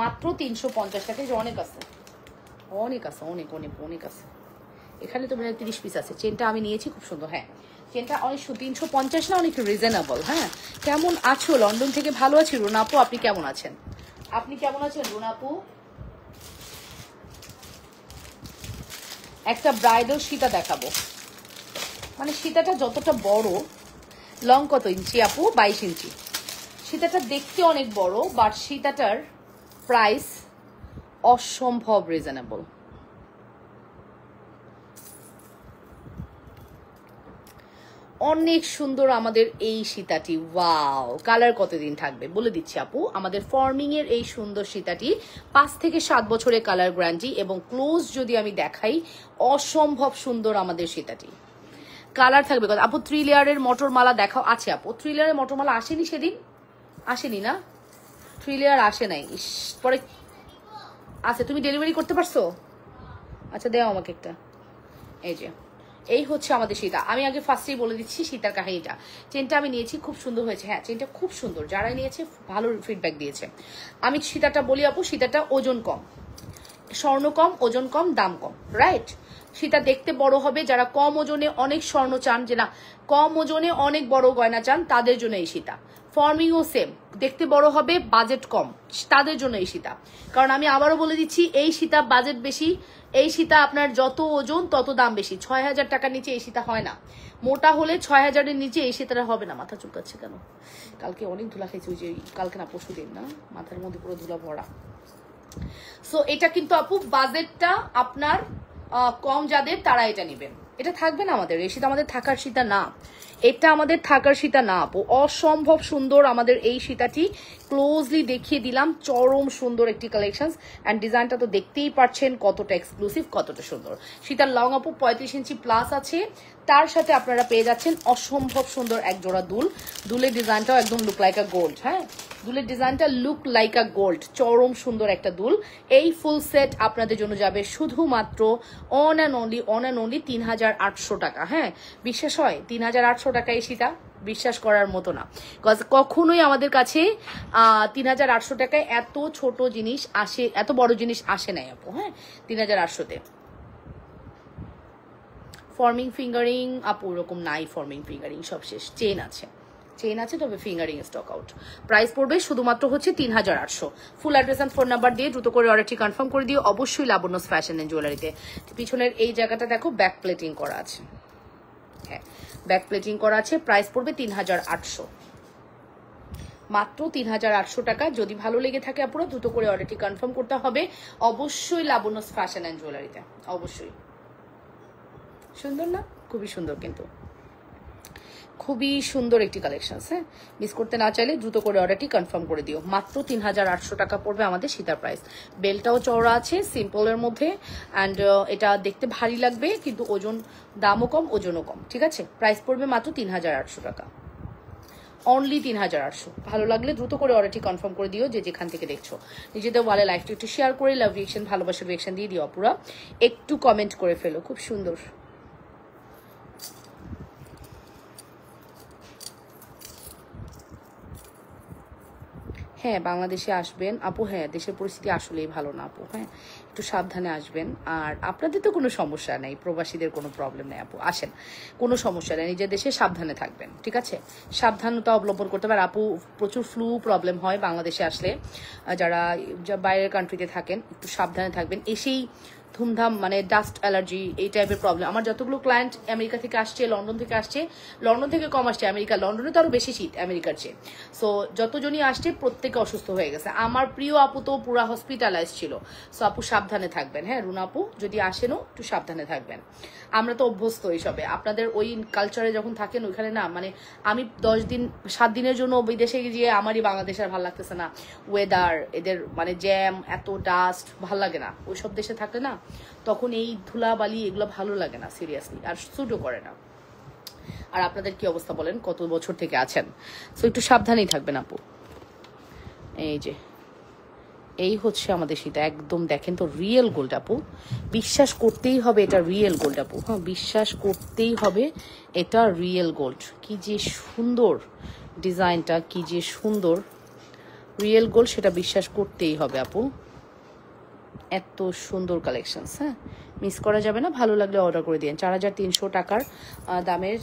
মাত্র 350 টাকায়। যে অনেক আছে, অনেক আছে, অনেক অনেক অনেক আছে। এখানে তো মানে 30 পিস আছে। চেনটা আমি নিয়েছি, খুব সুন্দর। হ্যাঁ, চেনটা অনেক 350 না, অনেক রিজনেবল। হ্যাঁ, কেমন আছো? লন্ডন থেকে ভালো আছি রুনাপু, আপনি কেমন আছেন? আপনি কেমন আছেন রুনাপু? একটা ব্রাইডাল সীতা দেখাবো, মানে সীতাটা যতটা বড়, লং কত ইঞ্চি আপু? 22 ইঞ্চি। সীতাটা দেখতে অনেক বড়, বাট সীতাটার প্রাইস অসম্ভব রিজনেবল। অনেক সুন্দর আমাদের এই সীতাটি। ওয়াও, কালার কতদিন থাকবে বলে দিচ্ছি আপু। আমাদের ফর্মিং এর এই সুন্দর সীতাটি 5 থেকে 7 বছরের কালার গ্যারান্টি, এবং ক্লোজ যদি আমি দেখাই অসম্ভব সুন্দর আমাদের সীতাটি। কালার থাকবে কত আপু? 3 লেয়ারের মটর মালা দেখাও। আছে আপু, 3 লেয়ারের মটর মালা আসেনি সেদিন, আসেনি না? 3 লেয়ার আসে নাই, পরে আছে। তুমি ডেলিভারি করতে পারছো? আচ্ছা দেও আমাকে একটা। এই যে এই হচ্ছে আমাদের সীতা। আমি আগে ফার্স্টেই বলে দিচ্ছি সীতার কাহিনীটা। চেনটা আমি নিয়েছি, খুব সুন্দর হয়েছে। হ্যাঁ, চেনটা খুব সুন্দর, যারাই নিয়েছে ভালো ফিডব্যাক দিয়েছে। আমি সীতাটা বলি আপু, সীতাটা ওজন কম, স্বর্ণ কম, ওজন কম, দাম কম, রাইট? সীতা দেখতে বড় হবে। যারা কম ওজনে অনেক স্বর্ণ চান, যে না কম ওজনে অনেক বড় গয়না চান, তাদের জন্য এই সীতা। ফর্মিংও সেম, দেখতে বড় হবে, বাজেট কম, তাদের জন্য এই সীতা। কারণ আমি আবারও বলে দিচ্ছি, এই সীতা বাজেট বেশি। এই সীতা আপনার যত ওজন তত দাম বেশি। 6000 টাকার নিচে এই সীতা হয় না। মোটা হলে 6000-এর নিচে এই সীতাটা হবে না। মাথা চুলকাচ্ছে কেন? কালকে অনেক ধুলা খেয়েছি, ওই যে কালকে না পরশু দিন না, মাথার মধ্যে পুরো ধুলা ভরা। সো এটা কিন্তু আপু বাজেটটা আপনার কম, যাদের তারা এটা নেবেন। এটা থাকবে না আমাদের এই সীতা, আমাদের থাকার সীতা না, এটা আমাদের থাকার সীতা না আপু। অসম্ভব সুন্দর আমাদের এই সীতাটি, ক্লোজলি দেখিয়ে দিলাম। চরম সুন্দর একটি কালেকশন, অ্যান্ড ডিজাইনটা তো দেখতেই পাচ্ছেন কতটা এক্সক্লুসিভ, কতটা সুন্দর। সীতার লং আপু 35 ইঞ্চি প্লাস আছে। তার সাথে আপনারা পেয়ে যাচ্ছেন অসম্ভব সুন্দর এক জোড়া দুল। দুলের ডিজাইনটাও একদম লুক লাইক আ গোল্ড। হ্যাঁ, দুলের ডিজাইনটা লুক লাইক আ গোল্ড, চরম সুন্দর একটা দুল। এই ফুল সেট আপনাদের জন্য যাবে শুধুমাত্র অন অ্যান্ড অনলি 3800 টাকা। হ্যাঁ, বিশ্বাস হয় 3800 টাকা এই সীতা? বিশ্বাস করার মতো না। কখনোই আমাদের কাছে 3800 টাকায় এত ছোট জিনিস আসে, এত বড় জিনিস আসে নাই আপু। হ্যাঁ, 3800-তে ফর্মিং ফিঙ্গারিং আপু ওরকম নাই। ফর্মিং ফিঙ্গারিং সব শেষ। চেন আছে, চেন আছে, তবে ফিঙ্গারিং স্টক আউট। প্রাইস পড়বে শুধুমাত্র হচ্ছে 3800। ফুল অ্যাড্রেস অ্যান্ড ফোন নাম্বার দিয়ে দ্রুত করে অর্ডারটি কনফার্ম করে দিও অবশ্যই লাবণ্যস ফ্যাশন এন্ড জুয়েলারিতে। পিছনের এই জায়গাটা দেখো ব্যাক প্লেটিং করা আছে। হ্যাঁ, ব্যাক প্লেটিং করা আছে। প্রাইস পড়বে 3800, মাত্র 3800 টাকা। যদি ভালো লেগে থাকে আপুরা দ্রুত করে অর্ডারটি কনফার্ম করতে হবে অবশ্যই লাবণ্যস ফ্যাশন এন্ড জুয়েলারিতে। অবশ্যই সুন্দর না? খুবই সুন্দর, কিন্তু খুবই সুন্দর একটি কালেকশন। হ্যাঁ, মিস করতে না চাইলে দ্রুত করে অর্ডারটি কনফার্ম করে দিও। মাত্র 3800 টাকা পড়বে আমাদের সীতার প্রাইস। বেলটাও চওড়া আছে, সিম্পলের মধ্যে, অ্যান্ড এটা দেখতে ভারী লাগবে, কিন্তু ওজন, দামও কম, ওজনও কম, ঠিক আছে? প্রাইস পড়বে মাত্র 3800 টাকা, অনলি 3800। ভালো লাগলে দ্রুত করে অর্ডারটি কনফার্ম করে দিও যে যেখান থেকে দেখছো। নিজেদের ওয়ালে লাইভটি একটু শেয়ার করে লাভ রিয়েকশন, ভালোবাসার রিয়েকশন দিয়ে দিও আপুরা। একটু কমেন্ট করে ফেলো, খুব সুন্দর। হ্যাঁ, বাংলাদেশে আসবেন আপু। হ্যাঁ, দেশের পরিস্থিতি আসলেই ভালো না আপু। হ্যাঁ, একটু সাবধানে আসবেন। আর আপনাদের তো কোনো সমস্যা নেই, প্রবাসীদের কোনো প্রবলেম নেই আপু, আসেন, কোনো সমস্যা নেই, নিজের দেশে সাবধানে থাকবেন, ঠিক আছে? সাবধানতা অবলম্বন করতে পারে। আপু প্রচুর ফ্লু প্রবলেম হয় বাংলাদেশে আসলে, যারা বাইরের কান্ট্রিতে থাকেন একটু সাবধানে থাকবেন। এসেই ধুমধাম মানে ডাস্ট অ্যালার্জি এই টাইপের প্রবলেম। আমার যতগুলো ক্লায়েন্ট আমেরিকা থেকে আসছে, লন্ডন থেকে আসছে, লন্ডন থেকে কম আসছে আমেরিকা, লন্ডনে তো আরো বেশি শীত আমেরিকার চেয়ে। সো যতজনই আসছে প্রত্যেকে অসুস্থ হয়ে গেছে। আমার প্রিয় আপু তো পুরা হসপিটালাইজ ছিল। সো আপু সাবধানে থাকবেন, হ্যাঁ রুনা আপু, যদি আসেনও একটু সাবধানে থাকবেন। আমরা তো অভ্যস্ত এইসবে, আপনাদের ওই কালচারে যখন থাকেন ওইখানে না, মানে আমি 7 দিনের জন্য বিদেশে গিয়ে আমারই বাংলাদেশে আর ভালো লাগতেছে না। ওয়েদার, এদের মানে জ্যাম, এত ডাস্ট, ভাল লাগে না। ওইসব দেশে থাকলে না তখন এই ধুলাবালি এগুলো ভালো লাগে না সিরিয়াসলি, আর স্যুটও করে না। আর আপনাদের কি অবস্থা বলেন, কত বছর থেকে আছেন? সো একটু সাবধানেই থাকবেন আপু। এই যে এই হচ্ছে আমাদের সীতা, একদম দেখেন তো রিয়েল গোল্ড আপু, বিশ্বাস করতেই হবে এটা রিয়েল গোল্ড আপু, হ্যাঁ বিশ্বাস করতেই হবে এটা রিয়েল গোল্ড। কি যে সুন্দর ডিজাইনটা, কি যে সুন্দর রিয়েল গোল্ড, সেটা বিশ্বাস করতেই হবে আপু। এত সুন্দর কালেকশনস, হ্যাঁ মিস করা যাবে না। ভালো লাগলে অর্ডার করে দিন। 4300 টাকার দামের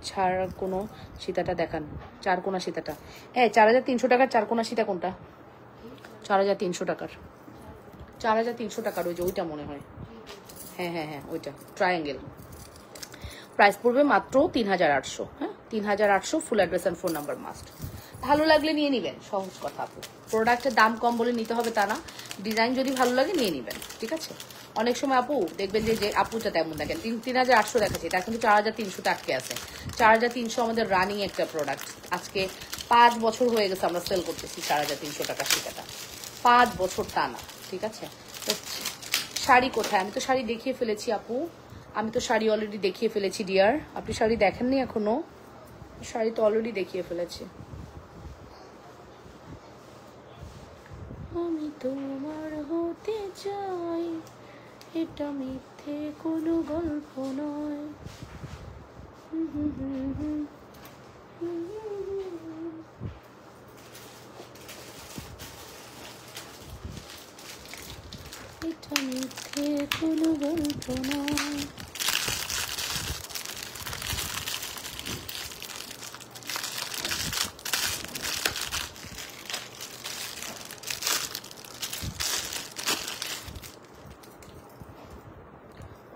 ছাড় কোনো সীতাটা দেখান, 4 কোনা সীতাটা। হ্যাঁ 4300 টাকার 4 কোনা সীতা কোনটা? 4300 টাকার, 4300 টাকার ওই যে ওইটা মনে হয়, হ্যাঁ হ্যাঁ হ্যাঁ ওইটা ট্রায়াঙ্গেল। প্রাইস পড়বে মাত্র 3800, হ্যাঁ 3800, ফুল address and phone number must. ভালো লাগলে নিয়ে নেবেন, সহজ কথা আপু। প্রোডাক্টের দাম কম বলে নিতে হবে তা না, ডিজাইন যদি ভালো লাগে নিয়ে নেবেন, ঠিক আছে? অনেক সময় আপু দেখবেন যে আপুটা তেমন দেখেন 3800 দেখাচ্ছে, এটা কিন্তু 4300 আটকে আছে। 4300 আমাদের রানিং একটা প্রোডাক্ট, আজকে 5 বছর হয়ে গেছে আমরা সেল করতেছি 4300 টাকা সীতাটা, 5 বছর তা না, ঠিক আছে? শাড়ি কোথায়? আমি তো শাড়ি দেখিয়ে ফেলেছি আপু, আমি তো শাড়ি অলরেডি দেখিয়ে ফেলেছি ডিয়ার। আপনি শাড়ি দেখেননি এখনো? শাড়ি তো অলরেডি দেখিয়ে ফেলেছি। আমি তোমার হতে চাই, এটা মিথ্যে কোনো গল্প নয়। এটা মিথ্যে কোনো গল্প নয়।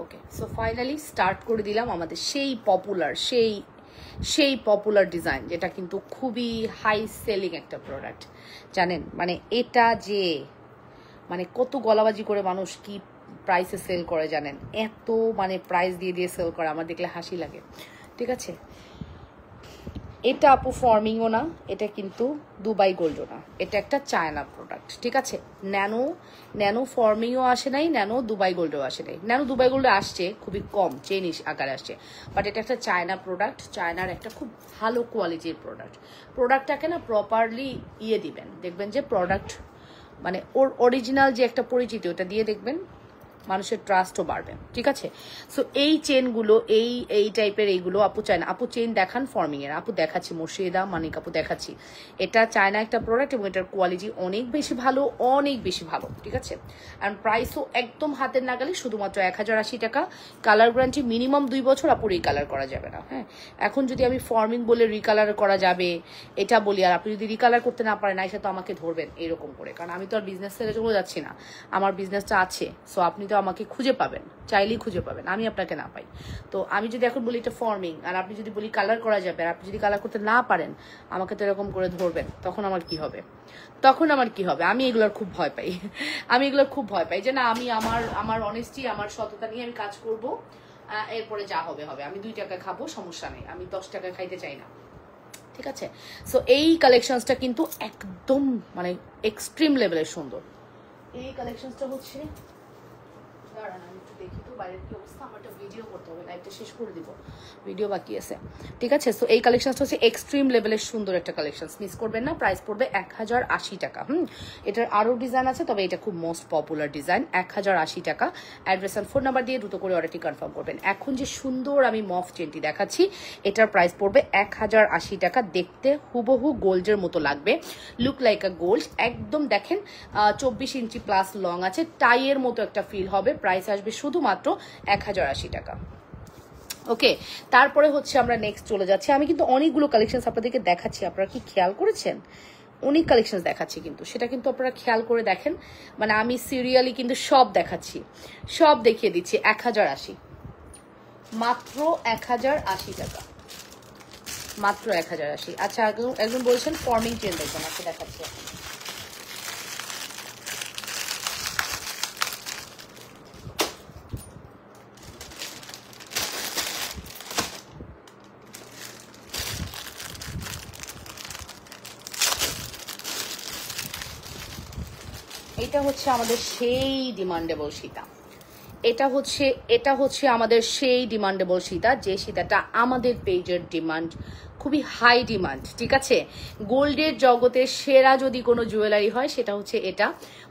ওকে, সো ফাইনালি স্টার্ট করে দিলাম আমাদের সেই পপুলার ডিজাইন, যেটা কিন্তু খুবই হাই সেলিং একটা প্রোডাক্ট জানেন। মানে এটা যে মানে কত গলাবাজি করে মানুষ কি প্রাইসে সেল করে জানেন, এত মানে প্রাইস দিয়ে দিয়ে সেল করে, আমার দেখলে হাসি লাগে, ঠিক আছে? এটা আপু ফর্মিংও না, এটা কিন্তু দুবাই গোল্ডও না, এটা একটা চায়না প্রোডাক্ট, ঠিক আছে? ন্যানো ফর্মিংও আসে নাই, ন্যানো দুবাই গোল্ডও আসে নাই। ন্যানো দুবাই গোল্ডে আসছে খুবই কম, চেন আকারে আসছে, বাট এটা একটা চায়না প্রোডাক্ট, চায়নার একটা খুব ভালো কোয়ালিটির প্রোডাক্টটাকে না প্রপারলি দিবেন, দেখবেন যে প্রোডাক্ট মানে ওর অরিজিনাল যে একটা পরিচিতি ওটা দিয়ে দেখবেন মানুষের ট্রাস্টও বাড়বে, ঠিক আছে? সো এই চেনগুলো এই টাইপের এইগুলো আপু চায়না। আপু চেন দেখান ফর্মিং এর, আপু দেখাচ্ছি মুর্শিদা মানিক আপু দেখাচ্ছি। এটা চায়না একটা প্রোডাক্ট এবং এটার কোয়ালিটি অনেক বেশি ভালো, অনেক বেশি ভালো, ঠিক আছে? অ্যান্ড প্রাইসও একদম হাতের নাগালে, শুধুমাত্র 1080 টাকা। কালার গ্যারান্টি মিনিমাম 2 বছর, আপু রিকালার করা যাবে না, হ্যাঁ? এখন যদি আমি ফর্মিং বলে রিকালার করা যাবে এটা বলি, আর আপনি যদি রিকালার করতে না পারেন আইসা তো আমাকে ধরবেন এরকম করে, কারণ আমি তো আর বিজনেস ছেড়ে চলে যাচ্ছি না, আমার বিজনেসটা আছে। সো আপনি তো আমাকে খুঁজে পাবেন, চাইলেই খুঁজে পাবেন, আমি আপনাকে না পাই। তো আমি যদি এখন বলি এটা ফর্মিং, আর আপনি যদি বলি কালার করা যাবে, আর আপনি যদি কালার করতে না পারেন আমাকে তো এরকম করে ধরবেন, তখন আমার কি হবে? আমি এগুলোর খুব ভয় পাই। আমি এগুলোর খুব ভয় পাই যে না, আমি আমার অনেস্টি, আমার সততা নিয়ে আমি কাজ করব, এরপরে যা হবে হবে। আমি 2 টাকা খাবো, সমস্যা নেই, আমি 10 টাকা খাইতে চাই না, ঠিক আছে? সো এই কালেকশনসটা কিন্তু একদম মানে এক্সট্রিম লেভেলের সুন্দর। এই কালেকশনসটা হচ্ছে, দাঁড়ান আমি একটু দেখি তো, বাইরের কি অবস্থা, আমার একটা ভিডিও করতে হবে, লাইভটা শেষ করে দিব, ভিডিও বাকি আছে। ঠিক আছে, সো এই কালেকশনটা হচ্ছে এক্সট্রিম লেভেলের সুন্দর একটা কালেকশন, মিস করবেন না। প্রাইস পড়বে 1080 টাকা। এটার আরও ডিজাইন আছে, তবে এটা খুব মোস্ট পপুলার ডিজাইন। 1080 টাকা। অ্যাড্রেস অ্যান্ড ফোন নাম্বার দিয়ে দ্রুত করে অর্ডারটি কনফার্ম করবেন। এখন যে সুন্দর আমি মফ চেনটি দেখাচ্ছি, এটার প্রাইস পড়বে 1080 টাকা। দেখতে হুবহু গোল্ডের মতো লাগবে, লুক লাইক আ গোল্ড। একদম দেখেন 24 ইঞ্চি প্লাস লং আছে, টাইয়ের মতো একটা ফিল হবে। প্রাইস আসবে শুধুমাত্র 1080 টাকা। ওকে, তারপরে হচ্ছে আমরা নেক্সট চলে যাচ্ছি। আমি কিন্তু অনেকগুলো কালেকশন আপনাদেরকে দেখাচ্ছি, আপনারা কি খেয়াল করেছেন? অনেক কালেকশন দেখাচ্ছি, কিন্তু সেটা কিন্তু আপনারা খেয়াল করে দেখেন, মানে আমি সিরিয়ালি কিন্তু সব দেখাচ্ছি, সব দেখিয়ে দিচ্ছি। 1080, মাত্র 1080 টাকা, মাত্র 1080। আচ্ছা, একজন বলছেন ফর্মিং চেন দেখবেন, আচ্ছা দেখাচ্ছি। এটা হচ্ছে আমাদের সেই ডিমান্ডেবল সীতা, এটা হচ্ছে আমাদের সেই ডিমান্ডেবল সীতা, যে সীতাটা আমাদের পেজের ডিমান্ড, খুবই হাই ডিমান্ড। ঠিক আছে, গোল্ডের জগতে সেরা যদি কোনো জুয়েলারি হয় সেটা হচ্ছে এটা,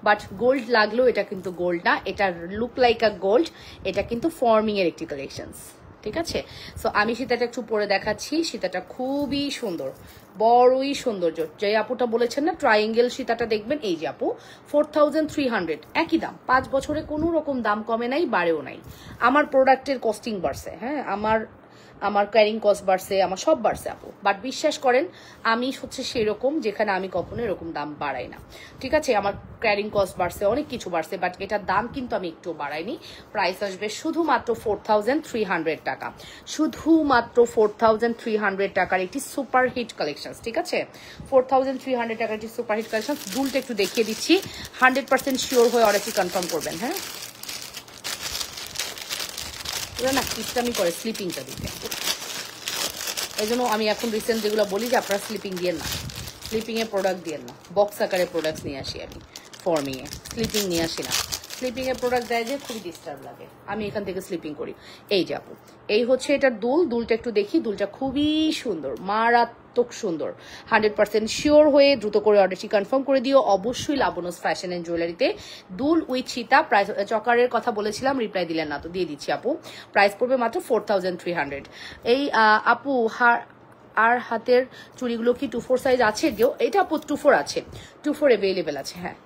বাট গোল্ড লাগলেও এটা কিন্তু গোল্ড না, এটা লুক লাইক আ গোল্ড, এটা কিন্তু ফর্মিং এর একটি কালেকশনস। ঠিক আছে, সো আমি সীতাটা একটু পরে দেখাচ্ছি। সীতাটা খুবই সুন্দর, বড়ই সৌন্দর্য। যে আপুটা বলেছেন না ট্রায়াঙ্গেল সীতাটা দেখবেন, এই যে আপু 4300, একই দাম, 5 বছরে কোনো রকম দাম কমে নাই, বাড়েও নাই। আমার প্রোডাক্টের কস্টিং বাড়ছে, হ্যাঁ, আমার ক্যারিং কস্ট বাড়ছে, আমার সব বাড়ছে আপু, বাট বিশ্বাস করেন আমি হচ্ছে সেরকম যেখানে আমি কখনো এরকম দাম বাড়াই না। ঠিক আছে, আমার ক্যারিং কস্ট বাড়ছে, অনেক কিছু বাড়ছে, বাট এটার দাম কিন্তু আমি একটু বাড়াইনি। প্রাইস আসবে শুধুমাত্র 4300 টাকা, শুধুমাত্র 4300 টাকার একটি সুপার হিট কালেকশন। ঠিক আছে, 4300 টাকার একটি সুপার হিট কালেকশন। দুলটা একটু দেখিয়ে দিচ্ছি, 100% শিওর হয়ে অর্ডারটি কনফার্ম করবেন। হ্যাঁ, ওরা না কিস্টামি করে স্লিপিংটা দিতে, এই জন্য আমি এখন রিসেন্ট যেগুলো বলি যে আপনারা স্লিপিং দিয়ে না, স্লিপিংয়ে প্রোডাক্ট দিয়ে না, বক্স আকারে প্রোডাক্ট নিয়ে আসি আমি, ফর্মিংয়ে স্লিপিং নিয়ে আসি না। স্লিপিংয়ের প্রোডাক্ট দেয় যে খুবই ডিস্টার্ব লাগে, আমি এখান থেকে স্লিপিং করি। এই যে আপু, এই হচ্ছে এটার দুলটা একটু দেখি, দুলটা খুবই সুন্দর, মারাত্মক সুন্দর। 100% শিওর হয়ে দ্রুত করে অর্ডারটি কনফার্ম করে দিও অবশ্যই লাবণস ফ্যাশন এন্ড জুয়েলারিতে। দুল উইথ সীতা, প্রাইস চকারের কথা বলেছিলাম, রিপ্লাই দিলেন না, তো দিয়ে দিচ্ছি আপু। প্রাইস পড়বে মাত্র 4300। এই আপু আর হাতের চুড়িগুলো কি 2-4 সাইজ আছে? এটা আপু 2-4 আছে, 2-4 অ্যাভেলেবেল আছে। হ্যাঁ,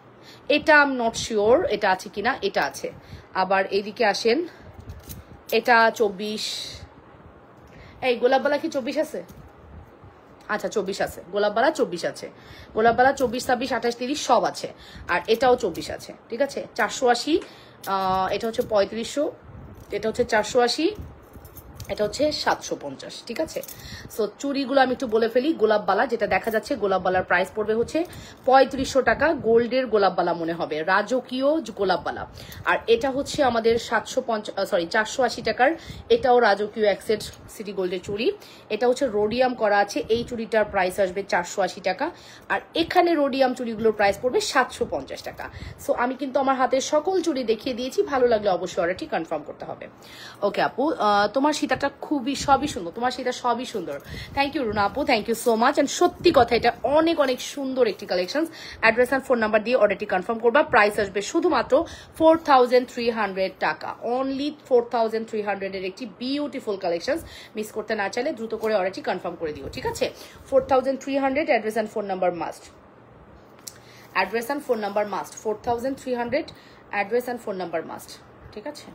এটা আই এম নট শিওর এটা আছে কিনা, এটা আছে। আবার এইদিকে আসেন, এটা 24, এই গোলাপবালা কি 24 আছে? আচ্ছা 24 আছে, গোলাপবালা 24 আছে, গোলাপবালা 24, 26, 28, 30 সব আছে। আর এটাও 24 আছে। ঠিক আছে, 480, এটা হচ্ছে 3500, এটা হচ্ছে 480, এটা হচ্ছে 750। ঠিক আছে, সো চুড়িগুলো আমি একটু বলে ফেলি। গোলাপবালা যেটা দেখা যাচ্ছে, গোলাপবালার প্রাইস পড়বে হচ্ছে 3500 টাকা। গোল্ডের গোলাপবালা মনে হবে, রাজকীয় গোলাপবালা। আর এটা হচ্ছে আমাদের 480 টাকার, এটাও রাজকীয় অ্যাক্সেট সিটি গোল্ডের চুড়ি। এটা হচ্ছে রোডিয়াম করা আছে, এই চুড়িটার প্রাইস আসবে 480 টাকা। আর এখানে রোডিয়াম চুড়িগুলোর প্রাইস পড়বে 750 টাকা। সো আমি কিন্তু আমার হাতের সকল চুড়ি দেখিয়ে দিয়েছি, ভালো লাগলে অবশ্যই অর্ডারটি কনফার্ম করতে হবে। ওকে আপু, তোমার সীতাটা খুবই সবই সুন্দর, তোমার সীতা সবই সুন্দর। থ্যাংক ইউ রুনা আপু, thank you so much. And সত্যি কথা এটা অনেক অনেক সুন্দর একটি collection. Address and phone number দিয়ে অর্ডারটি কনফার্ম করবা। প্রাইস আসবে শুধুমাত্র 4300 টাকা, অনলি 4300 এর একটি বিউটিফুল কালেকশন। মিস করতে না চাইলে দ্রুত করে অর্ডারটি কনফার্ম করে দিও। ঠিক আছে, 4300, address and phone number must, address and phone number must, 4300, address and phone number must. ঠিক আছে,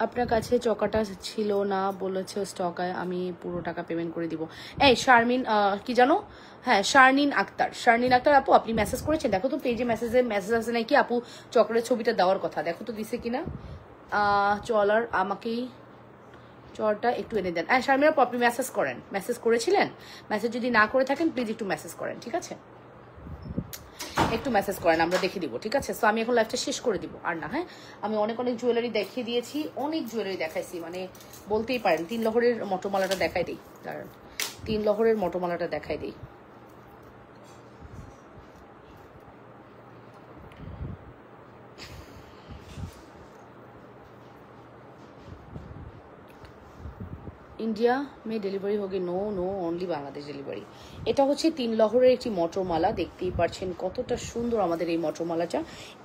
আপনার কাছে চকাটা ছিল না বলেছে স্টকায়, আমি পুরো টাকা পেমেন্ট করে দিব। এই শারমিন কি জানো, হ্যাঁ শারমিন আক্তার, শারমিন আক্তার আপু আপনি মেসেজ করেছেন, দেখো তো পেজে মেসেজ আছে নাকি আপু, চকলের ছবিটা দেওয়ার কথা, দেখো তো দিছে কিনা। চলার আমাকেই চরটা একটু এনে দেন। হ্যাঁ শারমিরা আপু আপনি মেসেজ করেন, মেসেজ করেছিলেন, মেসেজ যদি না করে থাকেন প্লিজ একটু মেসেজ করেন, ঠিক আছে? একটু মেসেজ করেন, আমরা দেখে দিব, ঠিক আছে? সো আমি এখন লাইভটা শেষ করে দিব আর না। হ্যাঁ আমি অনেক অনেক জুয়েলারি দেখিয়ে দিয়েছি, অনেক জুয়েলারি দেখাইছি, মানে বলতেই পারেন। 3 লহরের মটরমালাটা দেখাই দিই, দাঁড়ান 3 লহরের মটরমালাটা দেখাই দিই। इंडिया में डिलीवरी होगी? No no, only Bangladesh delivery. এটা হচ্ছে 3 লহরের একটি মটরমালা, দেখতেই পাচ্ছেন কতটা সুন্দর আমাদের এই মটরমালাটা।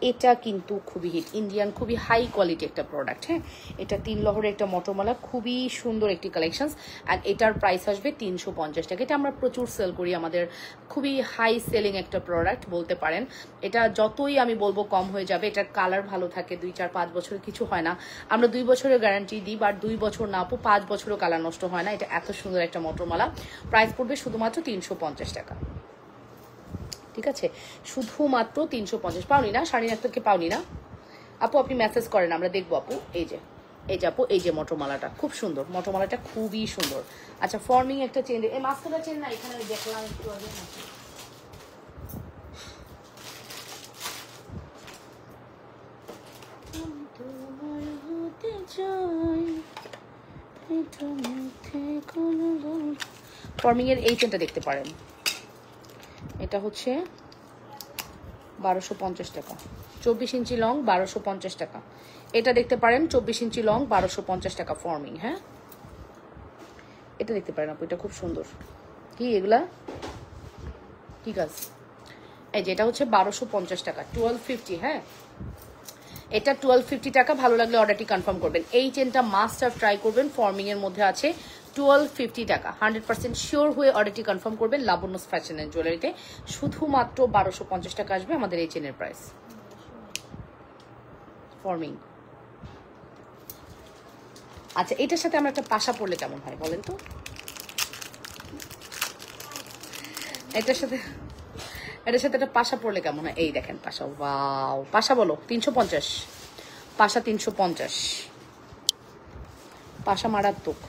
এটা কিন্তু খুবই হিট, ইন্ডিয়ান খুবই হাই কোয়ালিটি একটা প্রোডাক্ট। হ্যাঁ এটা 3 লহরের একটা মটরমালা, খুবই সুন্দর একটি কালেকশনস। অ্যান্ড এটার প্রাইস আসবে 350 টাকা। এটা আমরা প্রচুর সেল করি, আমাদের খুবই হাই সেলিং একটা প্রোডাক্ট বলতে পারেন। এটা যতই আমি বলবো কম হয়ে যাবে। এটার কালার ভালো থাকে, 2, 4, 5 বছর কিছু হয় না। আমরা 2 বছরের গ্যারান্টি দিই, বাট 2 বছর না আপু 5 বছরও কালার নষ্ট হয় না। এটা এত সুন্দর একটা মটরমালা, প্রাইস পড়বে শুধুমাত্র 350 টাকা, ঠিক আছে? শুধুমাত্র 350। পাওনি না শাড়ি আক্তারকে, পাওনি না আপু? আপনি মেসেজ করেন, আমরা দেখবো আপু। এই যে আপু, এই যে মটরমালাটা খুব সুন্দর, মটরমালাটা খুবই সুন্দর। আচ্ছা ফর্মিং একটা চেন, এই মাস্কটা চেন না, এখানে আমি দেখলাম একটু আগে। ফর্মিং এর এই চেনটা দেখতে পারেন, এটা হচ্ছে 1250 টাকা, 24 ইঞ্চি লং, 1250 টাকা। এটা দেখতে পারেন 24 ইঞ্চি লং, 1250 টাকা ফর্মিং। হ্যাঁ এটা দেখতে পারেন আপু, এটা খুব সুন্দর। কি এগুলা ঠিক আছে? এই যে এটা হচ্ছে 1250 টাকা, 1250। হ্যাঁ এটা 1250 টাকা। ভালো লাগলে অর্ডারটি কনফার্ম করবেন। এই চেনটা মাস্ট আর ট্রাই করবেন, ফর্মিং এর মধ্যে আছে, 1250 টাকা। 100% শিওর হয়ে অর্ডারটি কনফার্ম করবেন লাবণ্যস ফ্যাশন এন্ড জুয়েলারিতে। শুধুমাত্র 1250 টাকা আসবে আমাদের এই চেনের প্রাইস, ফর্মিং। আচ্ছা এটার সাথে আমরা একটা পাশা পড়লে কেমন হয় বলেন তো? এটার সাথে একটা পাশা পড়লে কেমন হয়? এই দেখেন পাশা, ওয়াও। পাশা বলো 350, পাশা 350, পাশা মারাত্মক,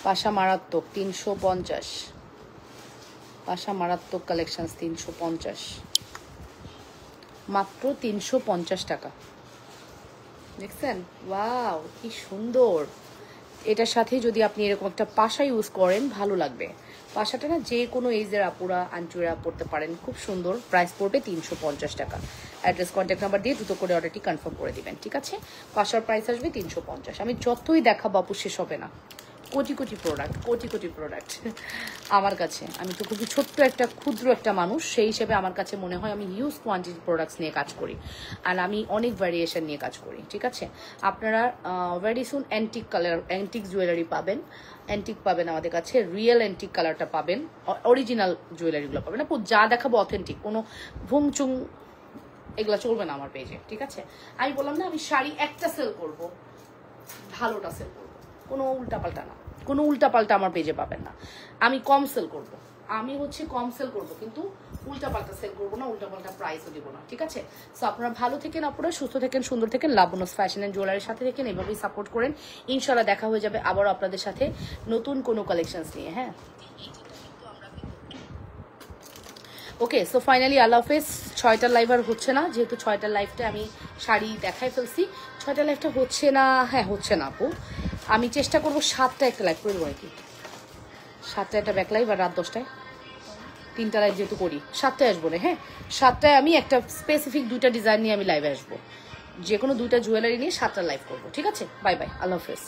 পাশা মারাত্মক 350, পাশা মারাত্মক কালেকশন 350, মাত্র 350 টাকা। দেখছেন ওয়াও কি সুন্দর। এটার সাথে যদি আপনি এরকম একটা পাশা ইউজ করেন ভালো লাগবে। পাশাটা না যে কোনো এজের আপুরা আন্টিরা পড়তে পারেন, খুব সুন্দর। প্রাইস পড়বে 350 টাকা। অ্যাড্রেস কন্ট্যাক্ট নাম্বার দিয়ে দ্রুত করে অর্ডারটি কনফার্ম করে দিবেন, ঠিক আছে? পাশার প্রাইস আসবে 350। আমি যতই দেখাবো আপু শেষ হবে না, কোটি কোটি প্রোডাক্ট, কোটি কোটি প্রোডাক্ট আমার কাছে। আমি তো খুবই ছোট্ট একটা ক্ষুদ্র একটা মানুষ, সেই হিসেবে আমার কাছে মনে হয় আমি হিউজ কোয়ান্টিটি প্রোডাক্টস নিয়ে কাজ করি, আর আমি অনেক ভ্যারিয়েশন নিয়ে কাজ করি, ঠিক আছে? আপনারা very soon antique colour, antique jewellery পাবেন, অ্যান্টিক পাবেন আমাদের কাছে, রিয়েল অ্যান্টিক কালারটা পাবেন, অরিজিনাল জুয়েলারিগুলো পাবেন। আপু যা দেখাবো অথেন্টিক, কোনো ভুংচুং এগুলা চলবে না আমার পেজে, ঠিক আছে? আমি বললাম না আমি শাড়ি একটা সেল করব, ভালোটা সেল করবো, কোনো উল্টাপাল্টা না, কোনো উল্টাপাল্টা আমার পেজে পাবেন না। আমি কম সেল করব, আমি হচ্ছে কম সেল করব, কিন্তু উল্টাপাল্টা সেল করবো না, উল্টাপাল্টা প্রাইসও দিব না, ঠিক আছে? সো আপনারা ভালো থেকেন, আপনারা সুস্থ থেকেন, সুন্দর থেকেন, লাবণ্যস ফ্যাশন এন্ড জুয়েলারির সাথে থেকেন, এভাবেই সাপোর্ট করেন। ইনশাল্লাহ দেখা হয়ে যাবে আবারও আপনাদের সাথে নতুন কোনো কালেকশনস নিয়ে। হ্যাঁ ওকে, সো ফাইনালি আল্লাহ হাফেজ। 6টার লাইভ আর হচ্ছে না, যেহেতু 6টার লাইভটা আমি শাড়ি দেখাই ফেলছি। 6টার লাইভটা হচ্ছে না, হ্যাঁ হচ্ছে না আপু। আমি চেষ্টা করবো 7টা একটা লাইভ করে দেবো আর কি, 7টা একটা ব্যাক লাইভ, আর রাত 10টায় 3টা লাইভ যেহেতু করি, 7টায় আসবো না। হ্যাঁ 7টায় আমি একটা স্পেসিফিক 2টা ডিজাইন নিয়ে আমি লাইভে আসবো, যে কোনো 2টা জুয়েলারি নিয়ে 7টার লাইভ করবো, ঠিক আছে? বাই বাই, আল্লাহ হাফেজ।